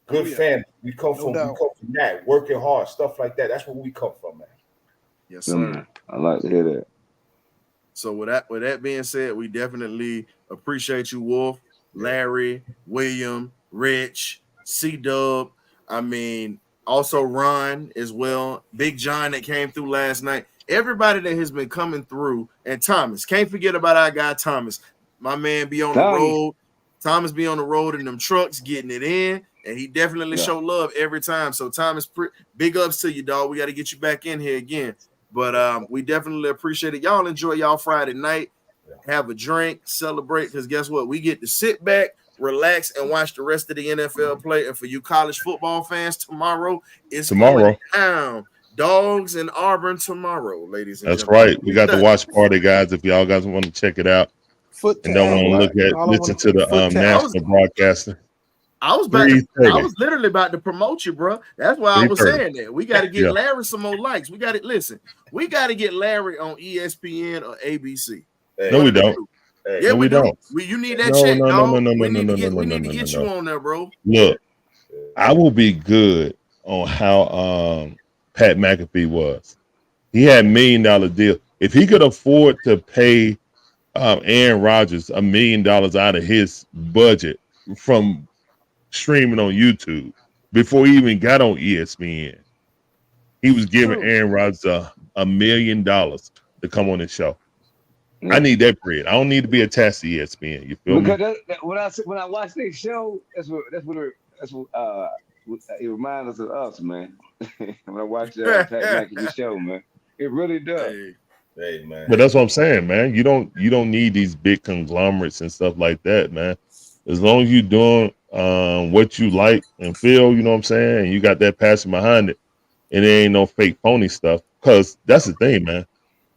good family. We come from that, working hard, stuff like that. That's where we come from, man. Yes, sir. I like to hear that. So with that being said, we definitely appreciate you, Wolf, Larry, William, Rich, C-Dub. I mean, also Ron as well. Big John that came through last night. Everybody that has been coming through. And Thomas. Can't forget about our guy Thomas. My man be on the road. Thomas be on the road in them trucks getting it in. And he definitely show love every time. So Thomas, big ups to you, dog. We got to get you back in here again. But we definitely appreciate it. Y'all enjoy y'all Friday night. Have a drink, celebrate, because guess what? We get to sit back, relax, and watch the rest of the NFL play. And for you college football fans, tomorrow is going down. Dogs in Auburn tomorrow, ladies and gentlemen. That's right. We got the watch party, guys. If y'all guys want to check it out and don't want to listen to the national broadcaster. I was literally about to promote you, bro. That's why I was saying that. We got to get Larry some more likes. We got to listen. We got to get Larry on ESPN or ABC. No, we don't. Yeah, we don't. You need that check, dog. We need to get you on there, bro. Look, I will be good on how Pat McAfee was. He had $1 million deal. If he could afford to pay Aaron Rodgers $1 million out of his budget from streaming on YouTube before he even got on ESPN, he was giving Aaron Rodgers $1 million to come on his show. I need that bread. I don't need to be attached to ESPN. You feel me? Because when I watch this show, that's what it reminds us of us, man. When I watch Pat McAfee show, man, it really does. Hey, man. But that's what I'm saying, man. You don't need these big conglomerates and stuff like that, man. As long as you're doing what you like and feel, you know what I'm saying, and you got that passion behind it, and there ain't no fake phony stuff. Because that's the thing, man.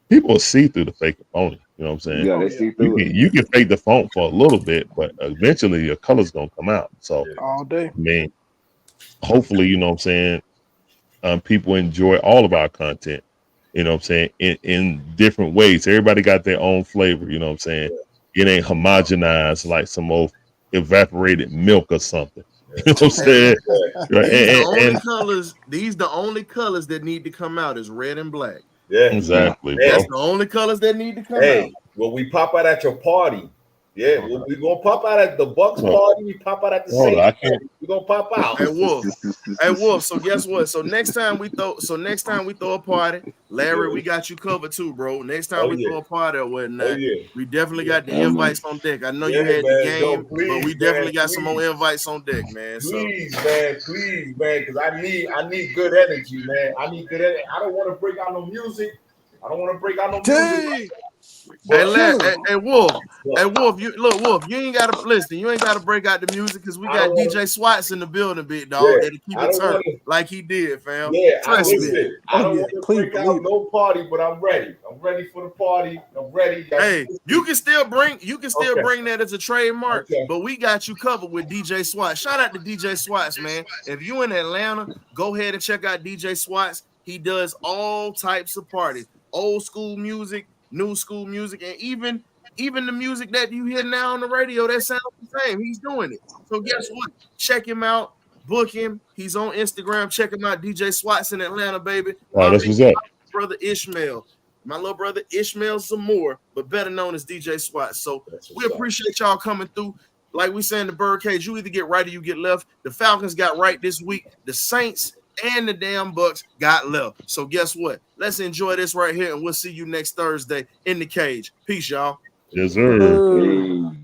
People will see through the fake and phony. You know what I'm saying? Yeah, they see through it. You can fake the font for a little bit, but eventually your color's gonna come out. So all day. I mean, hopefully, you know what I'm saying, people enjoy all of our content, you know what I'm saying, in different ways. Everybody got their own flavor, you know what I'm saying? It ain't homogenized like some old evaporated milk or something. You know what I'm saying? These the only colors that need to come out is red and black. Yeah, exactly. That's the only colors that need to come out. Well, we pop out at your party. Yeah, we're gonna pop out at the Bucs party. We pop out at the Saints party. We're gonna pop out. Hey Wolf. So guess what? So next time we throw a party, Larry, we got you covered too, bro. Next time we throw a party or whatnot, we definitely got the invites on deck. I know you had the game, but we definitely got some more invites on deck, man. Please, man, because I need good energy, man. I need good energy. I don't want to break out no music. Hey, Wolf. Wolf, you ain't gotta listen. You ain't gotta break out the music because we got DJ Swats in the building, big dog. That'll keep it turned like he did, fam. Yeah, trust me. I don't want to break out no party, but I'm ready. I'm ready for the party. I'm ready. Hey, you can still bring that as a trademark, but we got you covered with DJ Swats. Shout out to DJ Swats, man. If you in Atlanta, go ahead and check out DJ Swats. He does all types of parties, old school music, new school music, and even the music that you hear now on the radio that sounds the same. He's doing it. So guess what? Check him out. Book him. He's on Instagram. Check him out. DJ Swats in Atlanta, baby. That's what's up. My little brother Ishmael Zamore, but better known as DJ Swats. So we appreciate y'all coming through. Like we say in the BirdCage, you either get right or you get left. The Falcons got right this week. The Saints and the damn Bucs got left. So guess what? Let's enjoy this right here, and we'll see you next Thursday in the cage. Peace, y'all. Yes, sir. Hey.